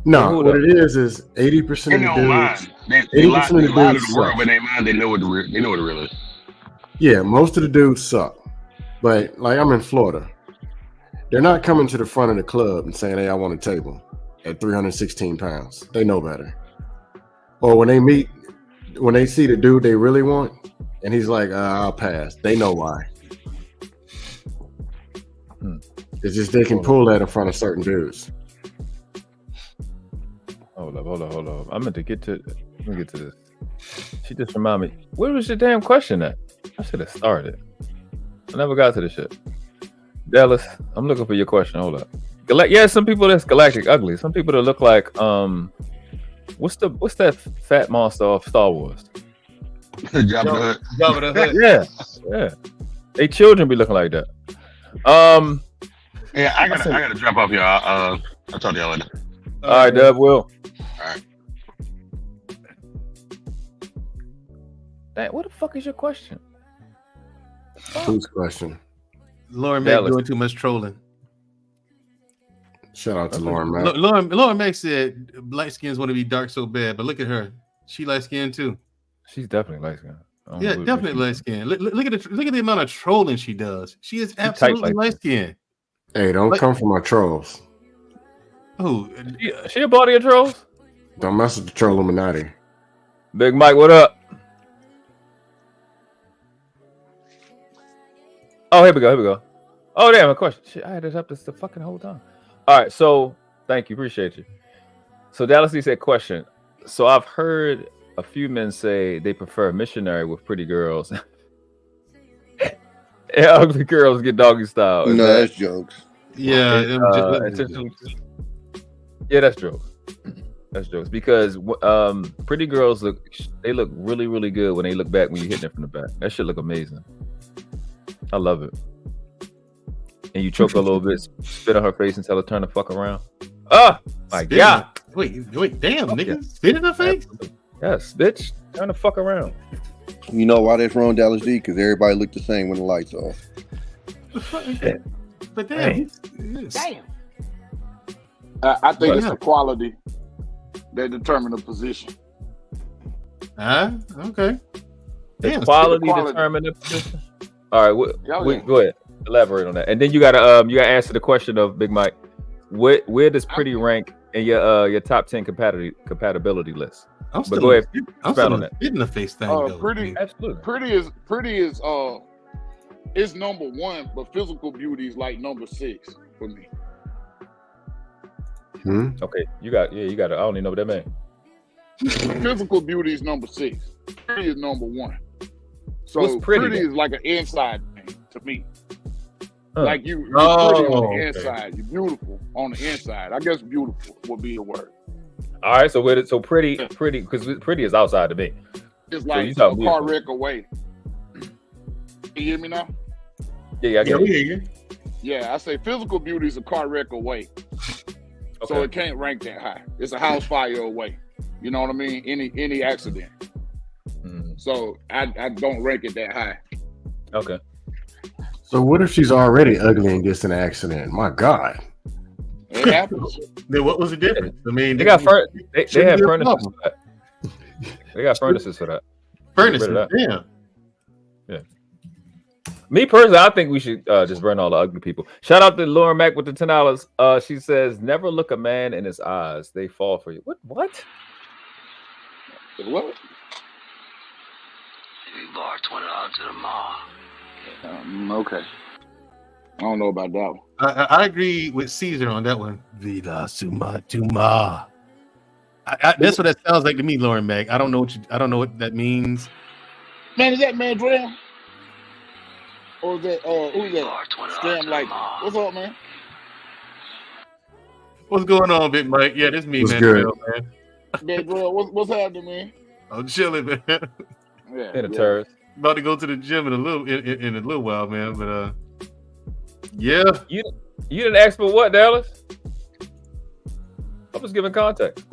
No, what it is 80% of the dudes. 80% of the dudes suck. But they mind, they know what the real is. Yeah, most of the dudes suck. But like, I'm in Florida. They're not coming to the front of the club and saying, "Hey, I want a table at 316 pounds." They know better. Or when they see the dude they really want, and he's like, "I'll pass." They know why. It's just they can pull that in front of certain dudes. Hold up. I meant to get to. Let me get to this. She just reminded me. Where was your damn question at? I should have started. I never got to the shit. Dallas, I'm looking for your question. Hold up. Yeah, some people that's galactic ugly. Some people that look like what's that fat monster of Star Wars? Jabba the Hutt. Yeah. They children be looking like that. Yeah, I gotta drop off y'all. I'll talk to y'all later. All right, Dub. Will. All right. What the fuck is your question? Whose question? Lauren Mack doing too much trolling. Shout out to Lauren Mack. Lauren Mack said light skins want to be dark so bad, but look at her. She light skinned too. She's definitely light skinned. Yeah, definitely light skinned. Look at the amount of trolling she does. She is absolutely light skinned. Hey, don't come for my trolls. Oh, she a body of trolls? Don't mess with the troll Illuminati. Big Mike, what up? Oh, here we go. Oh, damn, a question. Shit, I had this up the fucking whole time. All right, so thank you, appreciate you. So Dallas said question. So I've heard a few men say they prefer missionary with pretty girls. And ugly girls get doggy style. No, that's jokes. Yeah, that's jokes. That's jokes because pretty girls look really, really good when they look back when you hit them from the back. That shit look amazing. I love it. And you choke a little bit, spit on her face, and tell her turn the fuck around. Oh my god! Wait, damn, nigga, spit in her face? Yes, bitch, turn the fuck around. You know why that's wrong, Dallas D? Because everybody look the same when the lights off. But damn. I think it's the quality that determine the position. Okay. The quality determine the position. All right, go ahead. Elaborate on that, and then you gotta answer the question of Big Mike. Where does pretty rank in your top 10 compatibility list? But go ahead. I'm on that. In the face thing. Pretty, absolutely. Pretty is number 1, but physical beauty is like number 6 for me. Okay, you got it. I don't even know what that means. Physical beauty is number 6. Pretty is number 1. So What's pretty pretty then? is like an inside thing to me. Huh. Like you're pretty on the inside. You're beautiful on the inside. I guess beautiful would be the word. All right, so pretty because pretty is outside to me. It's So like you a talking car beautiful. wreck away. You hear me now? Yeah, I get we it. hear you. Yeah, I say physical beauty is a car wreck away. So Okay. it can't rank that high. It's a house fire away. You know what I mean? Any accident. Mm, So I don't rank it that high. okay. So what if she's already ugly and gets in an accident? My God. It happens. Then what was the difference? I mean, They got they shouldn't have be a furnaces problem. for that. They got furnaces for that. furnaces. Get rid of Yeah. Me personally, I think we should just burn all the ugly people. Shout out to Lauren Mack with the $10. She says, "Never look a man in his eyes; they fall for you." What? What? You borrow $20 to the mall. Okay. I don't know about that one. I agree with Caesar on that one. Vida suma tuma. That's what that sounds like to me, Lauren Mack. I don't know what that means. Man, is that Mandrell? Or is that who's that? Scam like. What's up, man? What's going on, Big Mike? Yeah, this me, What's man. good? Man. Mandrell, what's happening, man? I'm chilling, man. Yeah. In a terrorist. About to go to the gym in a little while, man. But yeah. You didn't ask for what, Dallas? I was giving context.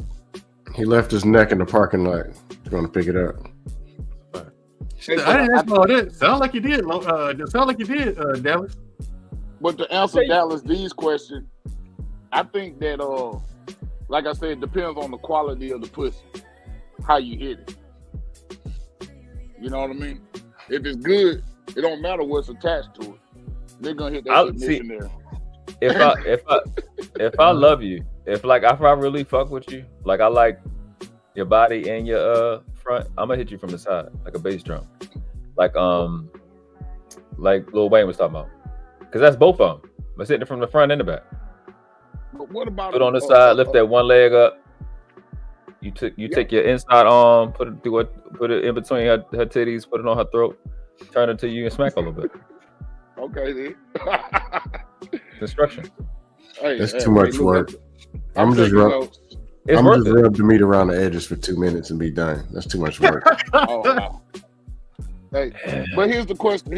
He left his neck in the parking lot. He's going to pick it up. I didn't ask for all that. Sound like you did. Dallas. But to answer Dallas D's question, I think that like I said, it depends on the quality of the pussy, how you hit it. You know what I mean? If it's good, it don't matter what's attached to it. They're gonna hit that missionary. If I love you, if I really fuck with you, like I like your body and your front, I'm gonna hit you from the side like a bass drum, like Lil Wayne was talking about, because that's both of them. I'm hitting it from the front and the back. But what about Put it on the side, lift that one leg up. You take your inside arm, put it in between her titties, put it on her throat, turn it to you and smack a little bit. Okay, then. Construction. That's too much work. I'm just rub the meat around the edges for 2 minutes and be done. That's too much work. Oh, wow. Hey, but here's the question.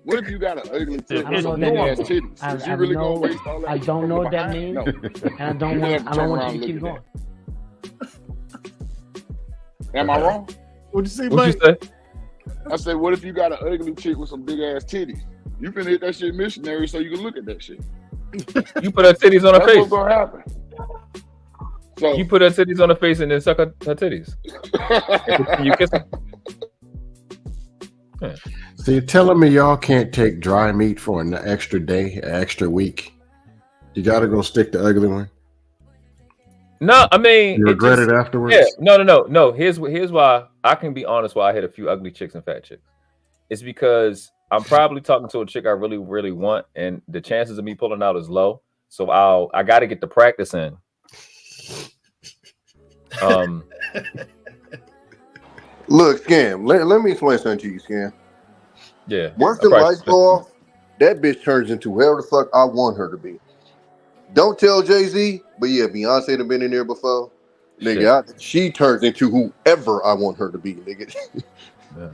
What if you got an ugly chick with some big ass titties? Is you really gonna waste all that? I don't know what that means, No. and I don't want you to keep going. Am I wrong? What'd you say, What'd Mike? you say? I said, what if you got an ugly chick with some big ass titties? You can hit that shit missionary so you can look at that shit. You put her titties on her That's face. what's gonna happen. So You put her titties on her face and then suck her titties. You kiss her. Yeah. So you're telling me y'all can't take dry meat for an extra day, an extra week? You got to go stick the ugly one? No, I mean, You regret it afterwards? Yeah, no. Here's why I can be honest. Why I hit a few ugly chicks and fat chicks. It's because I'm probably talking to a chick I really, really want, and the chances of me pulling out is low. So I got to get the practice in. Look, Scam, let me explain something to you, Scam. Yeah. Once the lights go off, that bitch turns into whoever the fuck I want her to be. Don't tell Jay-Z, but yeah, Beyonce done been in there before. Nigga, she turns into whoever I want her to be, nigga. Yeah.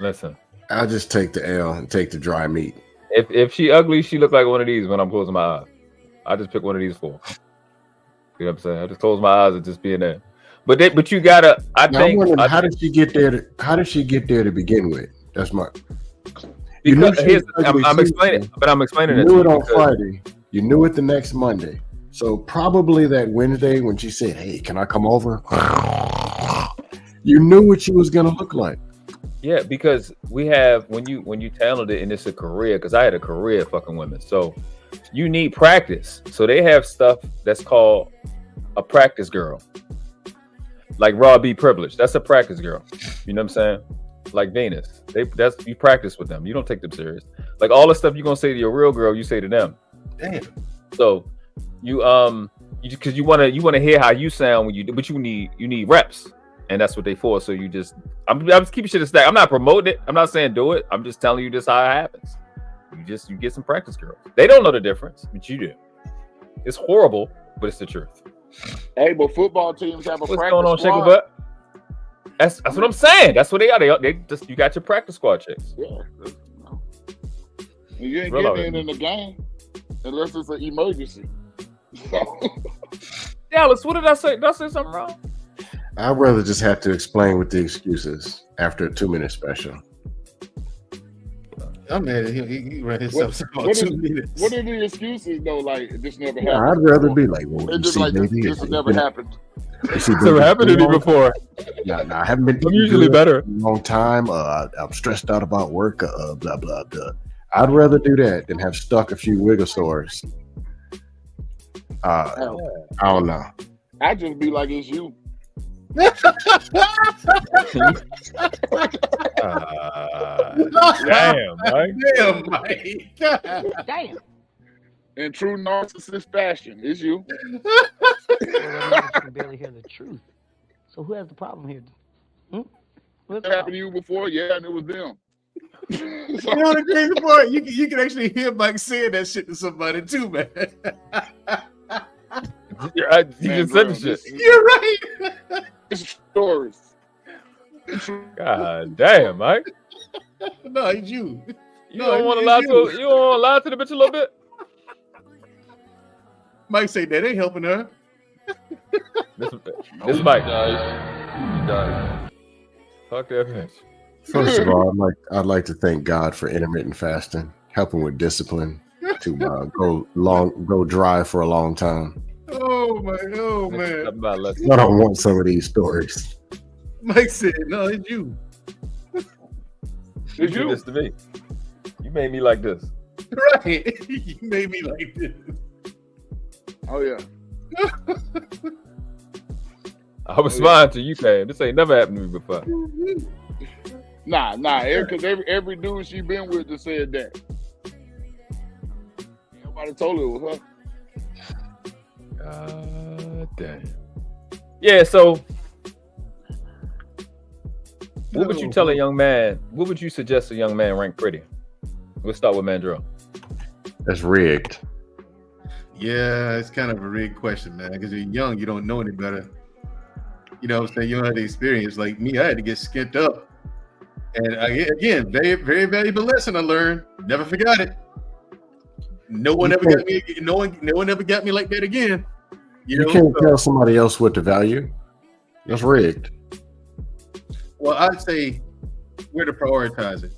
Listen. I'll just take the L and take the dry meat. If she ugly, she look like one of these when I'm closing my eyes. I just pick one of these for her. You know what I'm saying? I just close my eyes and just be in there. But you gotta. How did she get there? How did she get there to begin with? That's my. I'm explaining it. You knew it on Friday. You knew it the next Monday. So probably that Wednesday when she said, "Hey, can I come over?" You knew what she was gonna look like. Yeah, because we have when you talented and it's a career. Because I had a career fucking women, so you need practice. So they have stuff that's called a practice girl, like Raw B Privilege. That's a practice girl. You know what I'm saying? Like Venus, you practice with them. You don't take them serious. Like all the stuff you're gonna say to your real girl, you say to them. Damn. So because you wanna hear how you sound when you do, but you need reps. and that's what they for. So I'm just keeping shit a stack. I'm not promoting it. I'm not saying do it. I'm just telling you this how it happens. You get some practice girls. They don't know the difference, but you do. It's horrible, but it's the truth. Hey, but football teams have a What's practice going on, squad. Shaker Butt? That's what I'm saying. That's what they are. They just you got your practice squad chicks. Yeah. You ain't getting in the game unless it's an emergency. Dallas, what did I say? Did I say something wrong? I'd rather just have to explain with the excuses after a 2-minute special. I'm mad at him. He ran himself about 2 minutes. What are the excuses though? Like this never happened. I'd rather be like, well, it's just like this never happened. It's never happened to me before. No, I haven't been. I'm usually better. A long time. I'm stressed out about work. Blah blah blah. I'd rather do that than have stuck a few wiggle sores. I don't know. I just be like, it's you. Damn, Mike. Damn, Mike. Damn. In true narcissist fashion, it's you. I can barely hear the truth. So who has the problem here? What happened to you before? Yeah, and it was them. You know the crazy part? You can actually hear Mike saying that shit to somebody too, man. You just said the shit. You're right. It's stories. God damn, Mike. No, it's you. You don't want to lie to. You don't want to lie to the bitch a little bit. Mike say that ain't helping her. This Mike. He died. Fuck that bitch. First of all, I'd like to thank God for intermittent fasting, helping with discipline to go dry for a long time. Oh man. I don't want some of these stories. Mike said, "No, it's you. You did this to me. You made me like this. Right? You made me like this. Oh yeah. I was smiling till you came. This ain't never happened to me before. Nah. Because every dude she been with just said that. Nobody told her it was her. God damn. Yeah. So, what would you tell a young man? What would you suggest a young man rank pretty? We'll start with Mandrill. That's rigged. Yeah, it's kind of a rigged question, man. Because you're young, you don't know any better. You know what I'm saying? You don't have the experience. Like me, I had to get skint up. And again, very, very valuable lesson I learned. Never forgot it. No one ever got me. No one ever got me like that again. You can't tell somebody else what to value. That's rigged. Well, I'd say where to prioritize it.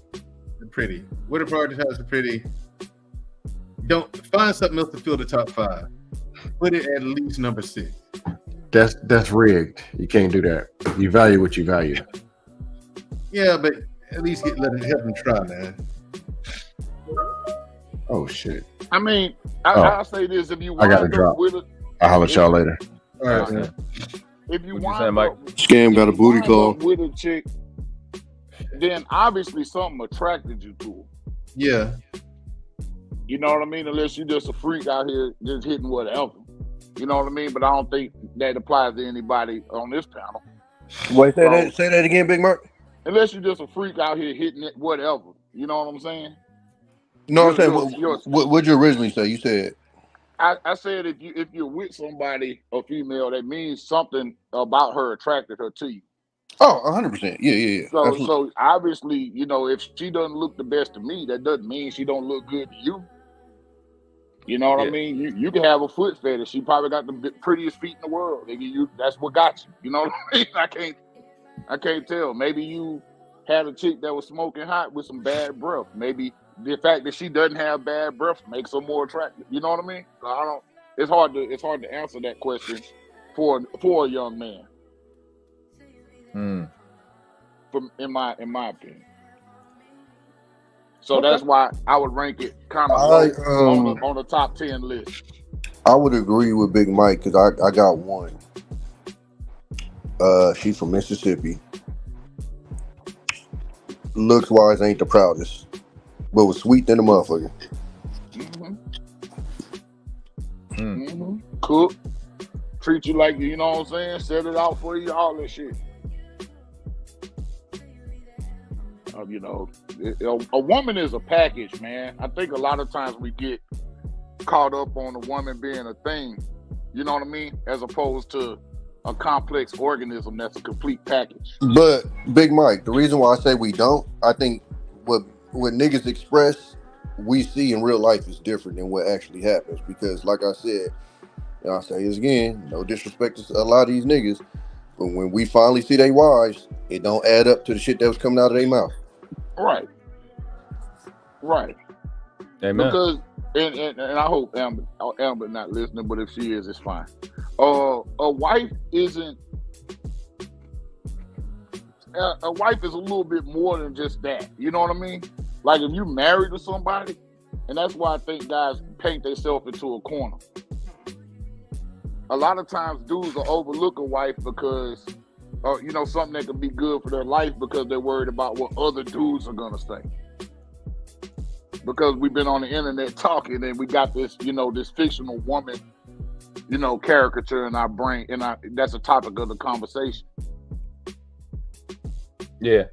The pretty. Where to prioritize the pretty. Don't find something else to fill the top 5. Put it at least number 6. That's rigged. You can't do that. You value what you value. Yeah, but at least help them try, man. Oh shit. I mean, I'll say this: if you wind I gotta up drop. with a, I'll holler at y'all later. All right, man. If you What you wind saying, Mike? up, Scam got a booty wind call. up with a chick, then obviously something attracted you to her. Yeah. You know what I mean? Unless you just a freak out here just hitting whatever. You know what I mean? But I don't think that applies to anybody on this panel. Wait, say that again, Big Mark. Unless you're just a freak out here hitting it whatever. You know what I'm saying? No, I'm saying what'd you originally say? You said I said if you're with somebody, a female, that means something about her attracted her to you. Oh, 100%. Yeah. So obviously, you know, if she doesn't look the best to me, that doesn't mean she don't look good to you. You know what I mean? You can have a foot fetish. She probably got the prettiest feet in the world. That's what got you. You know what I mean? I can't tell. Maybe you had a chick that was smoking hot with some bad breath. Maybe the fact that she doesn't have bad breath makes her more attractive. You know what I mean? So it's hard to answer that question for a young man. In my opinion. So that's why I would rank it kind of on the top 10 list. I would agree with Big Mike because I got one. She's from Mississippi. Looks wise ain't the proudest, but was sweet than a motherfucker. Cook, treat you like, you know what I'm saying? Set it out for you, all that shit. You know, a woman is a package, man. I think a lot of times we get caught up on a woman being a thing, you know what I mean, as opposed to a complex organism that's a complete package. But Big Mike, the reason why I say we don't, I think what niggas express, we see in real life is different than what actually happens. Because like I said, and I'll say this again, no disrespect to a lot of these niggas, but when we finally see their wives, it don't add up to the shit that was coming out of their mouth. Right. Amen. Because and I hope Amber not listening, but if she is, it's fine. A wife isn't. A wife is a little bit more than just that. You know what I mean? Like if you married to somebody, and that's why I think guys paint themselves into a corner. A lot of times dudes will overlook a wife because, you know, something that could be good for their life because they're worried about what other dudes are gonna say. Because we've been on the internet talking and we got this, you know, this fictional woman, you know, caricature in our brain, and that's a topic of the conversation. Yeah,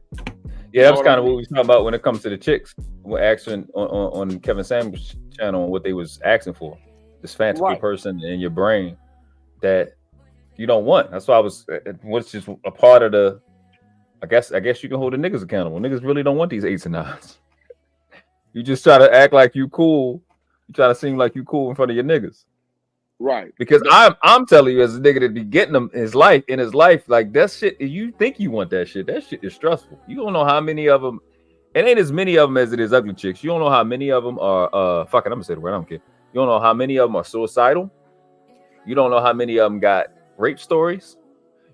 that was kind of what we was talking about when it comes to the chicks. We're asking on Kevin Samuel's channel what they was asking for. This fanciful person in your brain that you don't want. That's why I was, what's just a part of the, I guess you can hold the niggas accountable. Niggas really don't want these 8s and 9s. You just try to act like you cool. You try to seem like you cool in front of your niggas. Right. Because I'm telling you, as a nigga that be getting them in his life, like that shit, you think you want that shit is stressful. You don't know how many of them, it ain't as many of them as it is ugly chicks. You don't know how many of them are, fuck it, I'm gonna say the word, I don't care. You don't know how many of them are suicidal. You don't know how many of them got rape stories.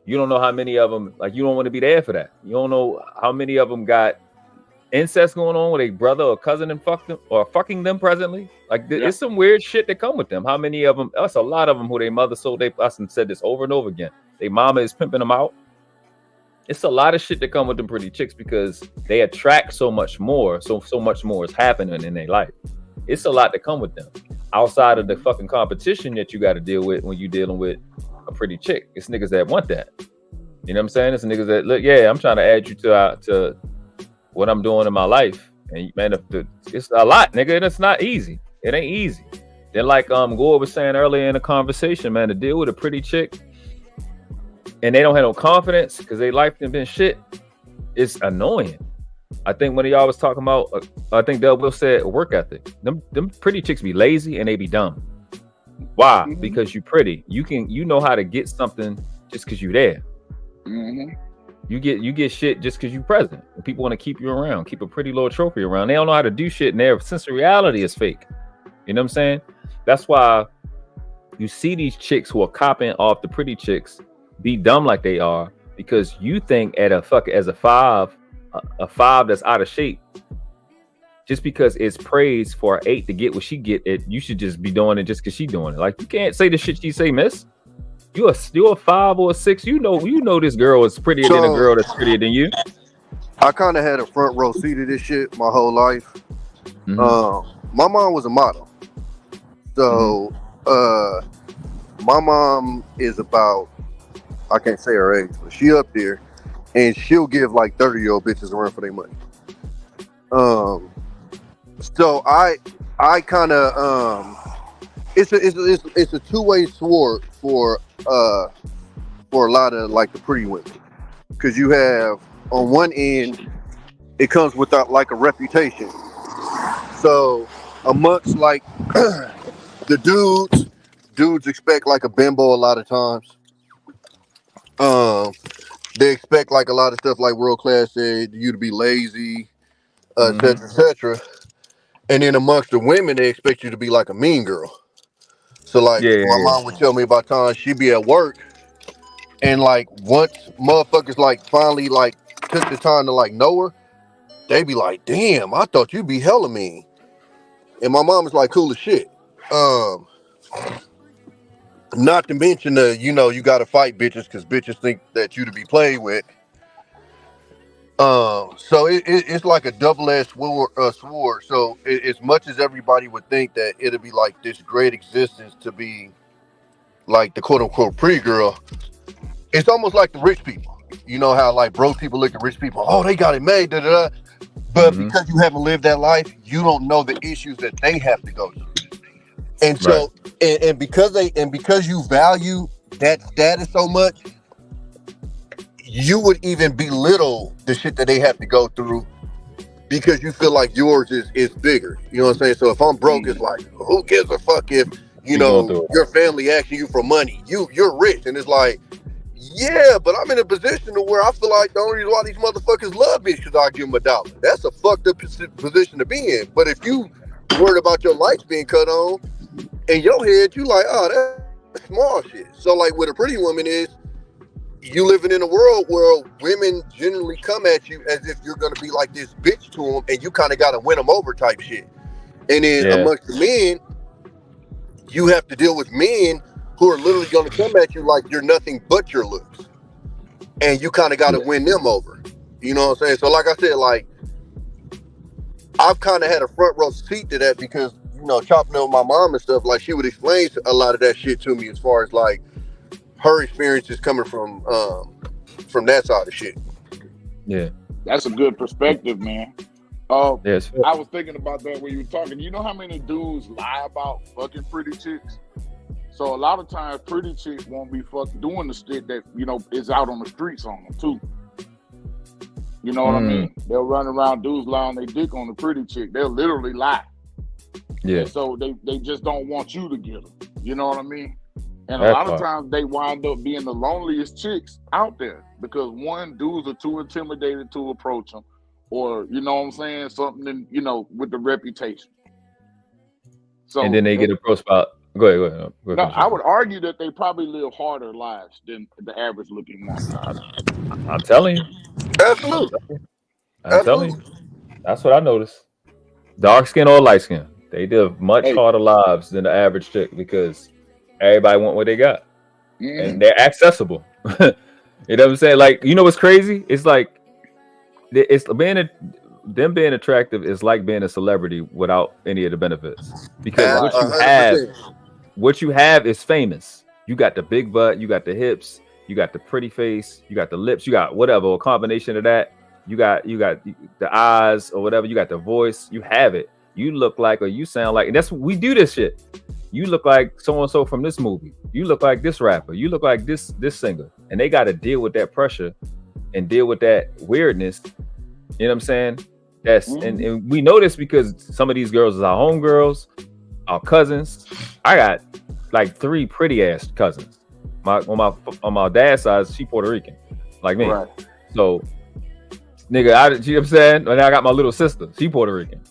You don't know how many of them, like, you don't want to be there for that. You don't know how many of them got incest going on with a brother or cousin and fucking them presently. Like, it's some weird shit that come with them. How many of them? That's a lot of them who their mother sold us and said this over and over again. Their mama is pimping them out. It's a lot of shit that come with them pretty chicks because they attract so much more. So much more is happening in their life. It's a lot that come with them outside of the fucking competition that you got to deal with when you dealing with a pretty chick. It's niggas that want that. You know what I'm saying? It's niggas that look, yeah, I'm trying to add you to what I'm doing in my life. And man, it's a lot, nigga, and it's not easy. It ain't easy. Then like Gore was saying earlier in the conversation, man, to deal with a pretty chick and they don't have no confidence because their life done been shit, it's annoying. I think one of y'all was talking about, I think Del Will said work ethic. Them pretty chicks be lazy and they be dumb. Why? Mm-hmm. Because you pretty. You know how to get something just because you there. Mm-hmm. You get shit just because you present. And people want to keep you around, keep a pretty little trophy around. They don't know how to do shit, and their sense of reality is fake. You know what I'm saying? That's why you see these chicks who are copying off the pretty chicks be dumb like they are, because you think as a five that's out of shape, just because it's praise for an 8 to get what she get, you should just be doing it just because she doing it. Like, you can't say the shit she say, miss. You're a 5 or a 6. You know this girl is prettier than a girl that's prettier than you. I kind of had a front row seat of this shit my whole life. Mm-hmm. My mom was a model. So my mom is about, I can't say her age, but she up there, and she'll give like 30-year-old bitches a run for their money. So I kind of it's a two-way sword for a lot of like the pretty women, because you have on one end it comes without like a reputation. So amongst like the dudes expect like a bimbo a lot of times. They expect like a lot of stuff like World Class said, you to be lazy, etc., etc. And then amongst the women, they expect you to be like a mean girl. So like my mom would tell me about times she'd be at work, and like once motherfuckers like finally like took the time to like know her, they be like, damn, I thought you'd be hella mean. And my mom is like cool as shit. Not to mention you gotta fight bitches because bitches think that you to be played with. So it's like a double-edged sword. So as much as everybody would think that it'd be like this great existence to be like the quote-unquote pretty girl, it's almost like the rich people. You know how like broke people look at rich people, oh, they got it made, da-da-da. But because you haven't lived that life, you don't know the issues that they have to go through. And so, and because you value that status so much, you would even belittle the shit that they have to go through because you feel like yours is bigger. You know what I'm saying? So if I'm broke, it's like, who gives a fuck if, you know, your family asking you for money? You're rich. And it's like, yeah, but I'm in a position to where I feel like the only reason why these motherfuckers love me is because I give them $1. That's a fucked up position to be in. But if you worried about your lights being cut on, in your head, you like, oh, that's small shit. So like with a pretty woman is, you living in a world where women generally come at you as if you're gonna be like this bitch to them, and you kind of gotta win them over type shit. And then amongst the men, you have to deal with men who are literally gonna come at you like you're nothing but your looks, and you kind of gotta win them over. You know what I'm saying? So like I said, like I've kind of had a front row seat to that because, you know, chopping up with my mom and stuff, like she would explain a lot of that shit to me as far as like her experiences coming from that side of shit. Yeah, that's a good perspective, man. Yes, I was thinking about that when you were talking. You know how many dudes lie about fucking pretty chicks? So a lot of times, pretty chicks won't be doing the shit that, you know, is out on the streets on them too. You know what I mean? They'll run around, dudes lie on their dick on the pretty chick. They'll literally lie. Yeah. And so they just don't want you to get them. You know what I mean? And a lot of times they wind up being the loneliest chicks out there because one, dudes are too intimidated to approach them, or, you know what I'm saying, something, you know, with the reputation. So and then they get approached by. Go ahead. No, I would argue that they probably live harder lives than the average looking one. I'm telling you. Absolutely. I'm telling you. That's what I noticed. Dark skin or light skin, they live much harder lives than the average chick because everybody want what they got, and they're accessible. You know what I'm saying? Like, you know what's crazy? It's like it's them being attractive is like being a celebrity without any of the benefits because what you have is famous. You got the big butt, you got the hips, you got the pretty face, you got the lips, you got whatever, a combination of that. You got the eyes or whatever. You got the voice. You have it. You look like or you sound like, and that's we do this shit. You look like so and so from this movie. You look like this rapper. You look like this singer, and they got to deal with that pressure and deal with that weirdness. You know what I'm saying? That's and we know this because some of these girls is our homegirls, our cousins. I got like 3 pretty ass cousins. On my dad's side, she Puerto Rican, like me. Right. So, nigga, you know what I'm saying? And I got my little sister. She Puerto Rican.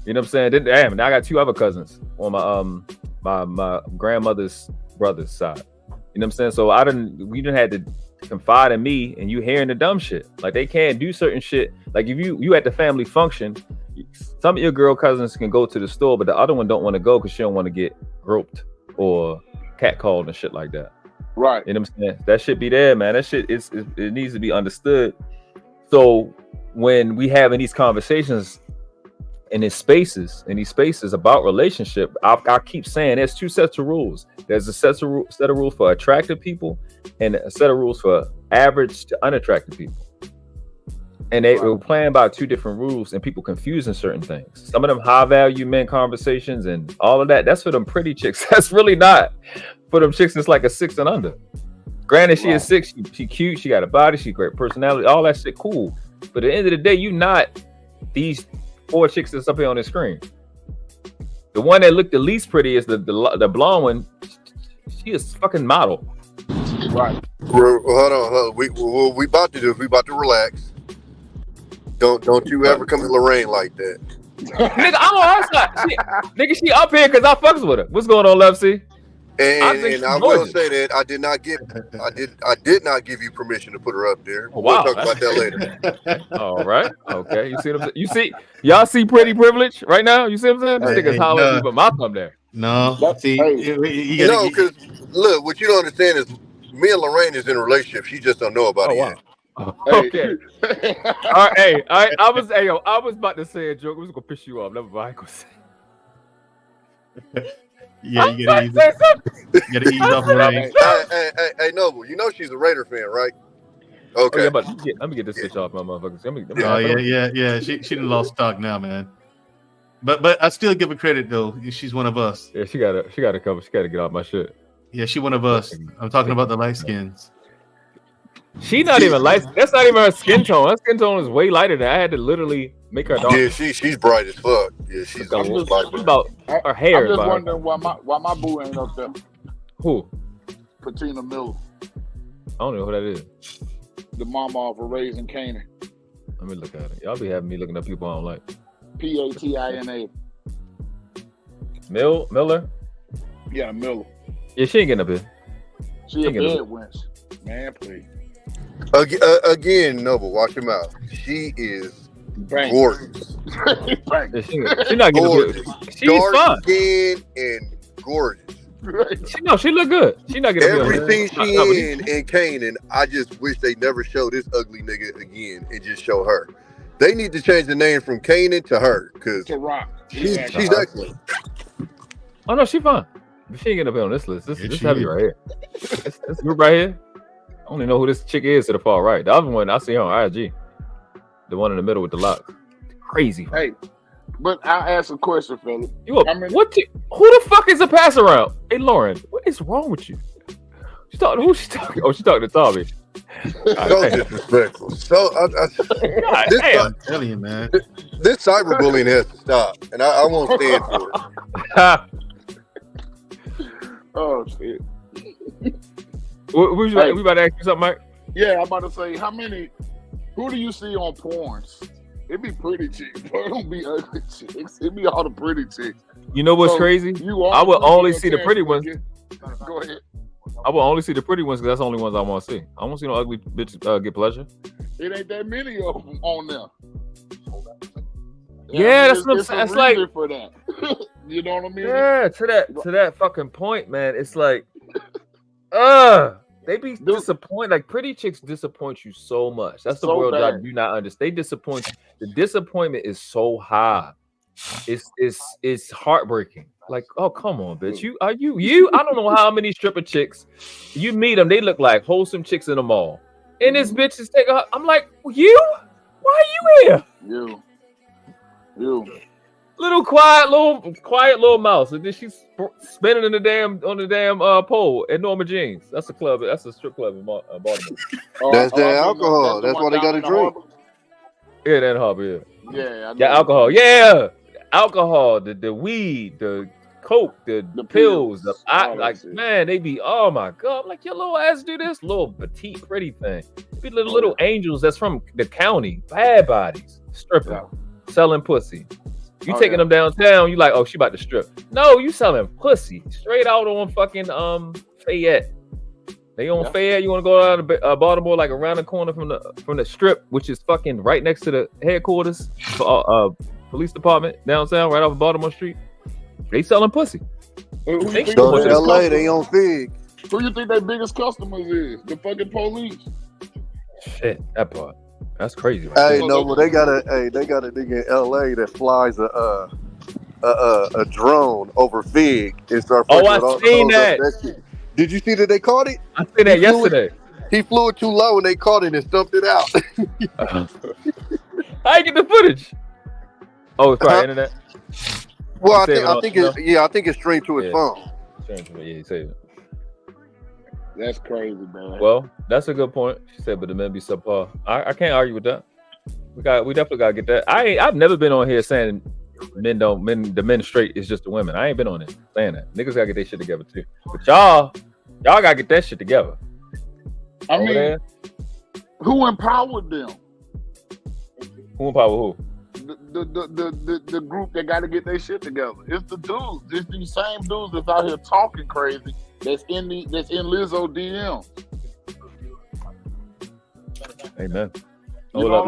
You know what I'm saying? Damn, now I got 2 other cousins on my grandmother's brother's side. You know what I'm saying? So we didn't had to confide in me, and you hearing the dumb shit. Like they can't do certain shit. Like if you at the family function, some of your girl cousins can go to the store, but the other one don't want to go because she don't want to get groped or catcalled and shit like that. Right. You know what I'm saying? That shit be there, man. That shit it needs to be understood. So when we having these conversations in these spaces about relationship, I keep saying there's 2 sets of rules. There's a set of rules for attractive people and a set of rules for average to unattractive people. And they were playing by 2 different rules, and people confusing certain things. Some of them high value men conversations and all of that, that's for them pretty chicks. That's really not for them chicks. It's like a 6 and under. Granted, she is 6, she cute, she got a body, she great personality, all that shit cool. But at the end of the day, you not these 4 chicks that's up here on the screen. The one that looked the least pretty is the blonde one. She is fucking model. Right. Hold on. We about to do is we about to relax. Don't you ever come to Lorraine like that. Nigga, I'm on her side. Nigga, she up here because I fucks with her. What's going on, Love C? And I will say that I did not give you permission to put her up there. Oh, wow. We'll talk about that later. All right. Okay. You see what I'm saying? Y'all see pretty privilege right now? You see what I'm saying? This nigga's hollering me, but my thumb there. No. See, because look, what you don't understand is me and Lorraine is in a relationship. She just don't know about it yet. Okay. All right. I was about to say a joke. It was gonna piss you off. Never mind. I ain't gonna say. Yeah, you gotta ease off Lorraine. Hey, Noble, you know she's a Raider fan, right? Oh Okay. yeah, but let me get this bitch off my motherfuckers. Let me Oh yeah. She done lost stock now, man. But I still give her credit though. She's one of us. Yeah, she gotta come. She gotta get off my shit. Yeah, she one of us. I'm talking about the light skins. She not even light. That's not even her skin tone. Her skin tone is way lighter than I had to literally make her dark. Yeah, she's bright as fuck. Yeah, she's almost like about her hair. I'm just wondering why my boo ain't up there. Who? Patina Miller. I don't know who that is. The mama off of Raising Canaan. Let me look at it. Y'all be having me looking up people I don't like. Patina. Miller? Yeah, Miller. Yeah, she ain't getting up here. She a bad wench. Man, please. Again, Noble, watch your mouth. She is Bang. gorgeous. Yeah, she not getting up here. She's dark fine. skin and gorgeous. She look good. She not getting up here. Everything she in Canaan, I just wish they never show this ugly nigga again and just show her. They need to change the name from Canaan to her because she's excellent. Oh no, she fine. But she ain't getting up here on this list. This heavy right here. This group right here. I only know who this chick is to the far right. The other one I see her on IG. The one in the middle with the locks. Crazy. Hey, but I'll ask a question, fella. Who the fuck is a pass around? Hey Lauren, what is wrong with you? Who's she talking? Oh, she's talking to Tommy. So disrespectful. So I'm telling you, man. This cyberbullying has to stop, and I won't stand for it. Oh shit. We about to ask you something, Mike? Yeah, I'm about to say, who do you see on porns? It be pretty chicks, but it don't be ugly chicks. It be all the pretty chicks. You know what's crazy? I would only see the pretty ones. Go ahead. I will only see the pretty ones because that's the only ones I want to see. I won't see no ugly bitches get pleasure. It ain't that many of them on there. Yeah, that's what I'm saying. It's like for that. You know what I mean? Yeah, to that fucking point, man. It's like, they be disappointed. Like pretty chicks disappoint you so much. That's the world I do not understand. They disappoint you. The disappointment is so high. It's heartbreaking. Like, oh come on, bitch. You I don't know how many stripper chicks you meet them. They look like wholesome chicks in the mall. And this bitch is taking. I'm like, you? Why are you here? You. Little quiet little mouse, and then she's spinning on the damn pole at Norma Jean's. That's a club. That's a strip club in Baltimore. That's the alcohol. That's why they got to drink. Yeah, that harbor. Yeah. Alcohol. Yeah, alcohol. The weed. The coke. The pills. Man, they be. Oh my god! I'm like your little ass do this little petite pretty thing. Be little angels that's from the county. Bad bodies. Stripping, selling pussy. You taking them downtown, you like, oh, she about to strip. No, you selling pussy straight out on fucking Fayette. They on Fayette. You want to go out of Baltimore, like around the corner from the strip, which is fucking right next to the headquarters, police department downtown, right off of Baltimore Street. They selling pussy. Go to LA, they on Fig. Who you think their biggest customers is? The fucking police. Shit, that part. That's crazy. Right hey, no, well they got a nigga in LA that flies a drone over Fig and start. Oh, I seen that. Did you see that they caught it? I seen that yesterday. He flew it too low and they caught it and stumped it out. How you get the footage? Oh, it's probably internet. Well, I think it's straight to his phone. Yeah, he saved it. That's crazy, man. Well, that's a good point. She said, but the men be subpar. I can't argue with that. We definitely gotta get that. I've never been on here saying the men straight is just the women. I ain't been on it saying that. Niggas gotta get their shit together too. But y'all gotta get that shit together. I mean, who empowered them? Who empowered who? The group that got to get their shit together. It's the dudes. It's these same dudes that's out here talking crazy. That's in Lizzo DM. Amen. Hold up.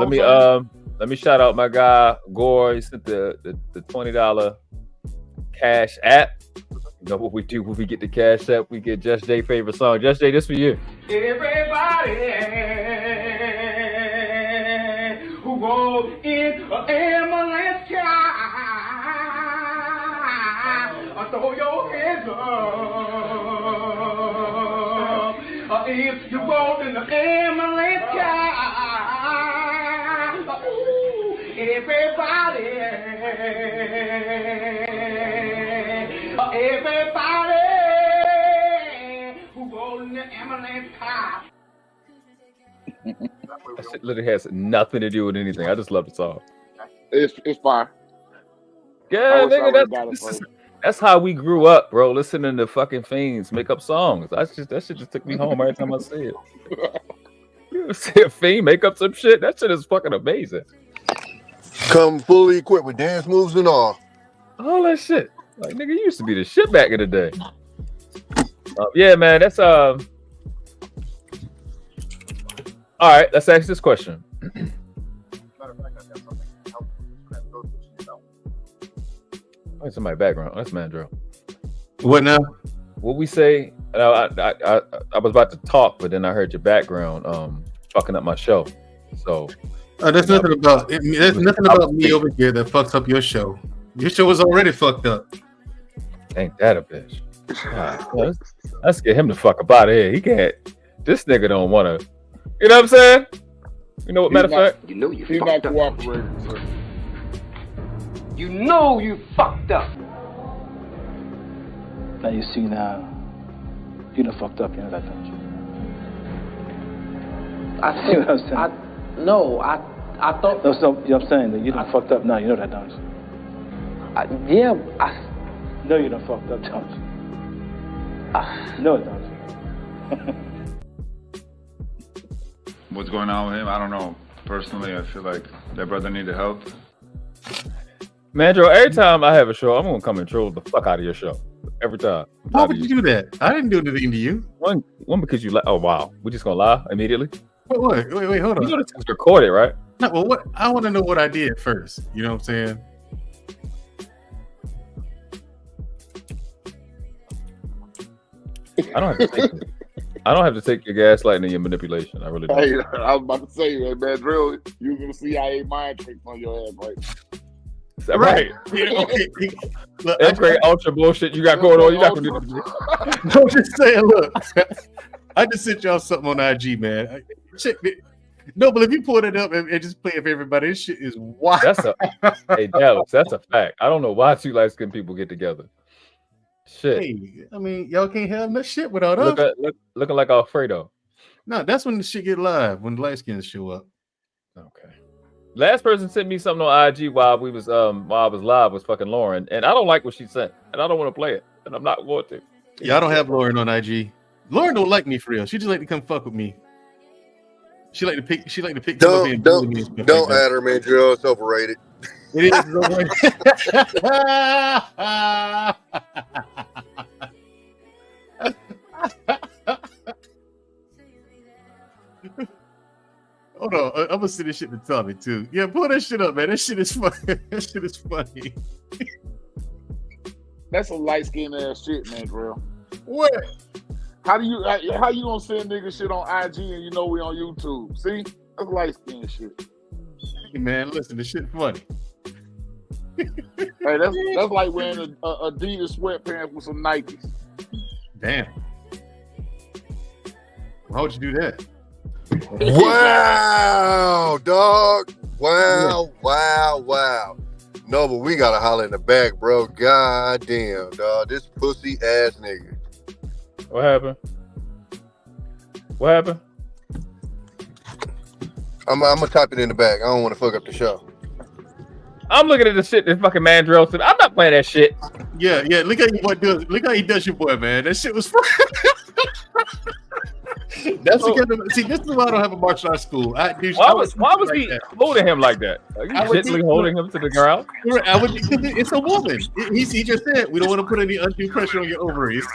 Let me shout out my guy Gore. He sent the $20 cash app. You know what we do when we get the cash app? We get Just Jay's favorite song. Just Jay, this for you. Everybody who goes in an ambulance car, throw your hands up. if you walk in the ambulance car, ooh, everybody who rode in the ambulance car. That shit literally has nothing to do with anything. I just love the song. It's fire. Yeah, nigga, that's how we grew up, bro. Listening to fucking fiends make up songs. That shit just took me home every time I see it. You see a fiend make up some shit? That shit is fucking amazing. Come fully equipped with dance moves and all. All that shit. Like, nigga, you used to be the shit back in the day. Yeah, man, that's all right, let's ask this question. Oh, somebody background. That's Mandrill. What now? What we say? I was about to talk, but then I heard your background fucking up my show. So there's nothing about it. There's nothing about me over here that fucks up your show. Your show was already fucked up. Ain't that a bitch? God, let's get him the fuck up out of here. He can't. This nigga don't want to. You know what I'm saying? You know what? Matter of fact, you know you fucked up. Cooperating, sir. You know you fucked up. Now you see now, you done fucked up, you know that, don't you? I think, what I'm saying? I thought. No, so, you know what I'm saying? That you done fucked up now, you know that, don't you? Yeah, No, you done fucked up, don't you? No, it don't you? What's going on with him? I don't know. Personally, I feel like that brother needed help. Mandro, every time I have a show, I'm gonna come and troll the fuck out of your show. Every time. Why would you do that? I didn't do anything to you. One because you oh wow, we just gonna lie immediately. Wait, hold on. You know this is recorded, right? No, well, what I want to know what I did first. You know what I'm saying? I don't have to take your gaslighting and your manipulation. I really don't. Hey, I was about to say, man, Drill, you was gonna CIA mind tricks on your ass, right? Right. Look, that's great ultra bullshit you got going on. You're not gonna do this. I'm just saying, look, I just sent y'all something on IG, man. Check it. No, but if you pull it up and just play it for everybody, this shit is wild. Hey, Dallas, that's a fact. I don't know why two light-skinned people get together. Shit. Hey, I mean, y'all can't have no shit without us. Looking like Alfredo. No, that's when the shit get live, when the light skins show up. Okay. Last person sent me something on IG while I was live was fucking Lauren, and I don't like what she sent, and I don't want to play it, and I'm not going to. Yeah, I don't have Lauren on IG. Lauren don't like me for real. She just like to come fuck with me. She like to pick. Don't add her, man. Drill, it's overrated. It is overrated. Hold on, I'm gonna see this shit to Tommy too. Yeah, pull that shit up, man. That shit is funny. That shit is funny. That's some light skinned ass shit, man, bro. What? How you gonna send nigga shit on IG and you know we on YouTube? See, that's light skinned shit. Hey man, listen, this shit funny. Hey, that's like wearing a Adidas sweatpants with some Nikes. Damn. Why would you do that? Wow, dog. Wow. No, but we gotta holler in the back, bro. God damn, dog. This pussy ass nigga. What happened? I'm gonna type it in the back. I don't want to fuck up the show. I'm looking at the shit that fucking Mandrill said. I'm not playing that shit. Yeah. Look how you boy does. Look how he does your boy, man. That shit was fun. That's see, this is why I don't have a martial arts school. Why was he holding him like that? Are you gently holding him to the ground? It's a woman. He just said we don't want to put any undue pressure on your ovaries.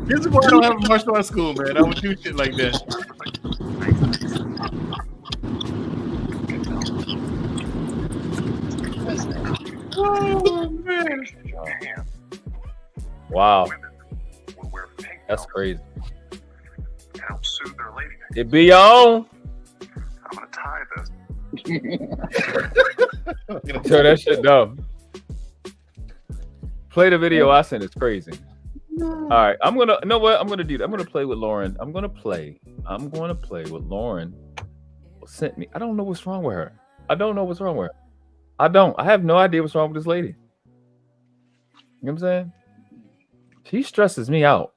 This is why I don't have a martial arts school, man. I would do shit like that. Oh man! Wow, that's crazy. It be your own. I'm gonna tie this. Turn that shit down. Play the video I sent. It's crazy. All right, I'm gonna. You know what? I'm gonna do that. I'm gonna play with Lauren. I'm gonna play with Lauren. Sent me. I don't know what's wrong with her. I don't know what's wrong with her. I have no idea what's wrong with this lady. You know what I'm saying? She stresses me out.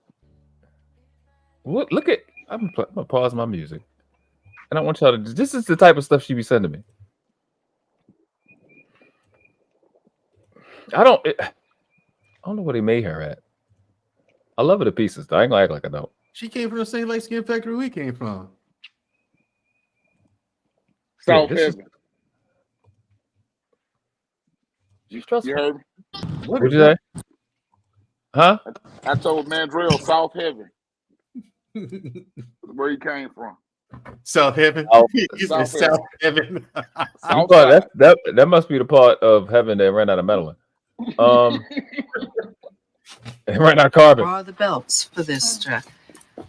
Look at. I'm gonna pause my music, and I want y'all to. This is the type of stuff she be sending me. I don't know what he made her at. I love her to pieces, though. I ain't gonna act like I don't. She came from the same light skin factory we came from. South Heaven. You trust you heard me? What'd you say? Huh? I told Mandrell South Heaven. Where he came from. South Heaven. South Heaven. That must be the part of heaven that ran out of metal. It ran out of carbon. Where are the belts for this strap?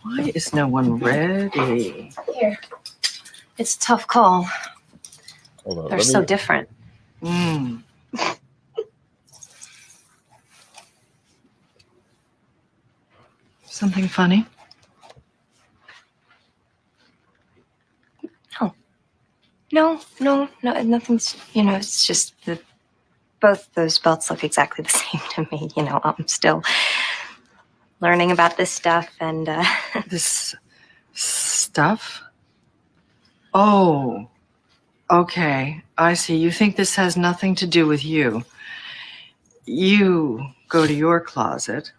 Why is no one ready? Here. It's a tough call. Hold on, They're so different. Something funny? No, nothing's, it's just that both those belts look exactly the same to me. I'm still learning about this stuff and This stuff? Oh, okay. I see. You think this has nothing to do with you. You go to your closet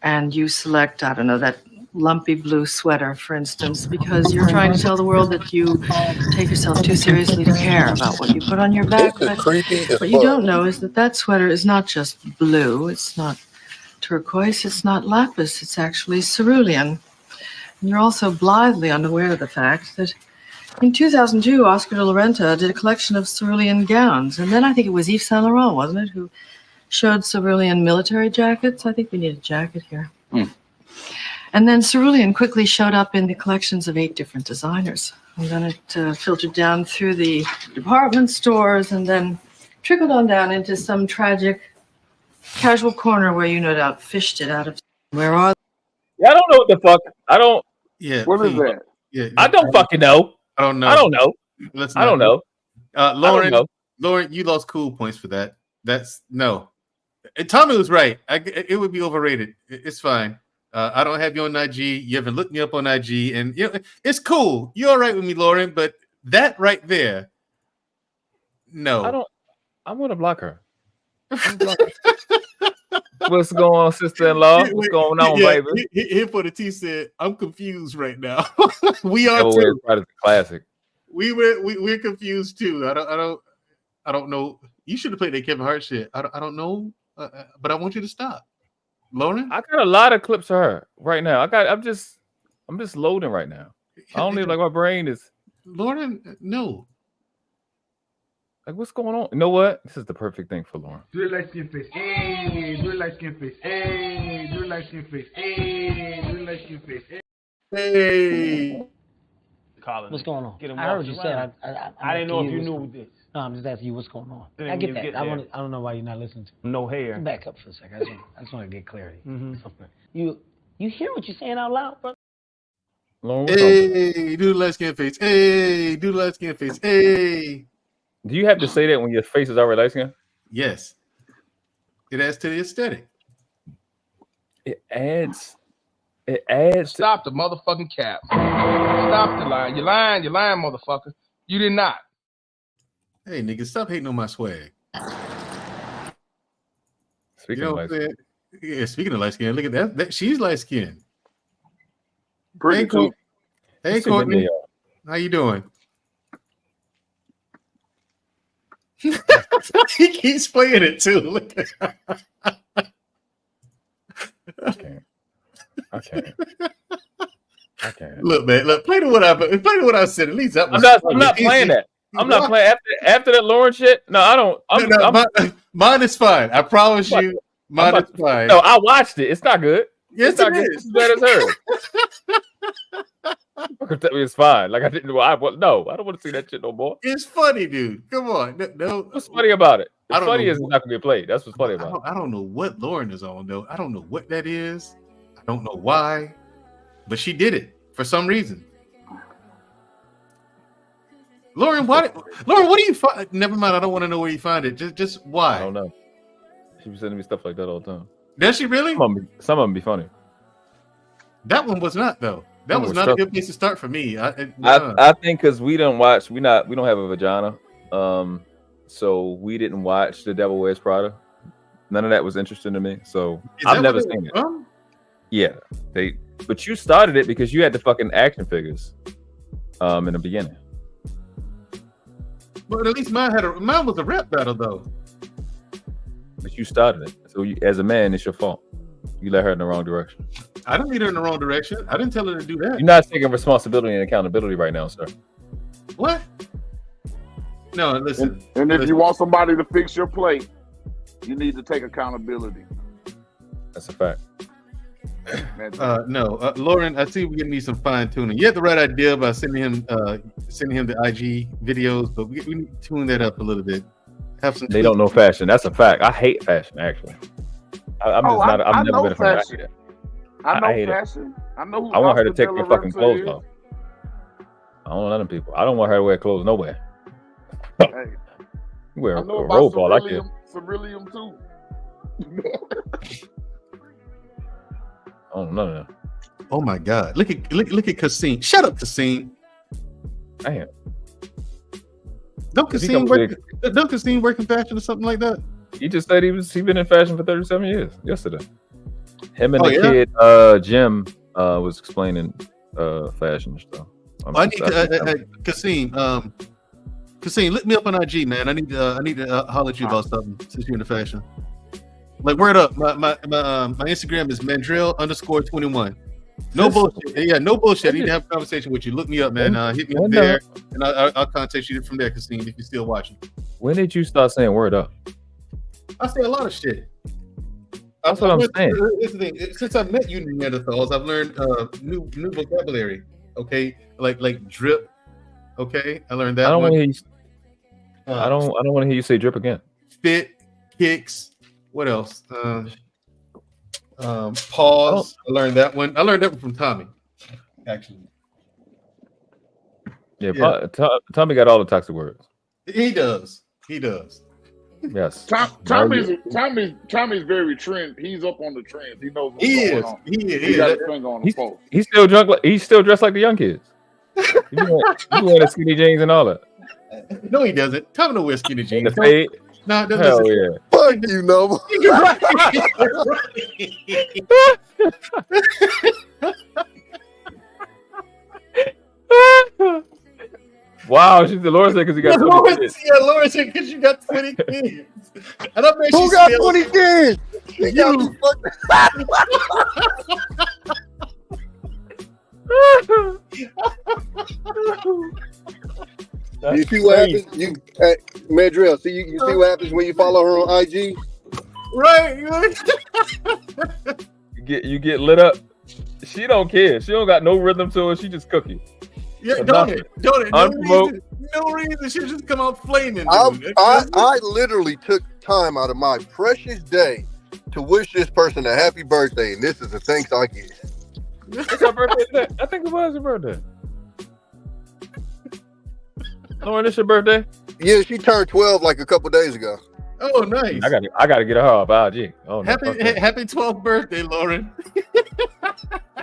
and you select, I don't know, that lumpy blue sweater, for instance, because you're trying to tell the world that you take yourself too seriously to care about what you put on your back. But what you don't know is that sweater is not just blue. It's not turquoise. It's not lapis. It's actually cerulean. And you're also blithely unaware of the fact that in 2002, Oscar de la Renta did a collection of cerulean gowns. And then I think it was Yves Saint Laurent, wasn't it, who showed cerulean military jackets? I think we need a jacket here. And then cerulean quickly showed up in the collections of 8 different designers. And then it filtered down through the department stores and then trickled on down into some tragic casual corner where you no doubt fished it out of. Where are Yeah, I don't know what the fuck. I don't. Yeah. What is that? Yeah. I don't fucking know. I don't know. I don't know. Let's I don't know. Lauren, you lost cool points for that. That's no. And Tommy was right. It would be overrated. It's fine. I don't have you on IG. You haven't looked me up on IG, and it's cool. You're all right with me, Lauren. But that right there, no. I don't. I'm gonna block her. What's going on, sister-in-law? What's going on, baby? Here for the T said, I'm confused right now. We are too. Classic. We're confused too. I don't know. You should have played that Kevin Hart shit. I don't know, but I want you to stop. Lauren, I got a lot of clips of her right now. I'm just loading right now. I don't even like my brain is. Lauren, no. Like, what's going on? You know what? This is the perfect thing for Lauren. Do it light skin face. Hey, do it light skin face. Hey, do it light skin face. Hey, do it light skin face. Hey. What's going on? Get him I heard off what you the said. ground. I didn't know if you what's knew going- this. No, I'm just asking you what's going on. Then I get you that. get I there. don't know why you're not listening to me. No hair. Back up for a second. I just want to get clarity. Mm-hmm. You hear what you're saying out loud, brother? Lauren, Hey, do the light skin face. Hey, do the light skin face. Hey. Do you have to say that when your face is already light skin? Yes. It adds to the aesthetic. It adds. Stop the motherfucking cap. Stop the line. You're lying, motherfucker. You did not. Hey, nigga, stop hating on my swag. Speaking You know of what I'm light saying? Yeah, speaking of light skin, look at that. She's light skinned. Pretty Hey, cool. Hey, Courtney. How you doing? He keeps playing it too. Look at I can't. Look, man. Look, play to what I said. At least that was. I'm not playing that. I'm not playing after that Lauren shit. No, I don't. Mine is fine. I promise you. Mine is fine. No, I watched it. It's not good. Yes, it's not it good. is. It's bad as hers. It's fine. Like I don't want to see that shit no more. It's funny, dude. Come on. No. What's funny about it? What's funny is it's not gonna get played. That's what's funny about it. I don't know what Lauren is on though. I don't know what that is. I don't know why, but she did it for some reason. Lauren, what do you find? Never mind. I don't want to know where you find it. Just why? I don't know. She be sending me stuff like that all the time. Does she really? Some of them be funny. That one was not though. That was not a good place to start for me. I think because we don't have a vagina, so we didn't watch The Devil Wears Prada. None of that was interesting to me. So I've never seen it. Yeah, but you started it because you had the fucking action figures, in the beginning. But at least mine was a rap battle though. But you started it, so as a man, it's your fault. You led her in the wrong direction. I didn't lead her in the wrong direction. I didn't tell her to do that. You're not taking responsibility and accountability right now, sir. What? No, listen. And if you want somebody to fix your plate, you need to take accountability. That's a fact. No, Lauren, I see we're gonna need some fine tuning. You had the right idea about sending him the IG videos, but we need to tune that up a little bit. Have some. They don't know fashion. That's a fact. I hate fashion, actually. I've never been a fan of that. I hate fashion. I want her to take her fucking clothes off. I don't know them people. I don't want her to wear clothes nowhere. Hey, wear I a know robe about all like this. Ceruleum too. Oh no. Oh my God! Look at Kasim. Shut up, Kasim. Damn. Don't Kasim work in fashion or something like that? He just said he been in fashion for 37 years. Yesterday, him and kid Jim was explaining fashion stuff. I need to Kasim, look me up on IG, man. I need to holler at you about something since you're into fashion. Like, word up. My Instagram is Mandrill_21. No bullshit. Yeah, no bullshit. I need to have a conversation with you. Look me up, man. Hit me up there, and I'll contact you from there, Kasim, if you're still watching. When did you start saying word up? I say a lot of shit. That's what I'm saying. Here's the thing. Since I met you Neanderthals, I've learned new vocabulary. Okay, like drip. Okay, I learned that. I don't want to hear you. I don't want to hear you say drip again. Fit, kicks. What else? Pause. I learned that one. I learned that one from Tommy. Actually. Yeah. Tommy got all the toxic words. He does. Yes. Tommy's very trend. He's up on the trends. He knows what's going on. He got his finger on the pulse. He's still drunk. He's still dressed like the young kids. He wear the skinny jeans and all that. No, he doesn't. Tommy don't wear skinny jeans. The fade. No, hell yeah. Fuck you, Noble. Wow, she's the Lord said because he got 20 kids. Yeah, Laura said because you got 20 kids. And I bet who got 20 kids? You. You see what happens? Madrill, you see what happens when you follow her on IG? Right. You get lit up. She don't care. She don't got no rhythm to her. She just cooking. Yeah, don't it? No reason. She just come out flaming. I literally took time out of my precious day to wish this person a happy birthday, and this is the thanks I get. It's her birthday today. I think it was her birthday. Lauren, it's your birthday? Yeah, she turned 12 like a couple days ago. Oh, nice. I gotta get her off IG. Oh, happy 12th birthday, Lauren.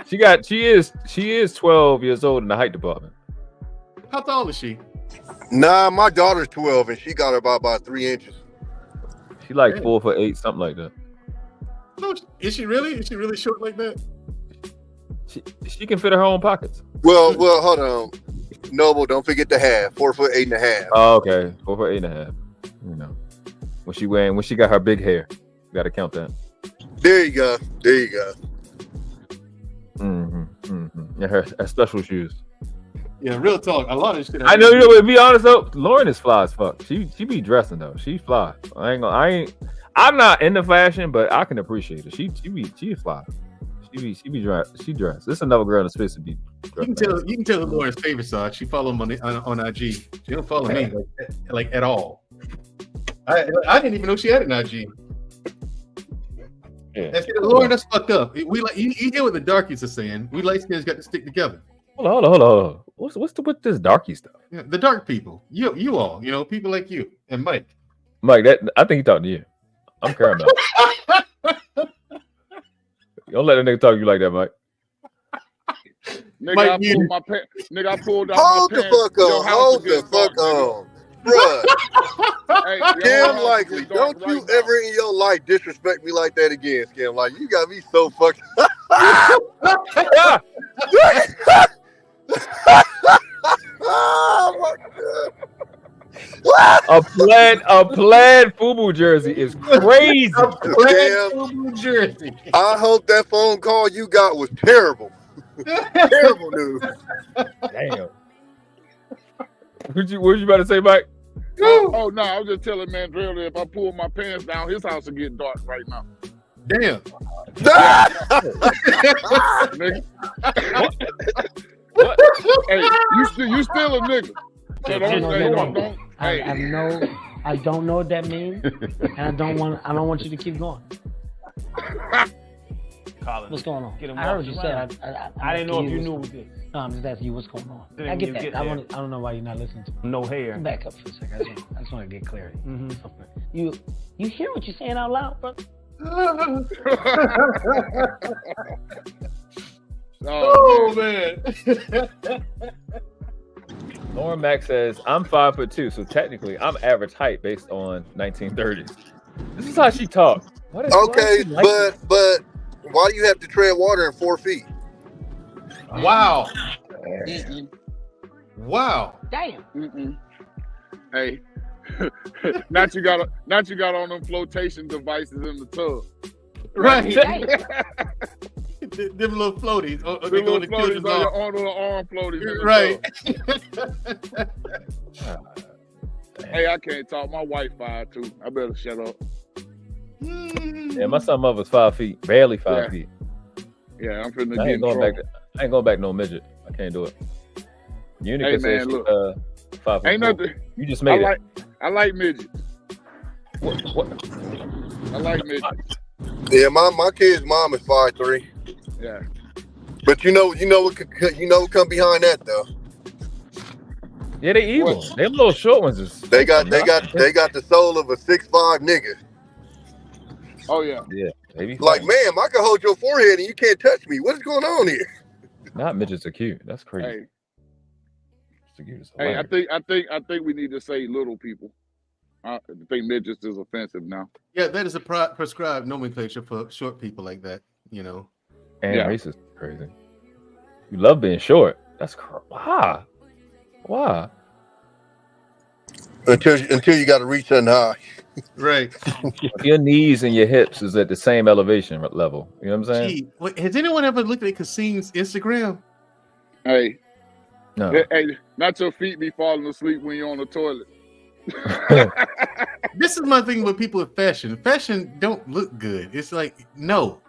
She is 12 years old in the height department. How tall is she? Nah, my daughter's 12 and she got her about 3 inches. She like 4'8", something like that. No, is she really? Is she really short like that? She can fit her own pockets. Well, hold on. Noble, don't forget the half. 4'8.5". Oh, okay. 4'8.5". You know, when she got her big hair, you got to count that. There you go. Yeah, her special shoes. Yeah, real talk. A lot of shit. I know. You know. To be honest though, Lauren is fly as fuck. She be dressing though. She fly. I'm not into fashion, but I can appreciate it. She fly. She dressed. This is another girl in the space to be. You can tell Lauren's favorite song. She follow him on IG. She don't follow me like at all. I didn't even know she had an IG. Yeah. And see, Lauren, that's fucked up. We like you hear what the darkies are saying. We light skins got to stick together. Hold on. What's with this darky stuff? Yeah, the dark people. You all, people like you and Mike. Mike, I think he talking to you. I'm caramel. Don't let a nigga talk to you like that, Mike. Nigga, Mike, I pulled out Hold my the pants. fuck on. Hold the fuck on. Bruh. Scam Likely, don't you ever in your life disrespect me like that again, Scam Likely. You got me so fucked oh my God. A plaid FUBU jersey is crazy. A plaid FUBU jersey. I hope that phone call you got was terrible. Terrible news. Damn. What you about to say, Mike? Oh no, I was just telling Mandrell that if I pull my pants down, his house will get dark right now. Damn. Nigga. What? Hey, you still a nigga. So don't. I don't know what that means, and I don't want you to keep going. Colin, what's going on? Get him I heard off you the said. I didn't know if you knew this. No, I'm just asking you what's going on. Then I get you that. get I there. don't know why you're not listening to me. No hair. Back up for a second. I just want to get clarity. Mm-hmm. You hear what you're saying out loud, bro? Oh man. Lauren Mack says, I'm 5'2", so technically I'm average height based on 1930s. This is how she talks. Okay, but why do you have to tread water in 4 feet? Wow. Wow. Damn. Hey, not you got on them flotation devices in the tub. Right. Them little floaties. They go to floaties on your arm floaties. Right. Hey, I can't talk. My wife 5'2". I better shut up. Yeah, my son mother's 5 feet, barely 5 feet. Yeah, I'm finna I get ain't going back. I ain't going back no midget. I can't do it. Unica Hey, says man, she's 5'4". Ain't nothing. You just made it. I like midgets. What? I like midgets. Yeah, my kid's mom is 5'3". Yeah. But you know what come behind that though. Yeah, they evil. Them little short ones is. They got the soul of a 6'5" nigga. Oh yeah. Yeah. Maybe. Like, ma'am, I can hold your forehead and you can't touch me. What is going on here? Not midgets are cute. That's crazy. Hey, I think we need to say little people. I think midgets is offensive now. Yeah, that is a prescribed nomenclature for short people like that. And racist. Crazy. You love being short. That's why. Until you got to reach something high. Right. Your knees and your hips is at the same elevation level. You know what I'm saying? Gee, has anyone ever looked at Kasim's Instagram? Hey. No. Hey, not your feet be falling asleep when you're on the toilet. This is my thing with people with fashion. Fashion don't look good. It's like no.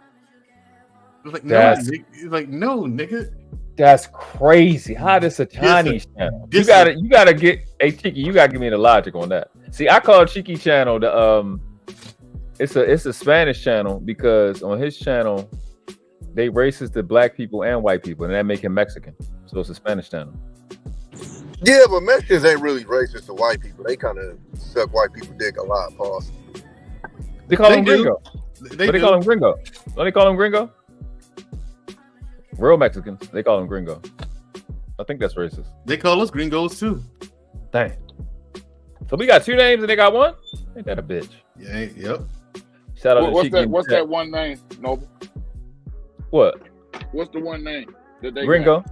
It's like no, nigga. That's crazy. How this a Chinese channel? You gotta get Cheeky. You gotta give me the logic on that. See, I call Cheeky channel the it's a Spanish channel because on his channel they racist to black people and white people, and that make him Mexican. So it's a Spanish channel. Yeah, but Mexicans ain't really racist to white people. They kind of suck white people dick a lot, pause. They call him gringo. They call him gringo. Don't they call him gringo? Real Mexicans, they call him gringo. I think that's racist. They call us gringos too. Dang. So we got two names and they got one? Ain't that a bitch? Yeah, yep. Shout out to What's that one name, Noble? What? What's the one name that they Gringo. got?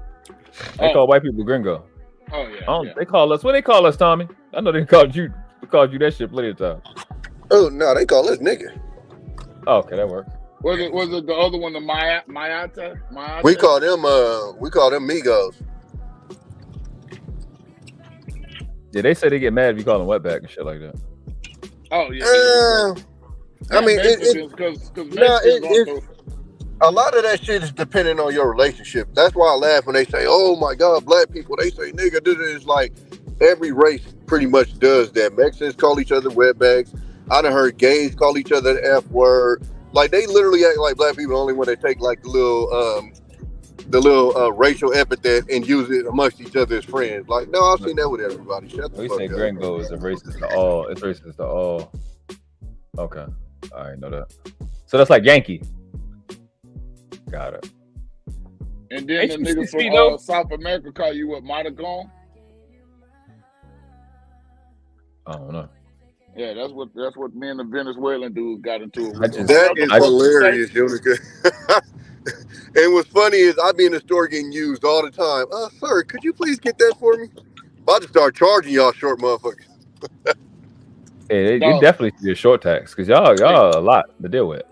They call white people gringo. Oh yeah. They call us. What they call us, Tommy? I know they called you. We called you that shit plenty of times. Oh no, they call us nigga. Oh, okay, that works. Was it the other one, the Mayata? We call them Migos. Yeah, they say they get mad if you call them wetback and shit like that. Oh yeah. I mean, a lot of that shit is dependent on your relationship. That's why I laugh when they say, "Oh my God, black people." They say, "Nigga," this is like every race pretty much does that. Mexicans call each other wetbacks. I done heard gays call each other the F word. Like they literally act like black people only when they take like the little racial epithet and use it amongst each other as friends. Like, no, I've seen that with everybody. Shut the We fuck say up. gringo is a racist to all. It's racist to all. Okay, I didn't know that. So that's like Yankee. Got it. And then the niggas from South America call you what, Matagón? I don't know. Yeah, that's what me and the Venezuelan dudes got into it. That is hilarious, Unica. And what's funny is I be in the store getting used all the time. Sir, could you please get that for me? About to start charging y'all short motherfuckers. Hey, you definitely see a short tax because y'all a lot to deal with.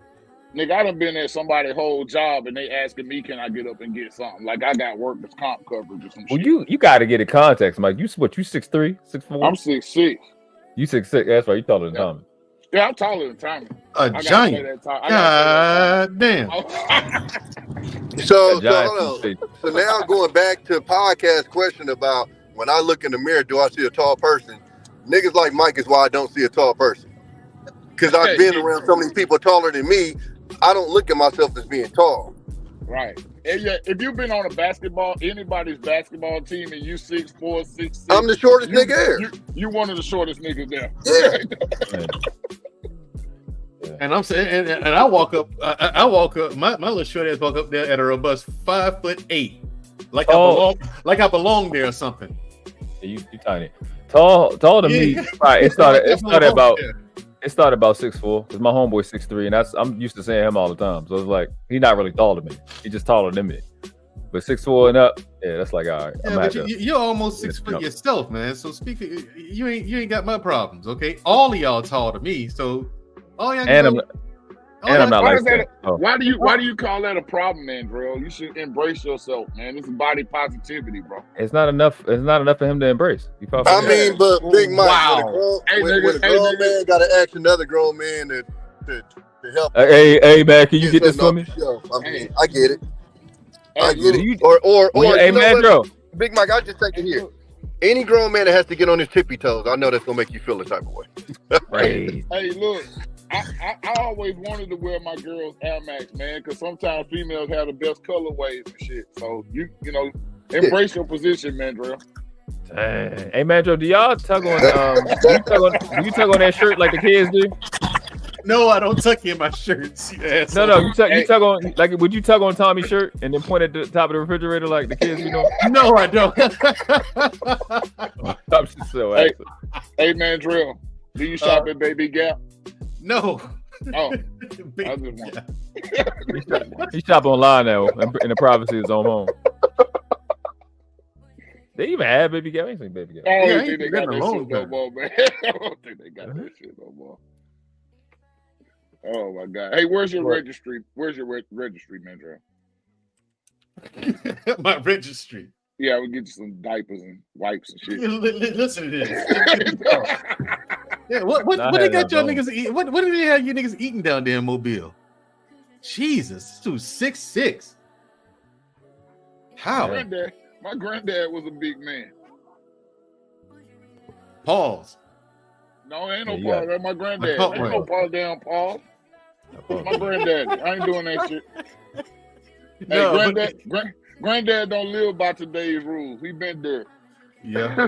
Nigga, I done been at somebody's whole job and they asking me, can I get up and get something? Like I got workers' comp coverage or some shit. You got to get in context, Mike. You 6'3", 6'4"? I'm 6'6". You 6'6". That's right. You taller than Tommy. Yeah, I'm taller than Tommy. A giant. God damn. So hold on. So now going back to podcast question about when I look in the mirror, do I see a tall person? Niggas like Mike is why I don't see a tall person. Because I've been around so many people taller than me, I don't look at myself as being tall. Right. And yeah, if you've been on anybody's basketball team and you 6'4", 6'6", I'm the shortest nigga there. You one of the shortest niggas there. Yeah. And I'm saying, and I walk up, my little short ass walk up there at a robust 5'8", like I belong there or something. Yeah, you tiny. Tall to me. Right, it started about 6'4", because my homeboy 6'3", and I'm used to saying him all the time. So it's like he's not really taller than me. He's just taller than me. But 6'4" and up, yeah, that's like all right. Yeah, but you're almost 6 foot yourself, man. So speaking, you ain't got my problems, okay? All of y'all tall to me, so all y'all. I'm not like that. Why do you call that a problem, man, bro? You should embrace yourself, man. This is body positivity, bro. It's not enough. It's not enough for him to embrace. But Big Mike, when a grown man got to ask another grown man to help. Hey, man, can you get this for me? I get it. I get it. Or hey, man, Joe. Big Mike, I'll just take it here. Any grown man that has to get on his tippy toes, I know that's gonna make you feel a type of way. Right. Hey, look. I always wanted to wear my girls Air Max, man, because sometimes females have the best colorways and shit. So you know, embrace your position, Mandrell. Hey, Mandrell, do y'all tug on? Do you tug on that shirt like the kids do? No, I don't tuck in my shirts. No, you tug on. Like, would you tug on Tommy's shirt and then point at the top of the refrigerator like the kids do? No, I don't. I'm just so hey, Mandrell, do you shop at Baby Gap? No. Oh, I just want. He shop online now in the privacy of his own home. They even have Baby Gap. I ain't seen Baby Gap. I don't think they got that shit no more, man. I don't think they got that shit no more. Oh my God! Hey, where's your registry? Where's your registry, Mandrell? My registry. Yeah, we'll get you some diapers and wipes and shit. Listen to this. Yeah, what they got y'all niggas eating? What do they have you niggas eating down there in Mobile? Jesus, this dude's 6'6". How? My granddad was a big man. Pause. No, ain't no pause. That's my granddad. Ain't no pause down pause. My granddad. I ain't doing that shit. Hey, granddad don't live by today's rules. He been there. Yeah.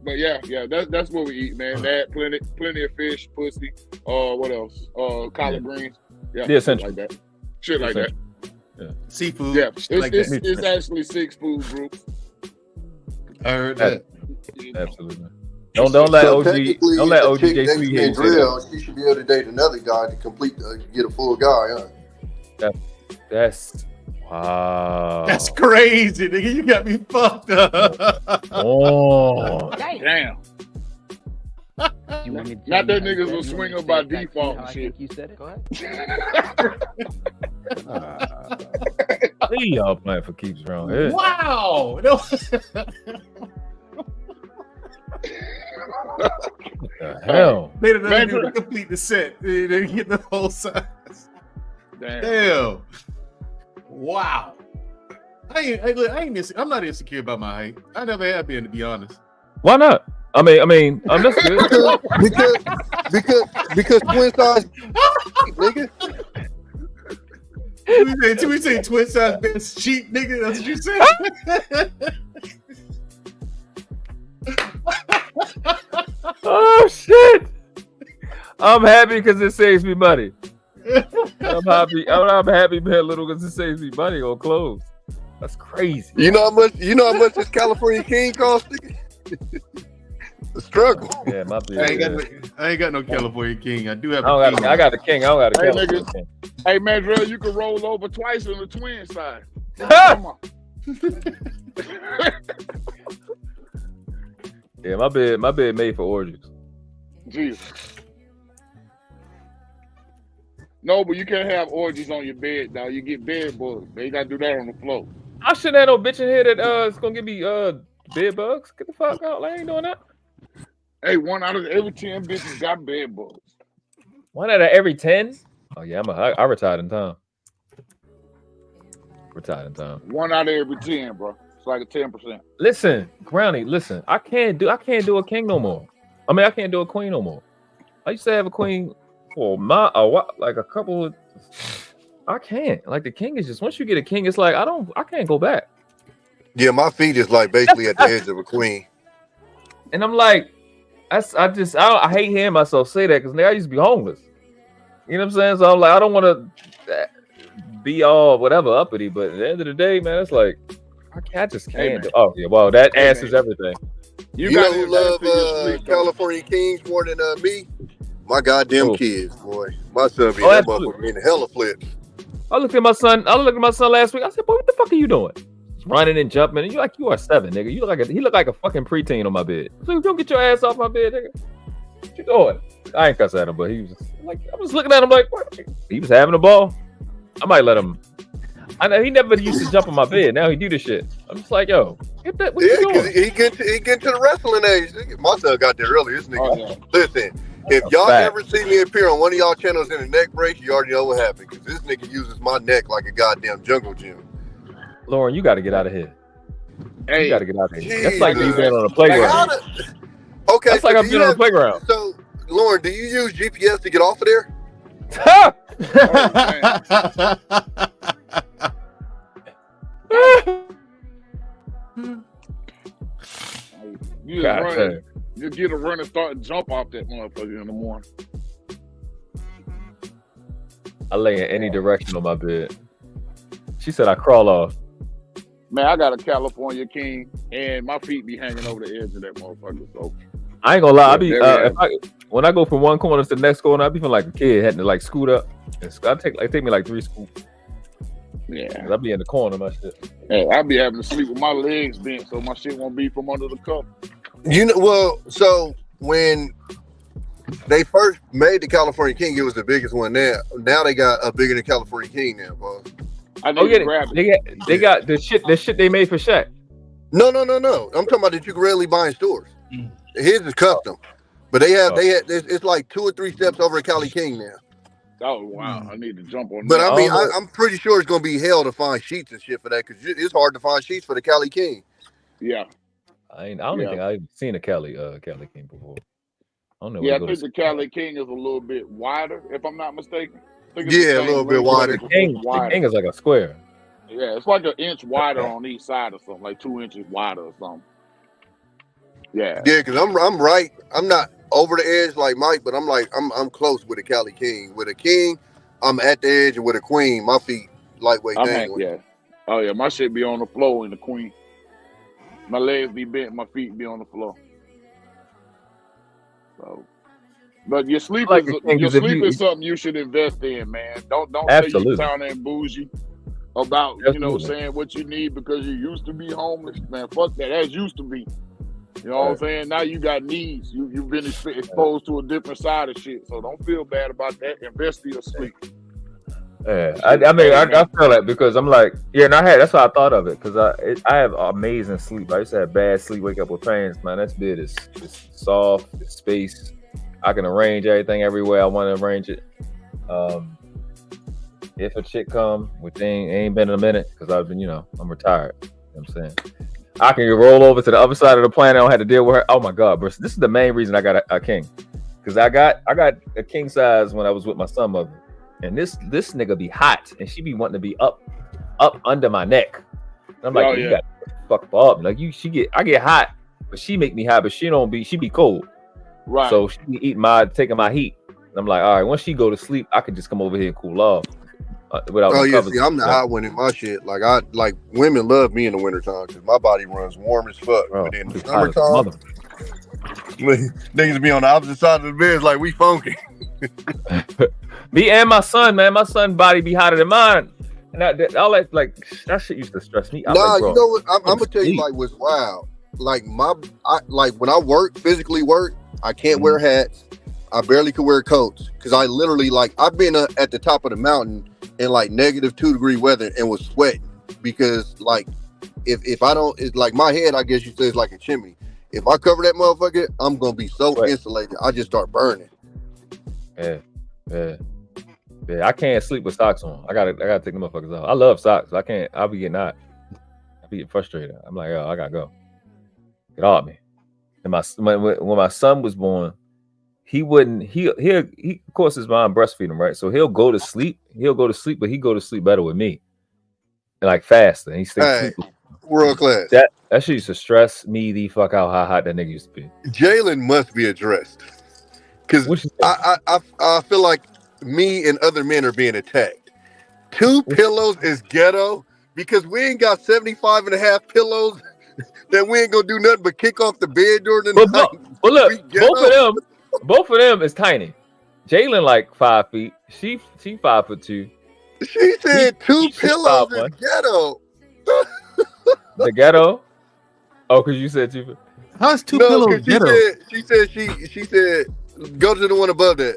But yeah, that's what we eat, man. That plenty of fish, pussy. What else? Collard greens. Yeah, the essential like that. Shit like that. Yeah. Seafood. Yeah, it's actually 6 food groups. I heard that. Absolutely. Don't let OG J3 drill. She should be able to date another guy to get a full guy, huh? That's wow. That's crazy, nigga. You got me fucked up. Oh damn. Not that niggas will swing up by default and shit. You said it. Go ahead. Y'all playing for keeps around here. Wow. What the hell? They don't need to complete the set. They didn't get the whole size. Damn. Wow. I'm not insecure about my height. I never have been, to be honest. Why not? I mean, that's good. because twin size, nigga. We say twin size best cheap, nigga. That's what you said. Oh shit! I'm happy because it saves me money. I'm happy being little because it saves me money on clothes. That's crazy. You know how much this California King costs? The struggle. Yeah, my bad. I ain't got no California King. I do have. I got the king. I don't got a California King. Hey, Mandrell, you can roll over twice on the twin side. Come on. Yeah, my bed made for orgies. Jesus. No, but you can't have orgies on your bed, dog. You get bed bugs. They gotta do that on the floor. I shouldn't have no bitch in here that is gonna give me bed bugs. Get the fuck out! I ain't doing that. Hey, 1 out of every 10 bitches got bed bugs. 1 out of every 10? Oh yeah, I retired in time. 1 out of every 10, bro. It's like a 10%. Listen, Brownie, listen. I can't do a king no more. I mean, I can't do a queen no more. I used to have a queen for like a couple of. I can't. Like the king is just once you get a king, it's like I can't go back. Yeah, my feet is like basically at the edge of a queen. And I'm like, I hate hearing myself say that because I used to be homeless. You know what I'm saying? So I'm like, I don't want to be all whatever uppity, but at the end of the day, man, it's like I just can't. Oh yeah, well that answers everything. You know who love California Kings more than me? My goddamn kids, boy. My son be that motherfucker in the hella flips. I looked at my son last week. I said, boy, what the fuck are you doing? Running and jumping, and you are 7, nigga. He look like a fucking preteen on my bed. So don't get your ass off my bed, nigga. What you doing? I ain't cuss at him, but he was just like, I was looking at him like, what? He was having a ball. I might let him. I know he never used to jump on my bed. Now he do this shit. I'm just like, yo, get that. What you doing? He get to the wrestling age. My son got there early. This nigga, listen. If y'all ever see me appear on one of y'all channels in a neck brace, you already know what happened. Because this nigga uses my neck like a goddamn jungle gym. Lauren, you got to get out of here. Hey, you got to get out of here. That's like you being on a playground. Okay, that's like I'm being on a playground. So, Lauren, do you use GPS to get off of there? You just run. You get a run and start and jump off that motherfucker in the morning. I lay in any direction on my bed. She said I crawl off. Man, I got a California King, and my feet be hanging over the edge of that motherfucker. So I ain't gonna lie. When I go from one corner to the next corner, I be feeling like a kid having to like scoot up. I take me like 3 scoops. Yeah, I be in the corner of my shit. Hey, I be having to sleep with my legs bent so my shit won't be from under the cover. You know, well, so when they first made the California King, it was the biggest one there. Now they got a bigger than California King now, boss. They got the shit they made for Shaq. No. I'm talking about that you can rarely buy in stores. His is custom, but they had it's like 2 or 3 steps over a Cali King now. Oh wow, I need to jump on. But that. I mean, I'm pretty sure it's gonna be hell to find sheets and shit for that because it's hard to find sheets for the Cali King. Yeah. I don't think I've seen a Cali King before. I don't know. Yeah, I think the Cali King is a little bit wider, if I'm not mistaken. Yeah, a little bit wider. The King is like a square. Yeah, it's like an inch wider on each side or something, like 2 inches wider or something. Yeah. Yeah, because I'm right. I'm not over the edge like Mike, but I'm close with a Cali King. With a King, I'm at the edge, and with a Queen, my feet lightweight dangling. Yeah. Oh yeah, my shit be on the floor in the Queen. My legs be bent, my feet be on the floor. So, but your sleep is something you should invest in, man. Don't say you sound and bougie about saying what you need because you used to be homeless, man. Fuck that. That used to be. You know what I'm saying? Now you got needs. You've been exposed to a different side of shit. So don't feel bad about that. Invest in your sleep. Yeah, I feel that because I'm like, and that's how I thought of it because I have amazing sleep. I used to have bad sleep, wake up with pains. Man, that bed is soft, it's space. I can arrange everything everywhere I want to arrange it. if a chick come, which ain't been in a minute, because I've been, I'm retired. You know what I'm saying? I can roll over to the other side of the planet. I don't have to deal with her. Oh my God, bro. This is the main reason I got a king. Because I got a king size when I was with my son mother. And this nigga be hot. And she be wanting to be up under my neck. And I'm like, you got to fuck up. Like I get hot, but she make me hot, but she be cold. Right. So she be taking my heat. And I'm like, all right, once she go to sleep, I can just come over here and cool off. Without see, I'm the hot one in my shit. Like women love me in the wintertime because my body runs warm as fuck. But in the summertime, niggas be on the opposite side of the bed like we funky. Me and my son, man. My son's body be hotter than mine. And that shit used to stress me. You know what? I'm gonna tell you like what's wild. Like when I physically work, I can't wear hats. I barely could wear coats because I literally I've been at the top of the mountain in like -2-degree weather and was sweating because if I don't, it's like my head, I guess you say, it's like a chimney. If I cover that motherfucker, I'm gonna be so insulated. I just start burning. Yeah. I can't sleep with socks on. I gotta take the motherfuckers off. I love socks. I can't. I'll be getting hot. I'll be getting frustrated. I'm like, I gotta go. Get off me. And when my son was born, he wouldn't. He of course his mom breastfeed him, right? So he'll go to sleep, but he go to sleep better with me, and faster. And he stays sleeping. World class. That shit used to stress me the fuck out how hot that nigga used to be. Jalen must be addressed because I feel like me and other men are being attacked. 2 pillows is ghetto because we ain't got 75.5 pillows that we ain't gonna do nothing but kick off the bed during the night. But look, both of them is tiny. Jalen like 5 feet. She 5'2". She said 2 pillows is ghetto. The ghetto? Oh, because you said 2. How's 2 pillows ghetto? She said go to the one above that.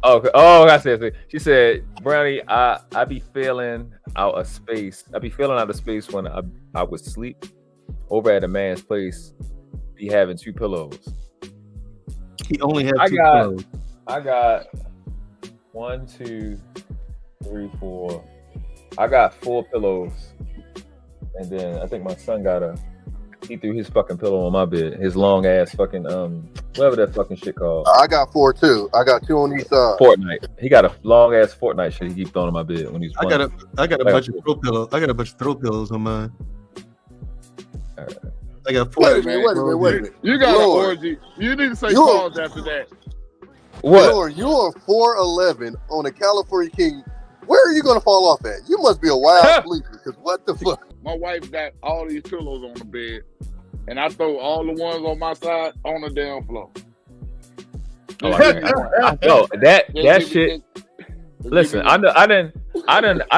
Okay. Oh, I said. She said, Brownie, I be feeling out of space. I be feeling out of space when I would sleep over at a man's place. Be having 2 pillows. He only had 2 pillows. I got 1, 2, 3, 4. I got 4 pillows, and then I think my son he threw his fucking pillow on my bed. His long ass fucking whatever that fucking shit called. I got 4 too. I got 2 on each side. Fortnite. He got a long ass Fortnite shit. He keep throwing on my bed when he's. I got a bunch of throw pillows. I got a bunch of throw pillows on mine. I got 4. Wait a minute. You got an orgy. You need to say pause after that. What? Lord, you're 4'11" on a California King. Where are you gonna fall off at? You must be a wild sleeper. Because what the fuck? My wife got all these pillows on the bed, and I throw all the ones on my side on the damn floor. That shit. Listen, I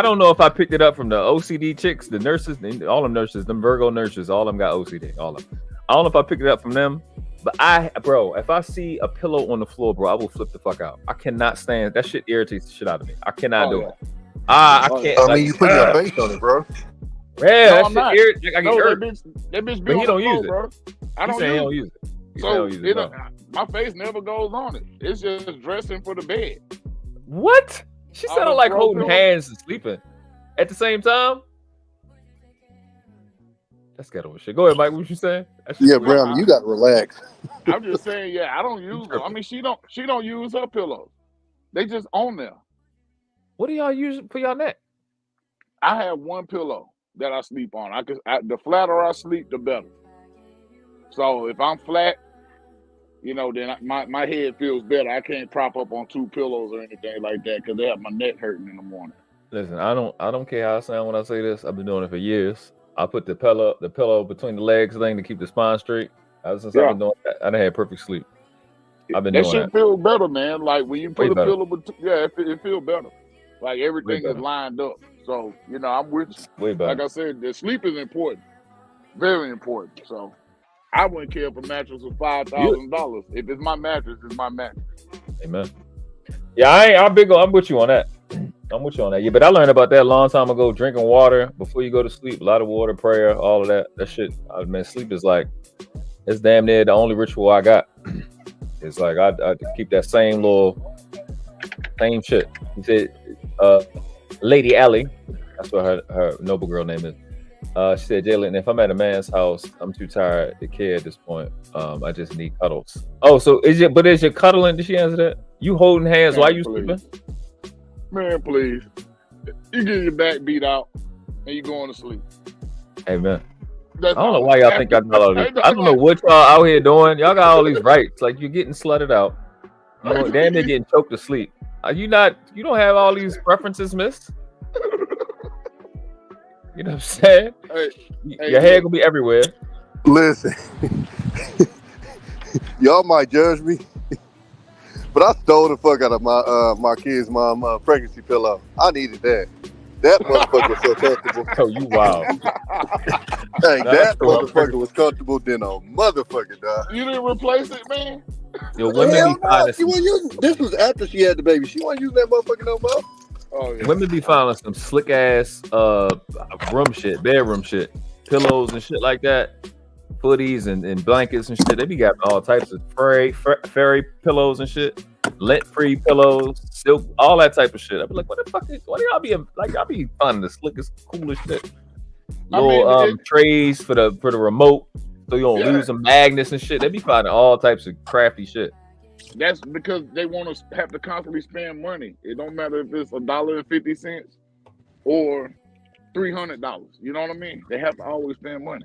don't know if I picked it up from the OCD chicks, the nurses, all them nurses, them Virgo nurses, all them got OCD, all of them. I don't know if I picked it up from them, but if I see a pillow on the floor, bro, I will flip the fuck out. I cannot stand that shit. Irritates the shit out of me. I cannot do it. I can't. I mean, you put your face on it, bro. Yeah, that shit irritates. I get hurt. That bitch but he don't use it. Bro. I don't use it. So my face never goes on it. It's just dressing for the bed. What? She sounded like holding hands and sleeping at the same time. That's ghetto shit. Go ahead, Mike. What you saying? Yeah, Brown, you got to relax. I'm just saying, I don't use them. I mean, she don't use her pillows. They just on there. What do y'all use for y'all neck? I have 1 pillow that I sleep on. The flatter I sleep, the better. So if I'm flat, then my head feels better. I can't prop up on 2 pillows or anything like that because they have my neck hurting in the morning. Listen, I don't care how I sound when I say this. I've been doing it for years. I put the pillow between the legs thing to keep the spine straight. Ever since I've been doing that, I done had perfect sleep. I've been doing that. That shit feel better, man. Like when you put a pillow, it feel better. Like everything is lined up. So I'm with you. Way better. Like I said, the sleep is important, very important. So I wouldn't care if a mattress was $5,000. If it's my mattress, it's my mattress. Amen. Yeah, I'm with you on that. Yeah, but I learned about that a long time ago. Drinking water before you go to sleep, a lot of water, prayer, all of that. That shit. Sleep is it's damn near the only ritual I got. It's like I keep that same shit. He said Lady Allie, that's what her noble girl name is. She said, Jalen, if I'm at a man's house, I'm too tired to care at this point. I just need cuddles. Oh, so is your cuddling? Did she answer that? You holding hands while you sleeping? Man, please. You get your back beat out and you going to sleep. Hey man. I don't know why y'all think y'all got all this. I don't know what y'all out here doing. Y'all got all these rights. Like you're getting slutted out. You know, damn, they're getting choked to sleep. Are you not? You don't have all these preferences, miss. You know what I'm saying? Your hair gonna be everywhere. Listen, y'all might judge me, but I stole the fuck out of my kid's mom pregnancy pillow. I needed that. That motherfucker was so comfortable. Oh, you wild. Hey, that motherfucker was comfortable than a motherfucker, dog. You didn't replace it, man? Yo, women be finding this was after she had the baby. She wasn't using that motherfucker no more. Oh, yeah. Women be finding some slick ass bedroom shit, pillows and shit like that, footies and blankets and shit. They be got all types of fairy pillows and shit. Lint-free pillows, silk, all that type of shit. I be like, what the fuck? What do y'all be like? Y'all be finding the slickest, coolest shit. Little trays for the remote, so you don't lose some magnets and shit. They be finding all types of crafty shit. That's because they want to have to constantly spend money. It don't matter if it's $1.50 or $300. You know what I mean? They have to always spend money.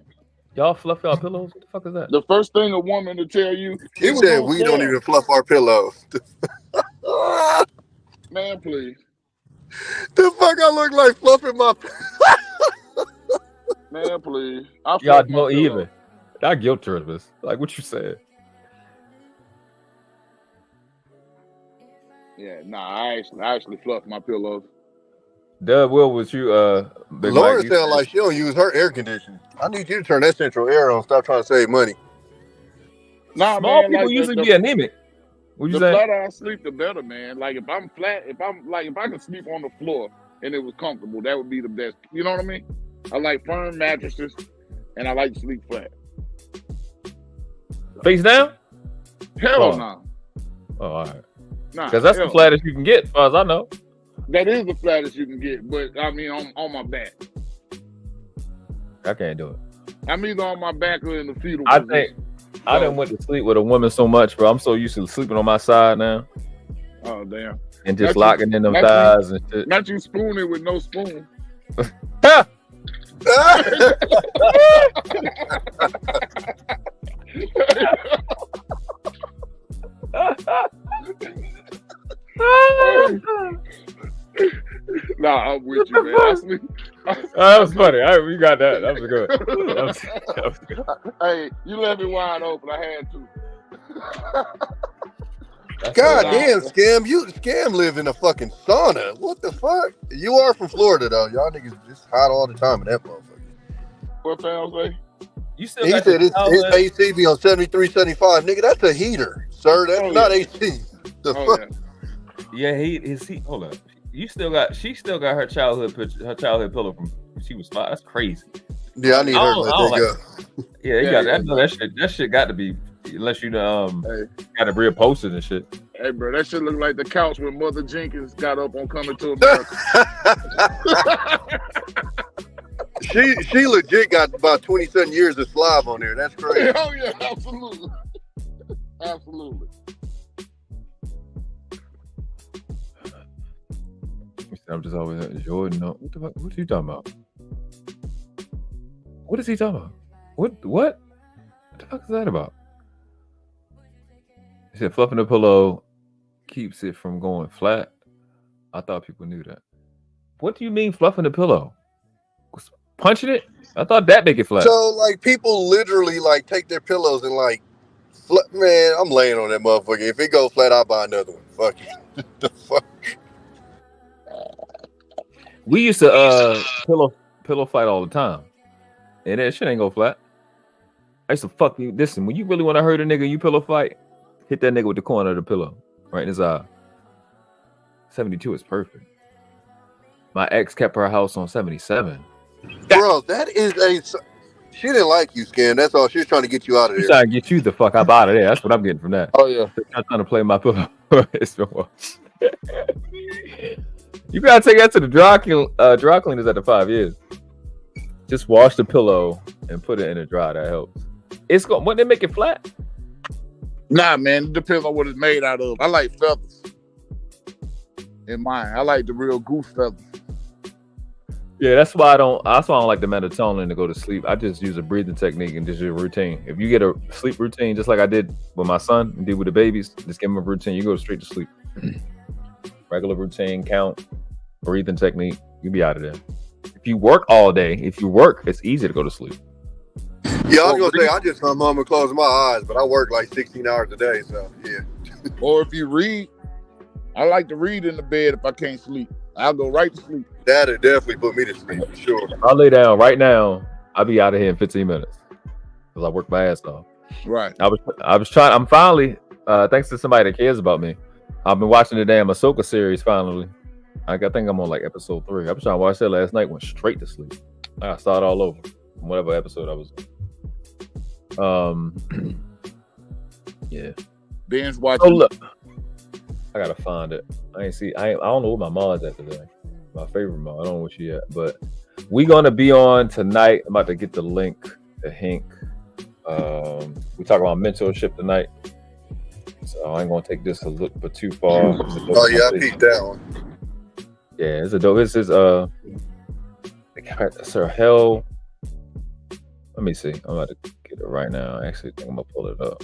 Y'all fluff y'all pillows? What the fuck is that? The first thing a woman to tell you, he said we don't even fluff our pillows. Man, please. The fuck I look like fluffing my Man, please. Y'all don't even. Not guilt trippers. Like what you said. Yeah, I actually fluff my pillows. Doug, Will, was you Big Laura Mike, sound like she don't use her air conditioning. I need you to turn that central air on. Stop trying to save money. Nah, small man, people like usually be anemic. What you the say? flatter I sleep, the better, man. Like if I'm flat, if I could sleep on the floor and it was comfortable, that would be the best. You know what I mean? I like firm mattresses, and I like to sleep flat. Face down? Hell no. Oh, all right. Nah, Because that's the flattest you can get, as far as I know. That is the flattest you can get, but I mean on my back. I can't do it. I'm either on my back or in the fetal I position. think I didn't went to sleep with a woman so much, bro. I'm so used to sleeping on my side now. Oh damn! And just Not locking in them not thighs and shit. Not you spooning with no spoon. Nah, I'm with you, man. That was funny. All right, we got that. That was good. That was good. Hey, you left me wide open. I had to. God damn, Scam live in a fucking sauna. What the fuck? You are from Florida though. Y'all niggas just hot all the time in that motherfucker. What fam say? You still He got said your his towel in? AC be on 73, 75. Nigga, that's a heater, sir. That's not AC. The fuck? Yeah, his heat. Hold up. She still got her childhood picture, her childhood pillow from when she was 5. That's crazy. Yeah, I need her to let that go. Yeah, you got that. No, that shit got to be, unless you got to repost it and shit. Hey, bro, that shit look like the couch when Mother Jenkins got up on Coming to America. She legit got about 27 years of slob on there. That's crazy. Oh yeah, absolutely, absolutely. I'm just always Jordan. No, what the fuck? What are you talking about? What is he talking about? What? What the fuck is that about? He said fluffing the pillow keeps it from going flat. I thought people knew that. What do you mean fluffing the pillow? Punching it? I thought that make it flat. So like people literally like take their pillows and like, man, I'm laying on that motherfucker. If it goes flat, I'll buy another one. Fuck it. The fuck. We used to pillow fight all the time, and that shit ain't go flat. I used to fuck you. Listen, when you really want to hurt a nigga, you pillow fight, hit that nigga with the corner of the pillow right in his eye. 72 is perfect. My ex kept her house on 77. Bro, that is she didn't like you, Scam. That's all. She was trying to get you out of there. She's trying to get you the fuck up out of there. That's what I'm getting from that. Oh yeah. I'm trying to play my pillow. You gotta take that to the dry cleaners after 5 years. Just wash the pillow and put it in the dry. That helps. It's going. When they make it flat. Nah, man, it depends on what it's made out of. I like feathers in mine. I like the real goose feathers. Yeah, that's why I don't like the melatonin to go to sleep. I just use a breathing technique and just do a routine. If you get a sleep routine, just like I did with my son and did with the babies, just give them a routine. You go straight to sleep. Regular routine, count, breathing technique. You be out of there. If you work all day, it's easy to go to sleep. Yeah, I was gonna say I just come home and close my eyes, but I work like 16 hours a day, so yeah. Or if you read, I like to read in the bed if I can't sleep. I'll go right to sleep. That'll definitely put me to sleep for sure. I'll lay down right now. I'll be out of here in 15 minutes because I work my ass off. Right. I was trying. I'm finally, thanks to somebody that cares about me, I've been watching the damn Ahsoka series finally. I think I'm on like episode 3. I was trying to watch that last night. Went straight to sleep. I started all over from whatever episode I was in. Yeah. Binge watching. Oh look, I gotta find it. I don't know what my mom's at today. My favorite mom. I don't know what she at, but we gonna be on tonight. I'm about to get the link to Hink. We talk about mentorship tonight, so I ain't gonna take this a look but too far. Oh yeah, I peeked that one. Yeah, it's a dope. This is Sir Hell. Let me see. I'm about to get it right now. Actually, I think I'm gonna pull it up.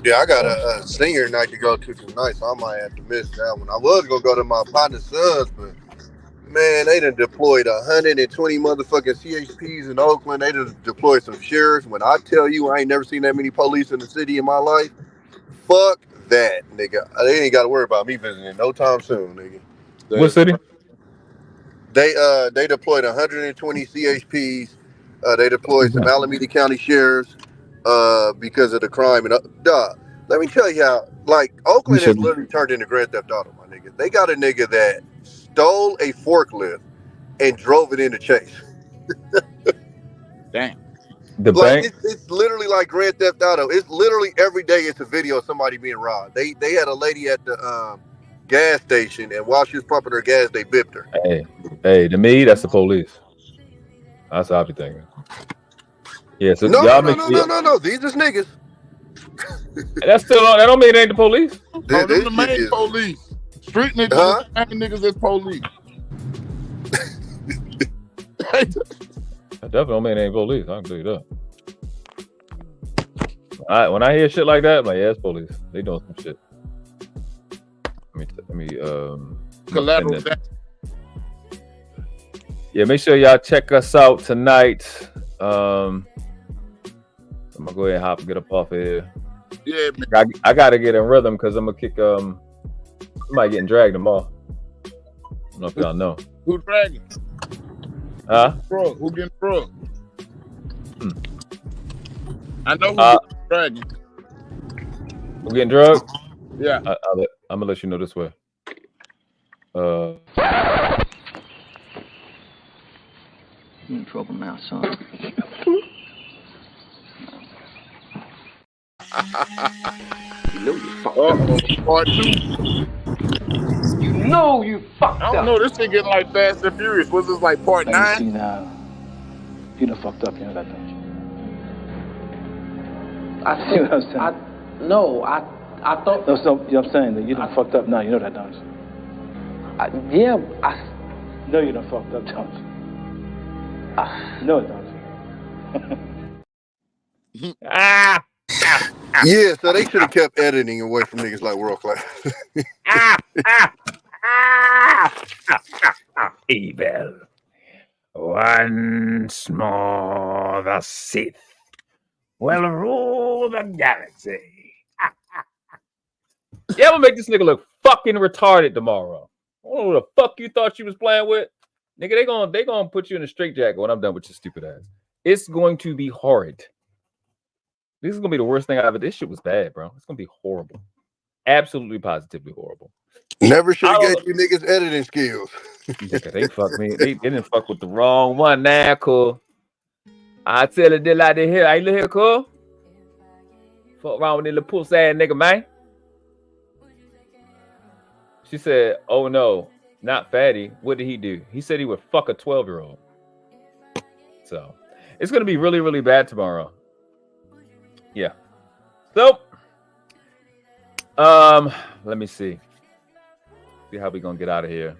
Yeah, I got a senior night to go to tonight, so I might have to miss that one. I was gonna go to my partner's sons, but man, they done deployed 120 motherfucking CHPs in Oakland. They done deployed some sheriffs. When I tell you I ain't never seen that many police in the city in my life, fuck that, nigga. They ain't got to worry about me visiting no time soon, nigga. What city? They deployed 120 CHPs. They deployed some Alameda County sheriffs because of the crime. And let me tell you how, like, Oakland has literally turned into Grand Theft Auto, my nigga. They got a nigga that stole a forklift and drove it into Chase. Damn. The like bank? it's literally like Grand Theft Auto. It's literally every day it's a video of somebody being robbed. They had a lady at the gas station, and while she was pumping her gas, they bipped her. Hey, to me, that's the police. That's how I be thinking. Yeah, so No. These is niggas. That's still on. That don't mean it ain't the police. They're the main police. Street niggas, are the main niggas as police. That definitely don't mean it ain't police. I can tell you that. When I hear shit like that, I'm like, yeah, it's police. They doing some shit. Let me collateral damage. Yeah, make sure y'all check us out tonight. I'm gonna go ahead and hop and get up off of here. Yeah, man. I gotta get in rhythm because I'm gonna kick somebody getting dragged tomorrow. I don't know if y'all know. Who dragging? Huh? Who getting drugged? I know who's dragging. Who getting drugged? Yeah. I'm gonna let you know this way. You in trouble now, son. You know you fucked up. Part 2. You know you fucked up. I don't know. This thing getting like Fast and Furious. Was this like part 9? See now, you done fucked up. You know that, don't you? I You know what I'm saying? I thought. No, so, you know what I'm saying? That you done fucked up now. You know that, don't you? Yeah. No, you done fucked up, don't you? You know it, don't you? Yeah, so they should have kept editing away from niggas like World Class. Evil. Once more, the Sith will rule the galaxy. Yeah, I'm gonna make this nigga look fucking retarded tomorrow. I don't know who the fuck you thought you was playing with. Nigga, they gonna put you in a straitjacket when I'm done with your stupid ass. It's going to be horrid. This is gonna be the worst thing I ever. This shit was bad, bro. It's gonna be horrible. Absolutely, positively horrible. Never should have gave you niggas editing skills. They fucked me. They didn't fuck with the wrong one now, cool. I tell it, they like to hear. I look here, cool. Fuck around with the little pussy ass nigga, man. She said, "Oh no, not fatty. What did he do? He said he would fuck a 12-year-old. So it's gonna be really, really bad tomorrow. Yeah. So let me see how we gonna get out of here.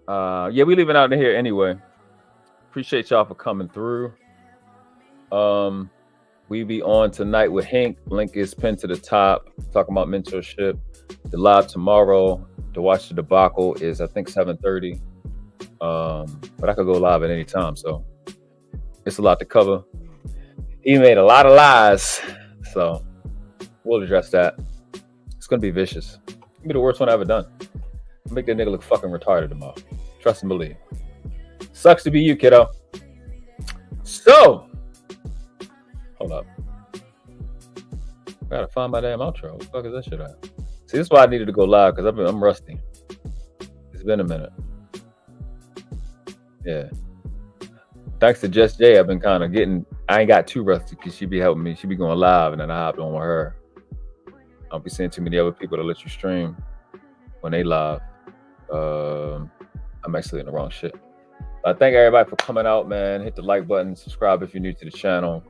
Yeah, we leaving out of here anyway. Appreciate y'all for coming through. We be on tonight with Hank. Link is pinned to the top. Talking about mentorship. The live tomorrow to watch the debacle is I think 7:30. But I could go live at any time, so it's a lot to cover. He made a lot of lies, so we'll address that. It's gonna be vicious. It'll be the worst one I've ever done. I'll make that nigga look fucking retarded tomorrow. Trust and believe. Sucks to be you, kiddo. So, hold up. I gotta find my damn outro. What the fuck is that shit at? See, this is why I needed to go live, because I'm rusty. It's been a minute. Yeah. Thanks to Just Jay, I've been kind of getting, I ain't got too rusty because she be helping me. She be going live, and then I hopped on with her. I don't be seeing too many other people that let you stream when they live. I'm actually in the wrong shit. I thank everybody for coming out, man. Hit the like button, subscribe if you're new to the channel.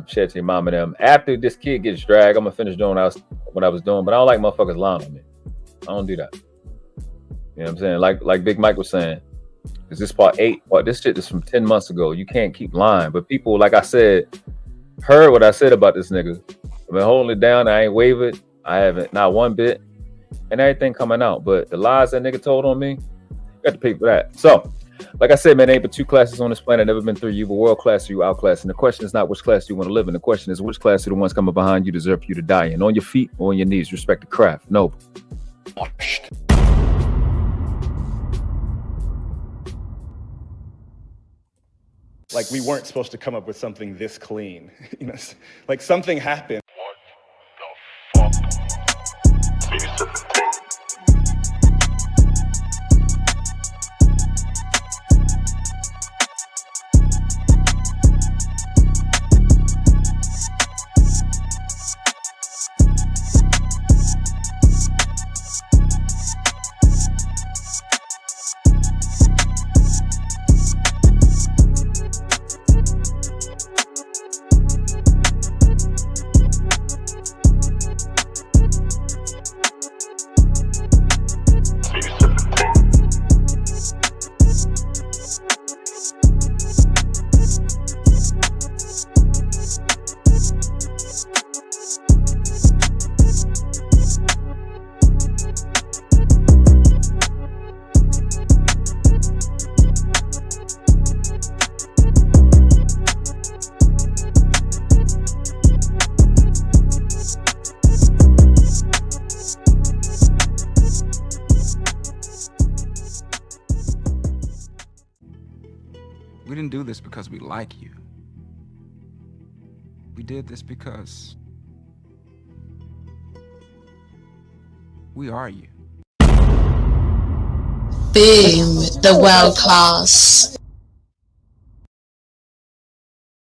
Share it to your mom and them. After this kid gets dragged, I'm gonna finish doing what I was doing, but I don't like motherfuckers lying on me. I don't do that. You know what I'm saying? Like Big Mike was saying, is this part 8? Well, this shit is from 10 months ago. You can't keep lying. But people, like I said, heard what I said about this nigga. I've been holding it down. I ain't wavered. I haven't, not one bit. And everything coming out. But the lies that nigga told on me, you got to pay for that. So, like I said, man, there ain't but 2 classes on this planet. Never been 3. You either world class or you outclass. And the question is not which class do you want to live in. The question is which class are the ones coming behind you deserve for you to die in. On your feet or on your knees. Respect the craft. Noble. Like, we weren't supposed to come up with something this clean. You know, like something happened. We didn't do this because we like you. We did this because we are you. Boom, the world class.